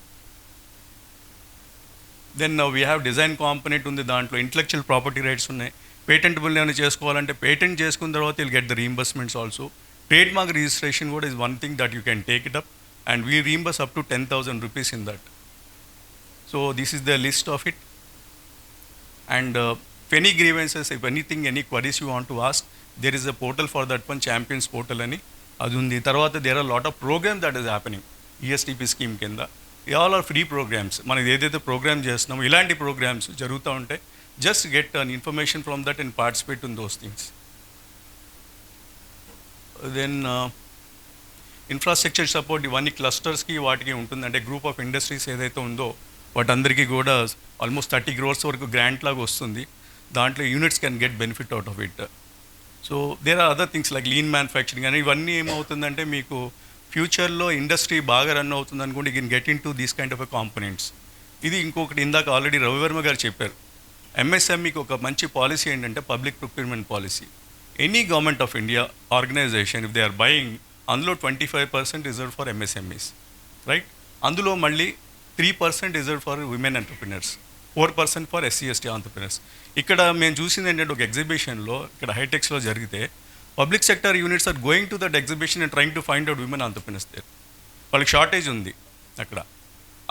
Then we have design component ఉంది, దాంట్లో ఇంటలెక్చువల్ ప్రాపర్టీ రైట్స్ ఉన్నాయి. పేటెంటబుల్ ఏమైనా చేసుకోవాలంటే పేటెంట్ చేసుకున్న తర్వాత will get the reimbursements also. Trade mark registration కూడా is one thing that you can take it up, and we reimburse up to 10,000 rupees in that. So this is the list of it. And if any grievances, if anything, any queries you want to ask, there is a portal for that one, Champions portal ani adi undi. Tarvata there are a lot of programs that is happening ESTP scheme kinda. All are free programs. మనం ఏదైతే programme చేస్తున్నామో ఇలాంటి programmes జరుగుతూ ఉంటాయి. Just get an information from that and participate in those things. Then infrastructure support ఇవన్నీ క్లస్టర్స్కి వాటికి ఉంటుంది. అంటే గ్రూప్ ఆఫ్ ఇండస్ట్రీస్ ఏదైతే ఉందో వాటందరికీ కూడా ఆల్మోస్ట్ 30 crores వరకు గ్రాంట్ లాగా వస్తుంది. దాంట్లో units can get benefit out of it. So there are other things like lean manufacturing అని. ఇవన్నీ ఏమవుతుందంటే మీకు ఫ్యూచర్లో ఇండస్ట్రీ బాగా రన్ అవుతుంది అనుకోండి, you can get in to these kind of components. ఇది ఇంకొకటి ఇందాక ఆల్రెడీ రవివర్మ గారు చెప్పారు. ఎంఎస్ఎంఈకి ఒక మంచి పాలసీ ఏంటంటే public procurement policy. Any government of India organisation if they are buying, అందులో 25% రిజర్వ్ ఫర్ ఎంఎస్ఎంఈస్, రైట్? అందులో మళ్ళీ 3% reserve for women entrepreneurs, 4% for SC/ST entrepreneurs. ఇక్కడ మేము చూసింది ఏంటంటే ఒక ఎగ్జిబిషన్లో ఇక్కడ హైటెక్స్లో జరిగితే public sector units are going to that exhibition and trying to find out women entrepreneurs there. వాళ్ళకి షార్టేజ్ ఉంది అక్కడ.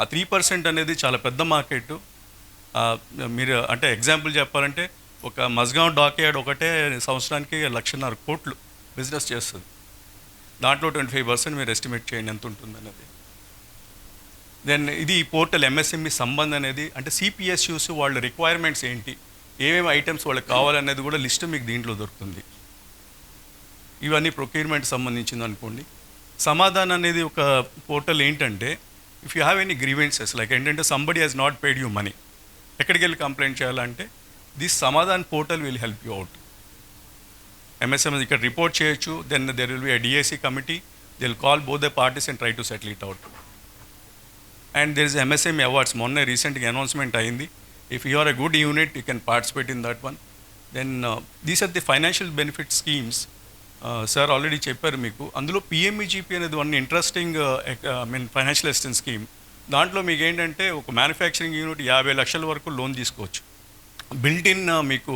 ఆ 3% అనేది చాలా పెద్ద మార్కెట్. మీరు అంటే ఎగ్జాంపుల్ చెప్పాలంటే ఒక మజ్గావ్ డాక్యార్డ్ ఒకటే సంవత్సరానికి 1.5 కోట్లు బిజినెస్ చేస్తుంది. దాంట్లో 25% మీరు ఎస్టిమేట్ చేయండి ఎంత ఉంటుంది అనేది. దెన్ ఇది ఈ పోర్టల్ ఎంఎస్ఎంఈ సంబంధ్ అనేది అంటే సిపిఎస్యూస్ వాళ్ళ రిక్వైర్మెంట్స్ ఏంటి, ఏమేమి ఐటమ్స్ వాళ్ళకి కావాలనేది కూడా లిస్ట్ మీకు దీంట్లో దొరుకుతుంది. ఇవన్నీ ప్రొక్యూర్మెంట్ సంబంధించింది అనుకోండి. సమాధానం అనేది ఒక పోర్టల్ ఏంటంటే if you have any grievances like ఏంటంటే somebody has not paid you money, ఎక్కడికి వెళ్ళి కంప్లైంట్ చేయాలంటే this Samadhaan portal will help you out. MSM ఇక్కడ రిపోర్ట్ చేయొచ్చు. Then there will be a DAC committee. They will call both the parties and try to settle it out. And there is MSME awards. మొన్న రీసెంట్గా announcement అయింది. If you are a good unit you can participate in that one. Then these are the financial benefit schemes. Sir already చెప్పారు మీకు. అందులో PMEGP అనేది one interesting financial assistance scheme. దాంట్లో మీకు ఏంటంటే ఒక మ్యానుఫ్యాక్చరింగ్ యూనిట్ 50 లక్షల వరకు లోన్ తీసుకోవచ్చు. బిల్ట్ ఇన్ మీకు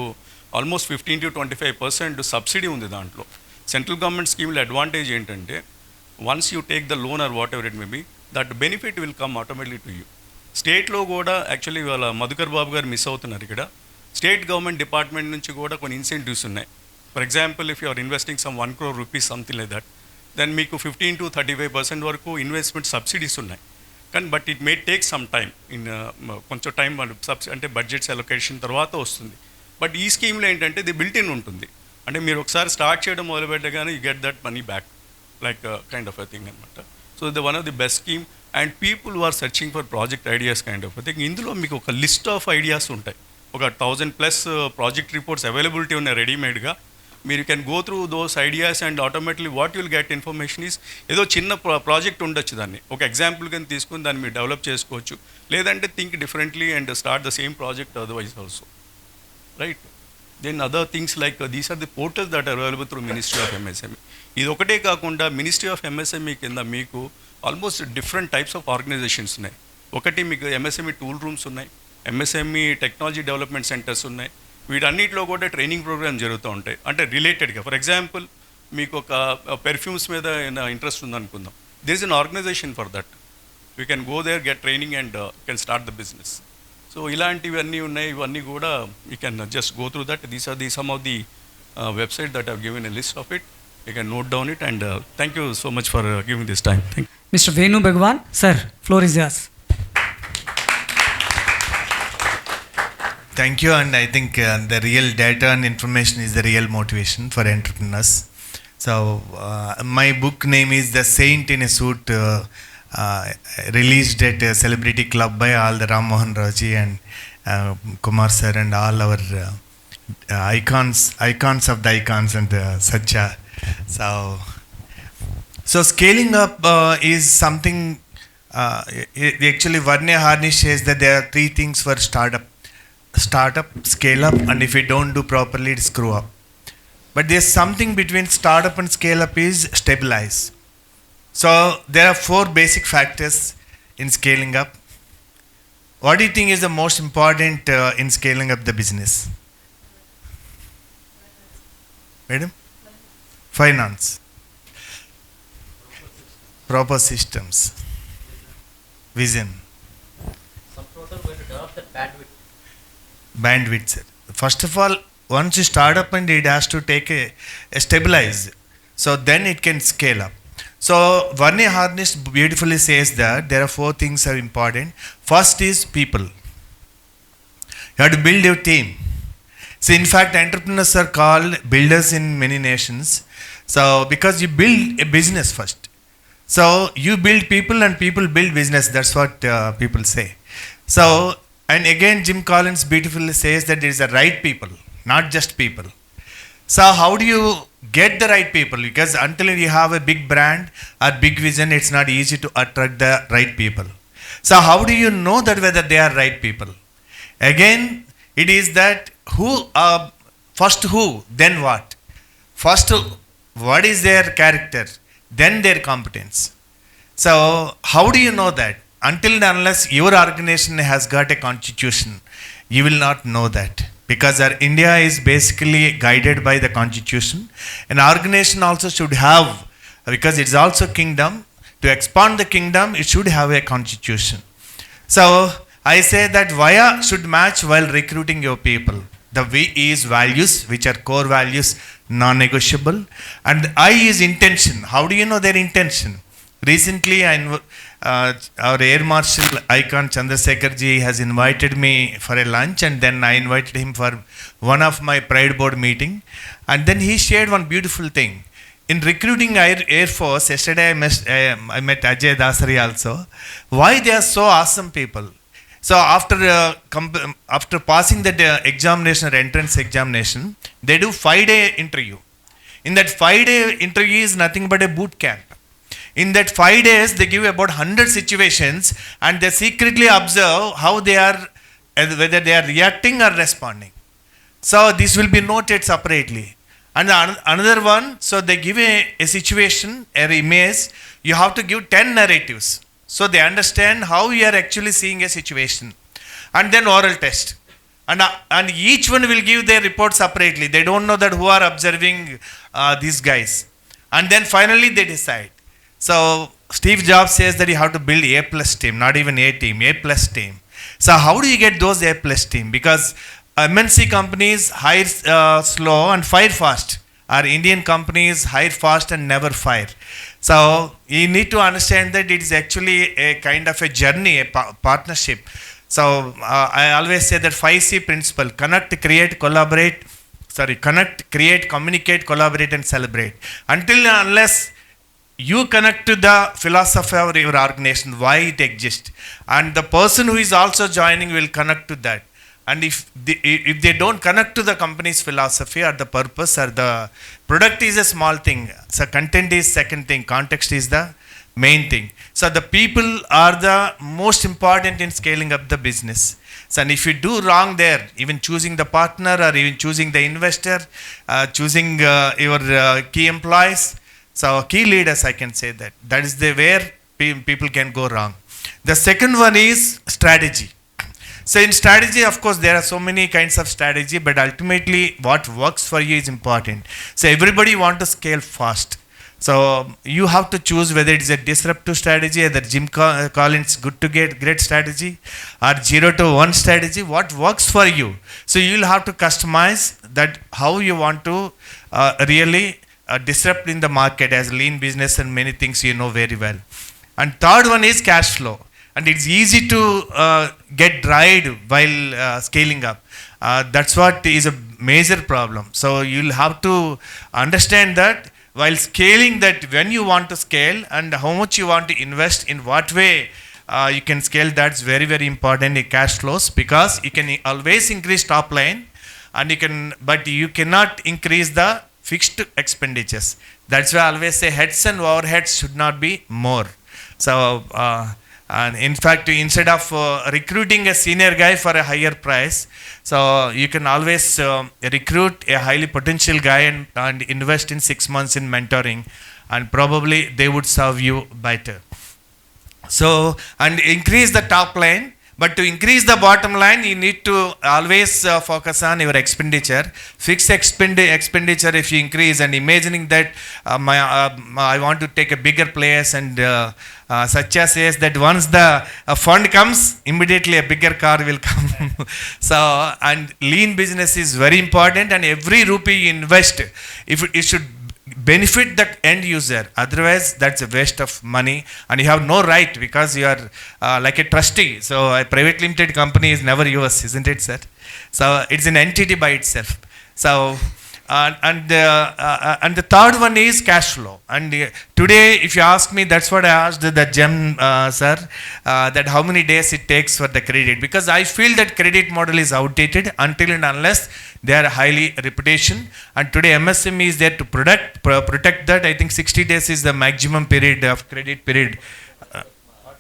ఆల్మోస్ట్ 15 to 25% సబ్సిడీ ఉంది దాంట్లో. సెంట్రల్ గవర్నమెంట్ స్కీమ్లో అడ్వాంటేజ్ ఏంటంటే once you take the loan or whatever it may be that benefit will come automatically to you. స్టేట్లో కూడా యాక్చువల్లీ వాళ్ళ మధుకర్ బాబు గారు మిస్ అవుతున్నారు ఇక్కడ. స్టేట్ గవర్నమెంట్ డిపార్ట్మెంట్ నుంచి కూడా కొన్ని ఇన్సెంటివ్స్ ఉన్నాయి. For example if you are investing some 1 crore rupees something like that, then మీకు 15 to 35% వరకు ఇన్వెస్ట్మెంట్ సబ్సిడీస్ ఉన్నాయి. కానీ but it may take some time. కొంచెం టైం వాళ్ళు అంటే బడ్జెట్స్ అలొకేషన్ తర్వాత వస్తుంది. బట్ ఈ స్కీమ్లో ఏంటంటే ఇది బిల్ట్ ఇన్ ఉంటుంది. అంటే మీరు ఒకసారి స్టార్ట్ చేయడం మొదలుపెట్టగానే you get that money back, like kind of a thing అనమాట. So the one of the best scheme. And people who are searching for project ideas kind of thing, ఇందులో మీకు ఒక లిస్ట్ ఆఫ్ ఐడియాస్ ఉంటాయి. ఒక 1000+ project reports availability ఉన్నాయి రెడీమేడ్గా. మీరు can go through those ideas and automatically what you'll get information is, ఏదో చిన్న project ఉండొచ్చు, దాన్ని ఒక ఎగ్జాంపుల్ కింద తీసుకుని దాన్ని మీరు డెవలప్ చేసుకోవచ్చు. లేదంటే think differently and start the same project otherwise also, right? Then other things like these are the portals that are available through ministry of MSME. ఇది ఒకటే కాకుండా మినిస్ట్రీ ఆఫ్ ఎంఎస్ఎంఈ కింద మీకు almost different types of organisations ఉన్నాయి. ఒకటి మీకు MSME tool rooms ఉన్నాయి, MSME technology development centres ఉన్నాయి. వీటన్నిటిలో కూడా ట్రైనింగ్ ప్రోగ్రామ్స్ జరుగుతూ ఉంటాయి, అంటే రిలేటెడ్గా. ఫర్ ఎగ్జాంపుల్ మీకు ఒక పెర్ఫ్యూమ్స్ మీద ఇంట్రెస్ట్ ఉందనుకుందాం, there is an organisation for that. You can go there, get training and can start the business. So ఇలాంటివన్నీ ఉన్నాయి. ఇవన్నీ కూడా you can just go through that. These are the some of the website that have given a list of it. You can note down it and thank you so much for giving this time. Thank you. Mr. Venu Bhagwan, sir, floor is yours. Thank you, and I think the real data and information is the real motivation for entrepreneurs. So, my book name is The Saint in a Suit, released at Celebrity Club by all the Ram Mohan Raji and Kumar sir and all our icons of the icons and Satya. So scaling up is something, actually Varnya Harnish says that there are 3 things for startup, scale up, and if you don't do properly, it screw up. But there's something between startup and scale up is stabilize. So there are 4 basic factors in scaling up. What do you think is the most important in scaling up the business? Madam? Finance. Proper systems. Vision. Some total going to develop the bandwidth. Bandwidth, sir. First of all, once you start up and it has to take a stabilize, so then it can scale up. So Varney Harnish beautifully says that there are 4 things are important. First is people. You have to build your team. So in fact, entrepreneurs are called builders in many nations. So because you build a business first. So you build people and people build business. That's what people say. So, and again Jim Collins beautifully says that it is the right people, not just people. So how do you get the right people? Because until you have a big brand or big vision, it's not easy to attract the right people. So how do you know that whether they are right people? Again, it is that first who, then what? First, what is their character? Then their competence. So how do you know that? Until and unless your organization has got a constitution, you will not know that. Because our India is basically guided by the constitution. An organization also should have, because it's also kingdom, to expand the kingdom, it should have a constitution. So I say that via should match while recruiting your people. The V is values, which are core values, non-negotiable, and I is intention. How do you know their intention? Recently, our Air Marshal IKON Chandrasekhar ji has invited me for a lunch, and then I invited him for one of my Pride Board meeting, and then he shared one beautiful thing. In recruiting Air Force, yesterday I met Ajay Dasari also. Why they are so awesome people? So after passing that examination or entrance examination, they do 5-day interview. In that 5-day interview is nothing but a boot camp. In that 5 days, they give about 100 situations and they secretly observe how they are, whether they are reacting or responding. So this will be noted separately. And another one, so they give a situation, an image, you have to give 10 narratives. So they understand how you are actually seeing a situation. And then oral test. And each one will give their report separately. They don't know that who are observing these guys. And then finally they decide. So Steve Jobs says that you have to build A+ team, not even A team, A+ team. So how do you get those A+ team? Because MNC companies hire slow and fire fast. Our Indian companies hire fast and never fire. So you need to understand that it is actually a kind of a journey, a partnership. So I always say that 5C principle: connect, create, collaborate. Connect, create, communicate, collaborate, and celebrate. Until and unless you connect to the philosophy of your organization, why it exists, and the person who is also joining will connect to that. And if they don't connect to the company's philosophy or the purpose or the product is a small thing, so content is second thing, context is the main thing. So the people are the most important in scaling up the business. So and if you do wrong there, even choosing the partner or even choosing the investor, choosing your key employees, so key leaders, I can say that is the where people can go wrong. The second one is strategy. So in strategy, of course, there are so many kinds of strategy, but ultimately what works for you is important. So everybody want to scale fast. So you have to choose whether it is a disruptive strategy, either Jim Collins good to get great strategy or 0 to 1 strategy, what works for you. So you will have to customize that how you want to really disrupt in the market as lean business and many things you know very well. And third one is cash flow. And it's easy to get dried while scaling up. That's what is a major problem. So you'll have to understand that while scaling, that when you want to scale and how much you want to invest, in what way you can scale, that's very, very important in cash flows, because you can always increase top line and you can, but you cannot increase the fixed expenditures. That's why I always say heads and overheads should not be more. So, and in fact, instead of recruiting a senior guy for a higher price, so you can always recruit a highly potential guy and invest in 6 months in mentoring, and probably they would serve you better. So, and increase the top line. But to increase the bottom line, you need to always focus on your expenditure. Fixed expenditure, if you increase, and imagining that I want to take a bigger place, and Satya says that once the fund comes, immediately a bigger car will come. So, and lean business is very important, and every rupee you invest, if it should benefit the end user, otherwise that's a waste of money, and you have no right, because you are like a trustee. So a private limited company is never yours, isn't it, sir? So it's an entity by itself. So and the third one is cash flow. And today, if you ask me, that's what I asked the GeM sir, that how many days it takes for the credit, because I feel that credit model is outdated until and unless they are highly reputation. And today MSME is there to protect that. I think 60 days is the maximum period of credit period.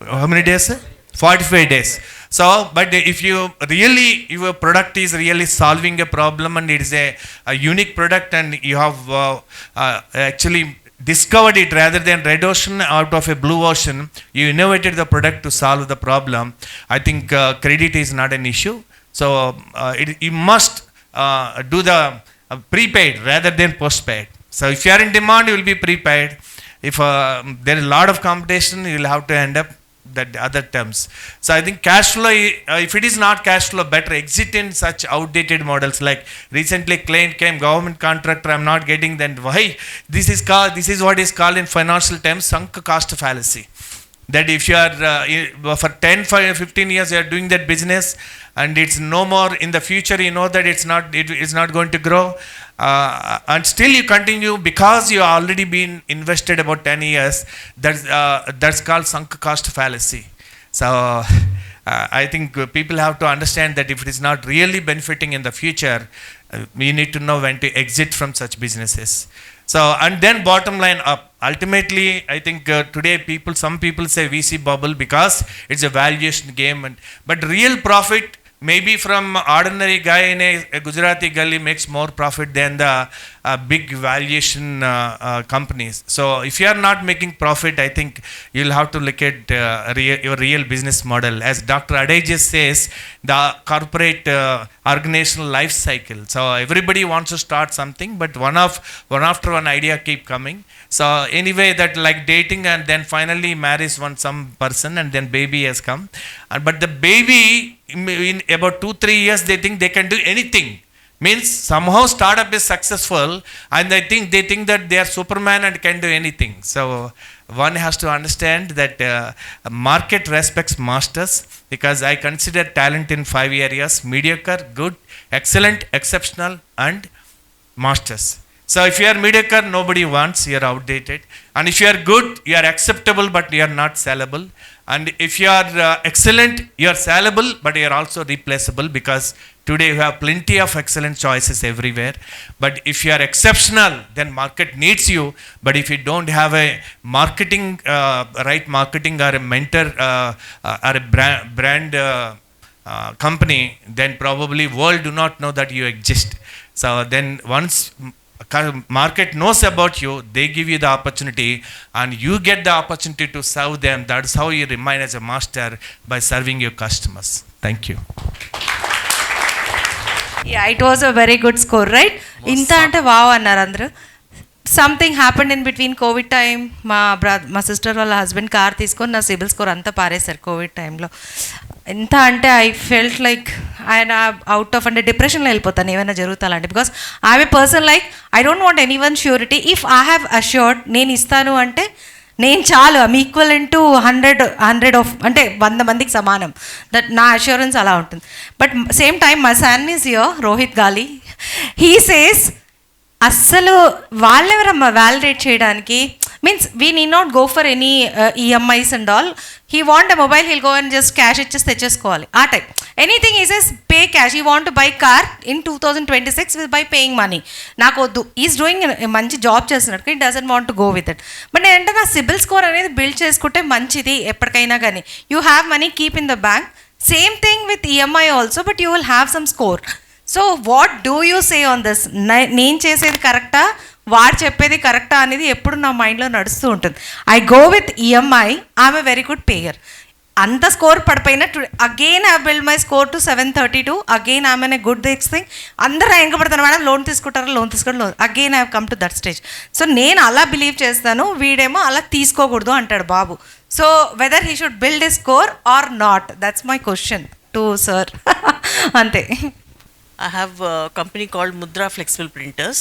How many days, sir? 45 days. So, but if you really, your product is really solving a problem, and it is a unique product, and you have actually discovered it rather than red ocean out of a blue ocean, you innovated the product to solve the problem, I think credit is not an issue. So, you must do the prepaid rather than postpaid. So, if you are in demand, you will be prepaid. If there is a lot of competition, you will have to end up that other terms. So I think cash flow, if it is not cash flow, better exit in such outdated models. Like recently client came, government contractor, I'm not getting, then why? This is what is called in financial terms sunk cost fallacy. That if you are for 10, 15 years you are doing that business, and it's no more in the future, you know that it's not going to grow, and still you continue because you already been invested about 10 years. That's called sunk cost fallacy. So I think people have to understand that if it is not really benefiting in the future, we need to know when to exit from such businesses. So, and then bottom line up. Ultimately, I think today some people say VC bubble because it's a valuation game, but real profit maybe from ordinary guy in a Gujarati gully makes more profit than the big valuation companies. So if you are not making profit, I think you'll have to look at your real business model. As Dr. Adai just says, the corporate organizational life cycle. So everybody wants to start something, but one after one idea keep coming. So anyway, that like dating, and then finally marries some person, and then baby has come. But the baby, in about 2-3 years, they think they can do anything. Means somehow startup is successful, and they think that they are Superman and can do anything. So one has to understand that market respects masters, because I consider talent in 5 areas: mediocre, good, excellent, exceptional, and masters. So if you are mediocre, nobody wants, you are outdated. And if you are good, you are acceptable, but you are not sellable. And if you are excellent, you are sellable, but you are also replaceable, because today you have plenty of excellent choices everywhere. But if you are exceptional, then market needs you. But if you don't have a marketing, right marketing, or a mentor, or a brand company, then probably world do not know that you exist. So then once market knows about you, they give you the opportunity, and you get the opportunity to serve them. That's how you remain as a master, by serving your customers. Thank you. Yeah, it was a very good score, right? ఇంత అంటే wow అన్నారు అందరూ. Something happened in between Covid time. మా sister వాళ్ళ husband car తీసుకొని నా CIBIL score అంతా పారేశారు కోవిడ్ టైంలో. ఎంత అంటే ఐ ఫెల్ట్ లైక్ ఆయన అవుట్ ఆఫ్ అంటే డిప్రెషన్లో వెళ్ళిపోతాను ఏమైనా జరుగుతానంటే, because I'm a person like I don't want any one surety. If I have assured నేను ఇస్తాను అంటే నేను చాలు, ఐమ్ ఈక్వల్ టు 100 ఆఫ్ అంటే 100 మందికి సమానం. దట్ నా అష్యూరెన్స్ అలా ఉంటుంది. But same time my son is here, Rohit Gali. He says అస్సలు వాళ్ళెవరమ్మా వ్యాలిడేట్ చేయడానికి, means we need not go for any EMIs and all. He want a mobile, he'll go and just cash ఇచ్చేసి తెచ్చేసుకోవాలి ఆ type. Anything is as pay cash. He want buy car in 2026 with by paying money. నాకు వద్దు, is doing మంచి job చేస్తున్నాడు, he doesn't want to go with it. But ఏంటంటే నా CIBIL score అనేది బిల్డ్ చేసుకుంటే మంచిది ఎప్పటికైనా కానీ. You have money, keep in the bank. Same thing with EMI also, but you will have some score. So what do you say on this? నేను చేసేది కరెక్టా, వాడు చెప్పేది కరెక్టా అనేది ఎప్పుడు నా మైండ్లో నడుస్తూ ఉంటుంది. I go with EMI, I'm a very good payer. అంత స్కోర్ పడిపోయినా again I build my score to 732. Again I'm an a good దిక్స్ థింగ్. అందరూ ఎంకపడతాను, మేడం లోన్ తీసుకుంటారు, లోన్ తీసుకోవడం loan. Again I have come to that stage. So నేను అలా believe చేస్తాను, వీడేమో అలా తీసుకోకూడదు అంటాడు బాబు. So whether he should build a score or not, that's my question to sir. అంతే. I have a company called Mudra Flexible Printers.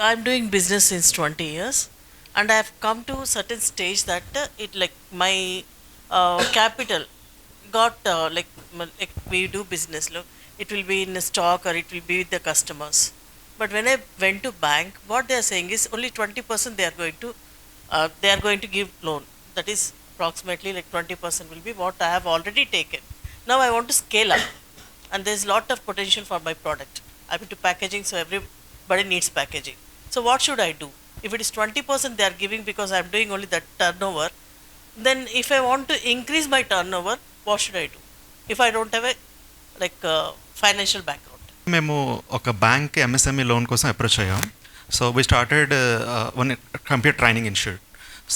I'm doing business since 20 years, and I have come to a certain stage that my capital got we do business. Look, it will be in stock or it will be with the customers. But when I went to bank, what they are saying is only 20% they are going to give loan. That is approximately 20% will be what I have already taken. Now I want to scale up. And there's a lot of potential for my product. I'm into packaging, so everybody needs packaging. So what should I do? If it is 20% they are giving because I'm doing only that turnover, then if I want to increase my turnover, what should I do? If I don't have a financial background. మేము ఒక bank MSME loan కోసం approach అయ్యాం. So we started one computer training institute.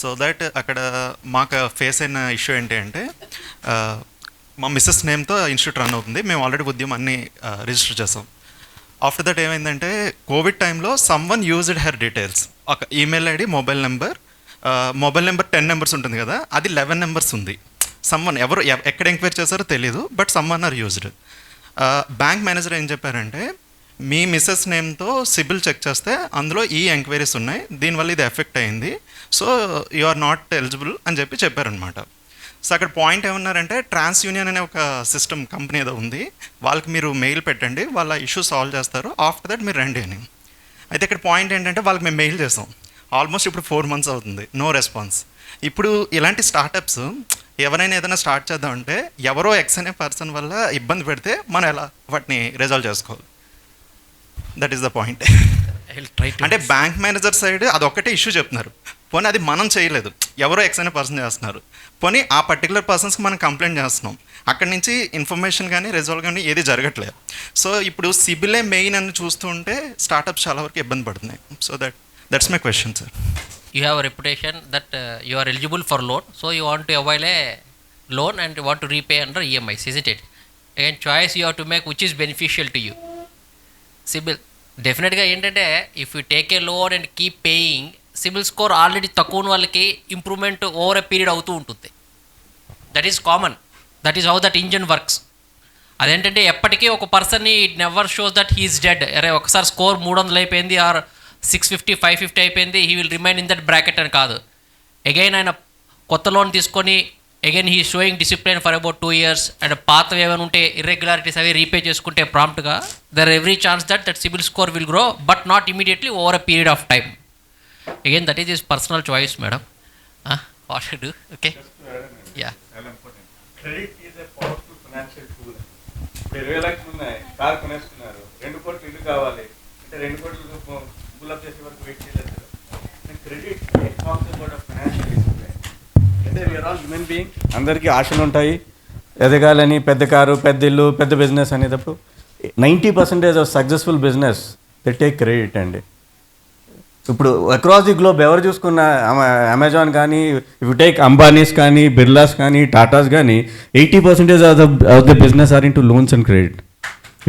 So that అక్కడ మాకు face అయిన issue ఏంటి అంటే, మా మిస్సెస్ నేమ్తో ఇన్స్టిట్యూట్ రన్ అవుతుంది. మేము ఆల్రెడీ ఉద్యమం అన్నీ రిజిస్టర్ చేసాం. ఆఫ్టర్ దట్ ఏమైందంటే, కోవిడ్ టైంలో సమ్వన్ యూజ్డ్ హెర్ డీటెయిల్స్. ఒక email ID, mobile number 10 numbers ఉంటుంది కదా, అది 11 నెంబర్స్ ఉంది. సమ్వన్ ఎవరు ఎక్కడ ఎంక్వైరీ చేశారో తెలీదు, but someone are used. Bank manager ఏం చెప్పారంటే, మీ మిస్సెస్ నేమ్తో సిబిల్ చెక్ చేస్తే అందులో ఈ ఎంక్వైరీస్ ఉన్నాయి, దీనివల్ల ఇది ఎఫెక్ట్ అయింది, so you are not eligible అని చెప్పారనమాట. సో అక్కడ పాయింట్ ఏమన్నారంటే, ట్రాన్స్ యూనియన్ అనే ఒక సిస్టమ్ కంపెనీ ఏదో ఉంది, వాళ్ళకి మీరు మెయిల్ పెట్టండి, వాళ్ళ ఇష్యూ సాల్వ్ చేస్తారు, ఆఫ్టర్ దట్ మీరు రండి అని. అయితే ఇక్కడ పాయింట్ ఏంటంటే, వాళ్ళకి మేము మెయిల్ చేసాం. ఆల్మోస్ట్ ఇప్పుడు 4 months అవుతుంది, నో రెస్పాన్స్. ఇప్పుడు ఇలాంటి స్టార్టప్స్ ఎవరైనా ఏదైనా స్టార్ట్ చేద్దామంటే, ఎవరో ఎక్స్ అనే పర్సన్ వల్ల ఇబ్బంది పెడితే మనం ఎలా వాటిని రిజాల్వ్ చేసుకోవాలి? That is the point. అంటే బ్యాంక్ మేనేజర్ సైడ్ అదొక్కటే ఇష్యూ చెప్తున్నారు, పోనీ అది మనం చేయలేదు, ఎవరో ఎక్స్ అనే పర్సన్ చేస్తున్నారు, పోనీ ఆ పర్టికులర్ పర్సన్స్కి మనం కంప్లైంట్ చేస్తున్నాం, అక్కడి నుంచి ఇన్ఫర్మేషన్ కానీ రిజాల్వ్ కానీ ఏది జరగట్లేదు. సో ఇప్పుడు సిబిలే మెయిన్ అని చూస్తుంటే స్టార్టప్స్ చాలా వరకు ఇబ్బంది పడుతున్నాయి. So that's my question, sir. You have a reputation that you are eligible for loan, so you want to avail a loan and you want to repay under EMIs, isn't it? And choice you have to make which is beneficial to you. CIBIL డెఫినెట్గా ఏంటంటే, if you take a loan and keep paying, CIBIL score already తక్కువ ఉన్న వాళ్ళకి improvement over a period అవుతూ ఉంటుంది. That is common, that is how that engine works. అదేంటంటే, ఎప్పటికీ ఒక పర్సన్ని it never shows that he's dead. అరే ఒకసారి స్కోర్ 300 అయిపోయింది ఆర్ 650 550 అయిపోయింది, he will remain in that bracket అని కాదు. అగైన్ ఆయన కొత్త లోన్ తీసుకొని again he showing discipline for about 2 years and పాతవి ఏమైనా ఉంటే ఇర్రెగ్యులారిటీస్ అవి రీపే చేసుకుంటే ప్రాంప్ట్గా there every chance that CIBIL score will grow but not immediately over a period of time. Again that is his personal choice madam. What to do? Okay, yeah. Credit is a powerful financial tool. 20 లక్షలు ఉన్నాయి, car కొనేస్తున్నారు, 2 కోట్లు ఇల్లు కావాలి అంటే 2 కోట్లు full చేసే వరకు wait చేయలేదు. Credit talks about financial discipline. అంటే వీఆర్ ఆల్ హ్యూమన్ బీయింగ్, అందరికీ ఆశలు ఉంటాయి, ఎదగాలని, పెద్ద కారు, పెద్ద ఇల్లు, పెద్ద బిజినెస్ అనేటప్పుడు 90% of successful business they take credit అండి. ఇప్పుడు అక్రాస్ ది గ్లోబ్ ఎవరు చూసుకున్న అమెజాన్ కానీ, ఇఫ్ యు టేక్ అంబానీస్ కానీ, బిర్లాస్ కానీ, టాటాస్ కానీ 80% of the business are in to loans and credit.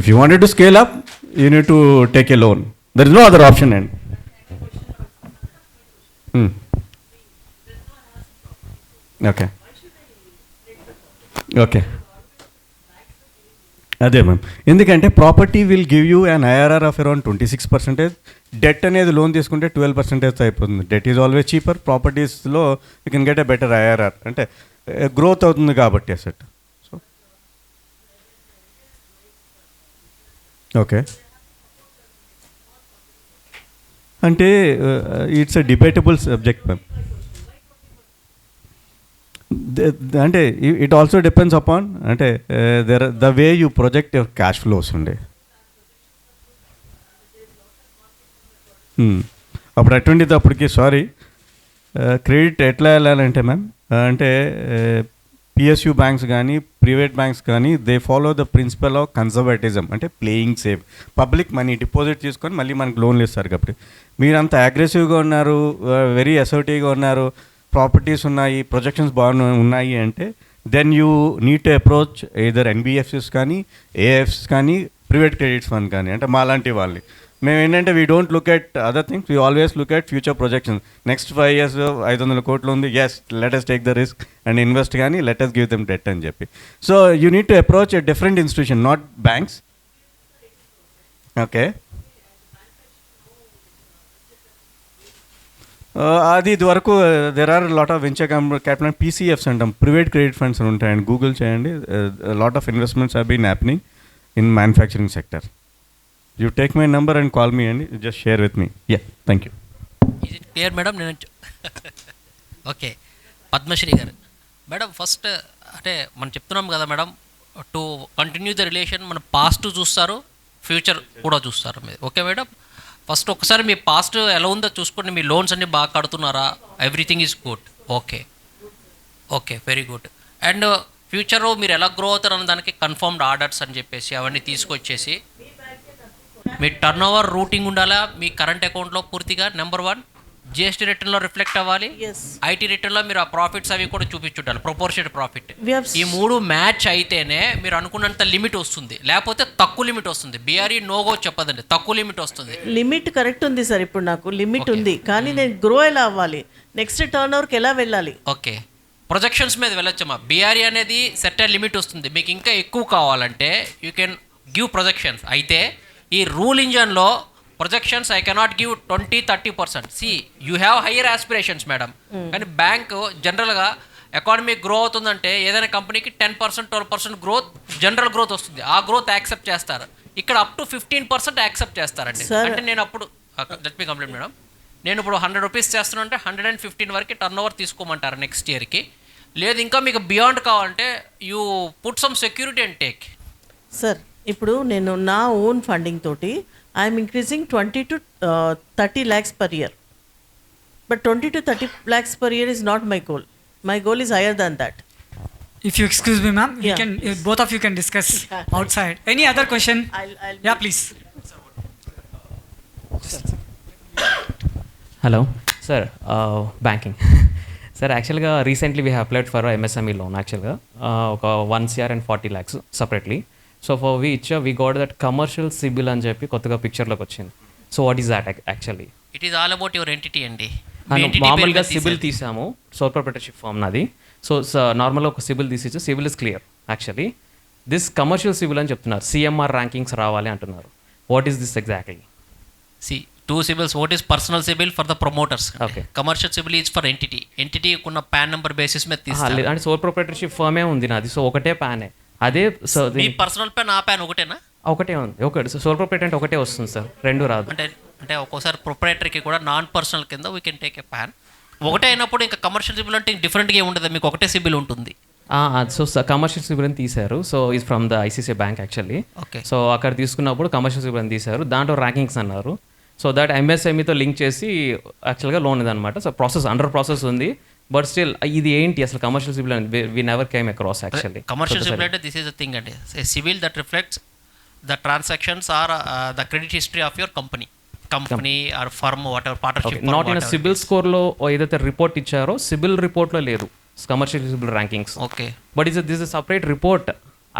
If you wanted to scale up you need to take a loan. There is no other option అండి. Okay okay, అదే ma'am. ఎందుకంటే property will give you an IRR of around 26%. Debt అనేది loan తీసుకుంటే 12% అయిపోతుంది. Debt is always cheaper. ప్రాపర్టీస్లో you can get a better IRR, అంటే growth అవుతుంది కాబట్టి అసెట్. సో ఓకే, అంటే it's a debatable subject ma'am. అంటే ఇట్ ఆల్సో డిపెండ్స్ అపాన్ అంటే the way you project your cash flows ఉండే. అప్పుడు అటువంటిది అప్పటికి క్రెడిట్ ఎట్లా వెళ్ళాలంటే మ్యామ్, అంటే పిఎస్యూ బ్యాంక్స్ కానీ, ప్రైవేట్ బ్యాంక్స్ కానీ, they follow the principle of conservatism. అంటే playing safe. Public money deposit చేసుకొని మళ్ళీ మనకు లోన్లు ఇస్తారు. కాబట్టి మీరంత అగ్రెసివ్గా ఉన్నారు, వెరీ అసర్టివ్గా ఉన్నారు, ప్రాపర్టీస్ ఉన్నాయి, ప్రొజెక్షన్స్ ఉన్నాయి అంటే then you need to approach either NBFCs కానీ, ఏఎఫ్స్ కానీ, ప్రైవేట్ క్రెడిట్స్ ఫండ్ కానీ, అంటే మాలాంటి వాళ్ళు. మేము ఏంటంటే we don't look at other things, we always look at future projections. Next 5 years 500 కోట్లు ఉంది, yes let us take the risk and invest, కానీ let us give them debt అని చెప్పి. So you need to approach a different institution, not banks. Okay, అది ఇది వరకు there are lot of venture capital, PCFs అంటాం, private credit funds అని ఉంటాయండి. Google చేయండి, lot of investments have been happening in manufacturing sector. You take my number and call me అండి, just share with me. Yeah, thank you. Is it clear madam? నేను okay. Padmashri గారు madam, first అంటే మనం చెప్తున్నాం కదా మేడం, to continue the relation మన past చూస్తారు, ఫ్యూచర్ కూడా చూస్తారు మీరు. ఓకే మేడం, ఫస్ట్ ఒకసారి మీ పాస్ట్ ఎలా ఉందో చూసుకోండి. మీ లోన్స్ అన్నీ బాగా కడుతున్నారా? Everything is good. Okay okay, very good. And ఫ్యూచర్లో మీరు ఎలా గ్రో అవుతారు అన్న దానికి కన్ఫర్మ్డ్ ఆర్డర్స్ అని చెప్పేసి అవన్నీ తీసుకొచ్చేసి మీ టర్న్ ఓవర్ రూటింగ్ ఉండాలా మీ కరెంట్ అకౌంట్లో పూర్తిగా. నెంబర్ 1, జిఎస్టీ రిటర్న్లో రిఫ్లెక్ట్ అవ్వాలి. ఐటీ రిటర్న్లో మీరు ఆ ప్రాఫిట్స్ అవి కూడా చూపించుంటారు, ప్రొపోర్షనల్ ప్రాఫిట్. ఈ 3 మ్యాచ్ అయితేనే మీరు అనుకున్నంత లిమిట్ వస్తుంది, లేకపోతే తక్కువ లిమిట్ వస్తుంది. బీఆర్ఈ నోగో చెప్పదండి, తక్కువ లిమిట్ వస్తుంది. లిమిట్ కరెక్ట్ ఉంది సార్, ఇప్పుడు నాకు లిమిట్ ఉంది, కానీ నేను గ్రో ఎలా అవ్వాలి, నెక్స్ట్ టర్న్ ఓవర్కి ఎలా వెళ్ళాలి? ఓకే, ప్రొజెక్షన్స్ మీద వెళ్ళొచ్చమ్మా. బీఆర్ఈ అనేది సెట్ లిమిట్ వస్తుంది, మీకు ఇంకా ఎక్కువ కావాలంటే యూ కెన్ గివ్ ప్రొజెక్షన్స్. అయితే ఈ రూల్ ఇంజన్లో projections I cannot give 20-30%. See you have higher aspirations madam. కానీ బ్యాంకు జనరల్గా ఎకానమీ గ్రో అవుతుందంటే ఏదైనా కంపెనీకి 10% 12% గ్రోత్, జనరల్ గ్రోత్ వస్తుంది. ఆ గ్రోత్ యాక్సెప్ట్ చేస్తారు. ఇక్కడ అప్ టు 15% యాక్సెప్ట్ చేస్తారండి. అంటే నేను అప్పుడు లెట్ మీ కంప్లీట్ మేడం, నేను ఇప్పుడు 100 రూపీస్ చేస్తున్నా అంటే 115 వరకు టర్న్ ఓవర్ తీసుకోమంటారు నెక్స్ట్ ఇయర్కి. లేదు ఇంకా మీకు బియాండ్ కావాలంటే you put some security and take. Sir ఇప్పుడు నేను నా ఓన్ ఫండింగ్ తోటి I'm increasing 20 to 30 lakhs per year. But 20 to 30 lakhs per year is not my goal. My goal is higher than that. If you excuse me, ma'am, Yeah. both of you can discuss outside. Any other question? Yeah, please. Hello, sir. Banking. Sir, actually, recently we have applied for a MSME loan. Actually, 1 crore and 40 lakhs separately. So for which we got that commercial CIBIL అని చెప్పి కొత్తగా పిక్చర్లోకి వచ్చింది. So what is that actually? It is all about your entity అండి. మామూలుగా సిబిల్ తీసాము, sole proprietorship firm నాది. So నార్మల్గా ఒక సిబిల్ తీసి CIBIL is clear. Actually this commercial CIBIL అని చెప్తున్నారు, సిఎంఆర్ ర్యాంకింగ్స్ రావాలి అంటున్నారు. What is this exactly? C 2 CIBILs. What is personal CIBIL for the promoters? Okay. Commercial CIBIL is for entity. Entity ఉన్న pan number basis మీద తీస్తారు. అంటే సోల్ ప్రొప్రైటర్షిప్ ఫర్మే ఉంది నాది, సో ఒకటే ప్యానే. అదే సో మీ పర్సనల్ పాన్ ఆ పాన్ ఒకటేనా? ఒకటే ఉంది, ఒకటి సోల్ ప్రొప్రైటర్ అంటే ఒకటే వస్తుంది సార్, రెండు రాదు. అంటే ఒక్కోసారి ప్రొప్రైటర్కి కూడా నాన్ పర్సనల్ కింద we can take a pan. ఒకటే అయినప్పుడు ఇంకా కమర్షియల్ సిబిల్ అంటే డిఫరెంట్గా ఏముంటుంది, మీకు ఒకటే సిబిల్ ఉంటుంది. సో కమర్షియల్ సిబిల్ అని తీశారు. So is from the ICC bank actually. Okay. So అక్కడ తీసుకున్నప్పుడు కమర్షియల్ సిబిల్ అని తీశారు, దాంట్లో ర్యాంకింగ్స్ అన్నారు. సో దట్ ఎంఎస్ఎంఈతో లింక్ చేసి యాక్చువల్గా లోన్ ఇదనమాట. సో ప్రాసెస్ అండర్ ప్రాసెస్ ఉంది, బట్ స్టిల్ ఇది ఏంటి అసలు కమర్షియల్ సిబిల్ అని we never came across actually. Commercial CIBIL అంటే దిస్ ఈస్ ద థింగ్ అండి, CIBIL that reflects the transactions or the credit history of your company or firm whatever partnership. Not in CIBIL స్కోర్లో ఏదైతే report ఇచ్చారో సిబిల్ రిపోర్ట్లో లేదు commercial CIBIL rankings. Okay. But this is separate report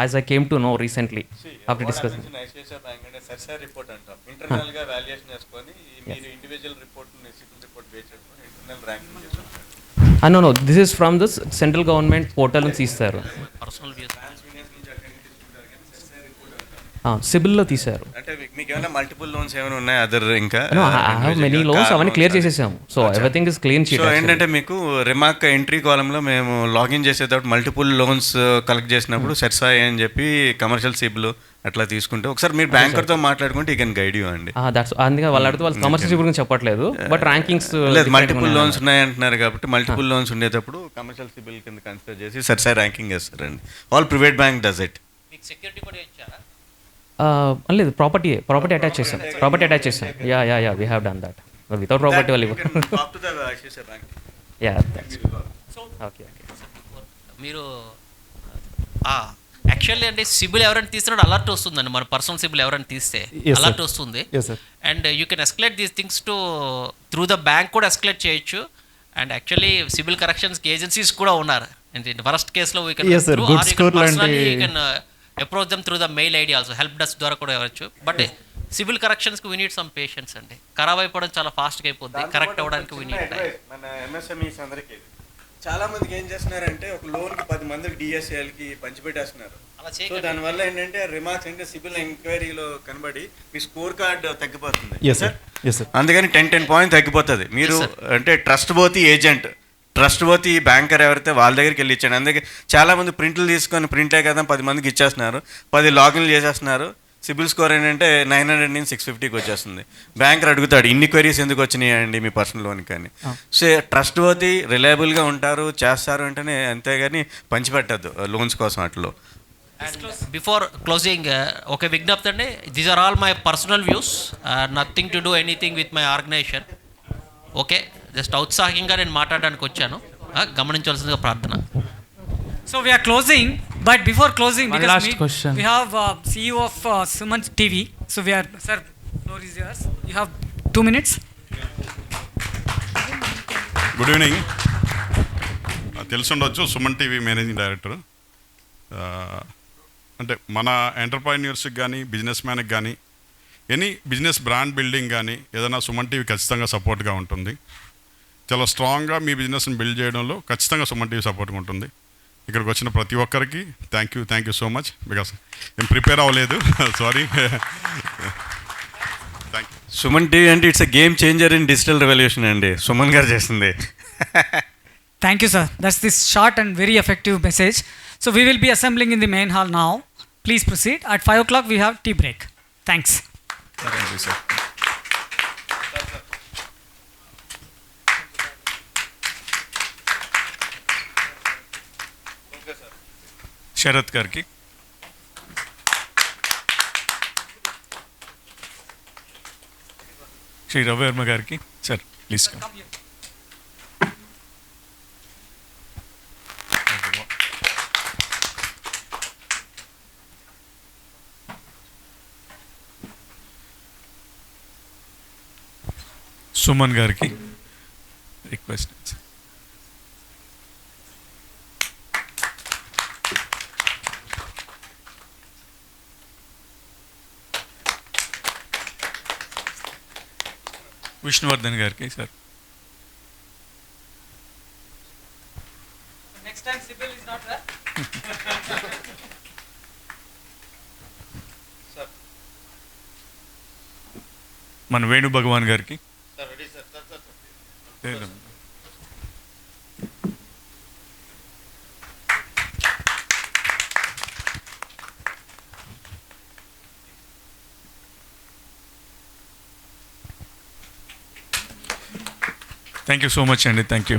as I came to know recently after discussing. ICICI bank అంటే సర్సార్ report అంటాం, internal గా valuation చేసుకొని మీరు individual report CIBIL report base చేసుకొని ఇంటర్నల్ ర్యాంకింగ్ చేస్తారు. No this is from this central government portal నుంచి తీస్తారు, పర్సనల్ వ్యూస్ సిబిల్లో తీశారు. అంటే మీకు ఏమైనా మల్టిపుల్ లోన్స్ ఏమైనా ఉన్నాయి అదర్ ఇంకా మెనీ లోన్స్ అవన్నీ క్లియర్ చేసేసాము. So everything is clean sheet. So ఏంటంటే మీకు రిమార్క్ ఎంట్రీ కాలంలో మేము లాగిన్ చేసేటప్పుడు మల్టిపుల్ లోన్స్ కలెక్ట్ చేసినప్పుడు సెర్సాయి అని చెప్పి కమర్షియల్ సిబిల్ అట్లా తీసుకుంటే ఒకసారి మీరు బ్యాంకర్తో మాట్లాడుకుంటే ఈ కెన్ గైడ్ యూ అండి. అందుకే వాళ్ళు అడిగితే వాళ్ళు కమర్షియల్ సిబిల్ గురించి చెప్పట్లేదు, బట్ ర్యాంకింగ్స్ లేదు మల్టిపుల్ లోన్స్ ఉన్నాయి అంటున్నారు కాబట్టి మల్టిపుల్ లోన్స్ ఉండేటప్పుడు కమర్షియల్ సిబిల్ కింద కన్సిడర్ చేసి సెర్సాయి ర్యాంకింగ్ చేస్తారండి. All private bank does it. మీకు సెక్యూరిటీ కూడా ఇచ్చారా? లేదు, ప్రాపర్టీ అటాచ్ చేసాం. Ya we have done that without property వాళ్ళు. Ya okay. మీరు యాక్చువల్లీ అంటే సిబిల్ ఎవరైనా తీస్తున్నాడు అలర్ట్ వస్తుందండి, మన పర్సనల్ సిబిల్ ఎవరైనా తీస్తే అలర్ట్ వస్తుంది. And you can escalate these things to through the bank కూడా ఎస్కలేట్ చేయొచ్చు. అండ్ యాక్చువల్లీ సిబిల్ కరెక్షన్స్కి ఏజెన్సీస్ కూడా ఉన్నారు. అండ్ వరస్ట్ కేసులో we can approach them through the mail ID also, help desk ద్వారా కూడా ఇవ్వచ్చు. బట్ సివిల్ కరెక్షన్స్కి వీ నీడ్ సమ్ పేషెన్స్ అండి, ఖరాబ్ అయిపోవడం చాలా ఫాస్ట్గా అయిపోద్ది, కరెక్ట్ అవ్వడానికి వీ నీడ్ టైం. మన ఎంఎస్ఎంఈస్ అందరికీ చాలా మందికి ఏం చేస్తున్నారంటే ఒక లోన్కి 10 మందికి డిఎస్ఏలకి పంచిపెట్టేస్తున్నారు. సో దానివల్ల ఏంటంటే రిమార్క్స్ అంటే సిబిల్ ఎంక్వైరీలో కనబడి మీ స్కోర్ కార్డ్ తగ్గిపోతుంది. అందుకని 10 పాయింట్ తగ్గిపోతుంది. మీరు అంటే ట్రస్ట్ పోతి ఏజెంట్, ట్రస్ట్ పోతి బ్యాంకర్ ఎవరైతే వాళ్ళ దగ్గరికి వెళ్ళి ఇచ్చాడు. అందుకే చాలామంది ప్రింట్లు తీసుకొని ప్రింటే కదా 10 మందికి ఇచ్చేస్తున్నారు, 10 లాగిన్లు చేసేస్తున్నారు. సిబిల్ స్కోర్ ఏంటంటే 900 నుంచి 650కి వచ్చేస్తుంది. బ్యాంకర్ అడుగుతాడు ఇన్ని క్వైరీస్ ఎందుకు వచ్చినాయి అండి మీ పర్సనల్ లోన్ కానీ. సో ట్రస్ట్ పోతి రిలయబుల్గా ఉంటారు, చేస్తారు అంటేనే, అంతేగాని పంచిపెట్టద్దు లోన్స్ కోసం అట్లో. బిఫోర్ క్లోజింగ్ ఒక విజ్ఞప్తి అండి, these are all my personal views, nothing to do anything with my organisation. Okay, just ఔత్సాహికంగా నేను మాట్లాడడానికి వచ్చాను, గమనించవలసిందిగా ప్రార్థన. So we are closing, but before closing, One because last question. we have CEO of Suman TV. So we are, sir, floor is yours. You have 2 minutes. Good evening. తెలిసి ఉండొచ్చు Suman TV managing director. అంటే మన ఎంటర్ప్రైన్యూర్స్కి కానీ business మ్యాన్కి కానీ any business brand building కానీ ఏదైనా Suman TV ఖచ్చితంగా సపోర్ట్గా ఉంటుంది. చాలా స్ట్రాంగ్గా మీ బిజినెస్ని బిల్డ్ చేయడంలో ఖచ్చితంగా సుమన్ టీవీ సపోర్ట్గా ఉంటుంది. ఇక్కడికి వచ్చిన ప్రతి ఒక్కరికి thank you so much, because నేను ప్రిపేర్ అవ్వలేదు, sorry. Thank you. Suman TV అంటే it's a game changer in digital revolution అండి, సుమన్ గారు చేసింది. Thank you, sir. That's this short and very effective message. So we will be assembling in the main hall now. Please proceed. At 5 o'clock we have tea break. Thanks. Thank you, sir. Sarath గారికి, శ్రీ రవివర్మ గారికి. Sir please come. Suman గారికి request. Vishnuvardhan గారికి. Sir Next time Sibyl is not there. మన వేణు భగవాన్ గారికి. Thank you so much అండి. Thank you.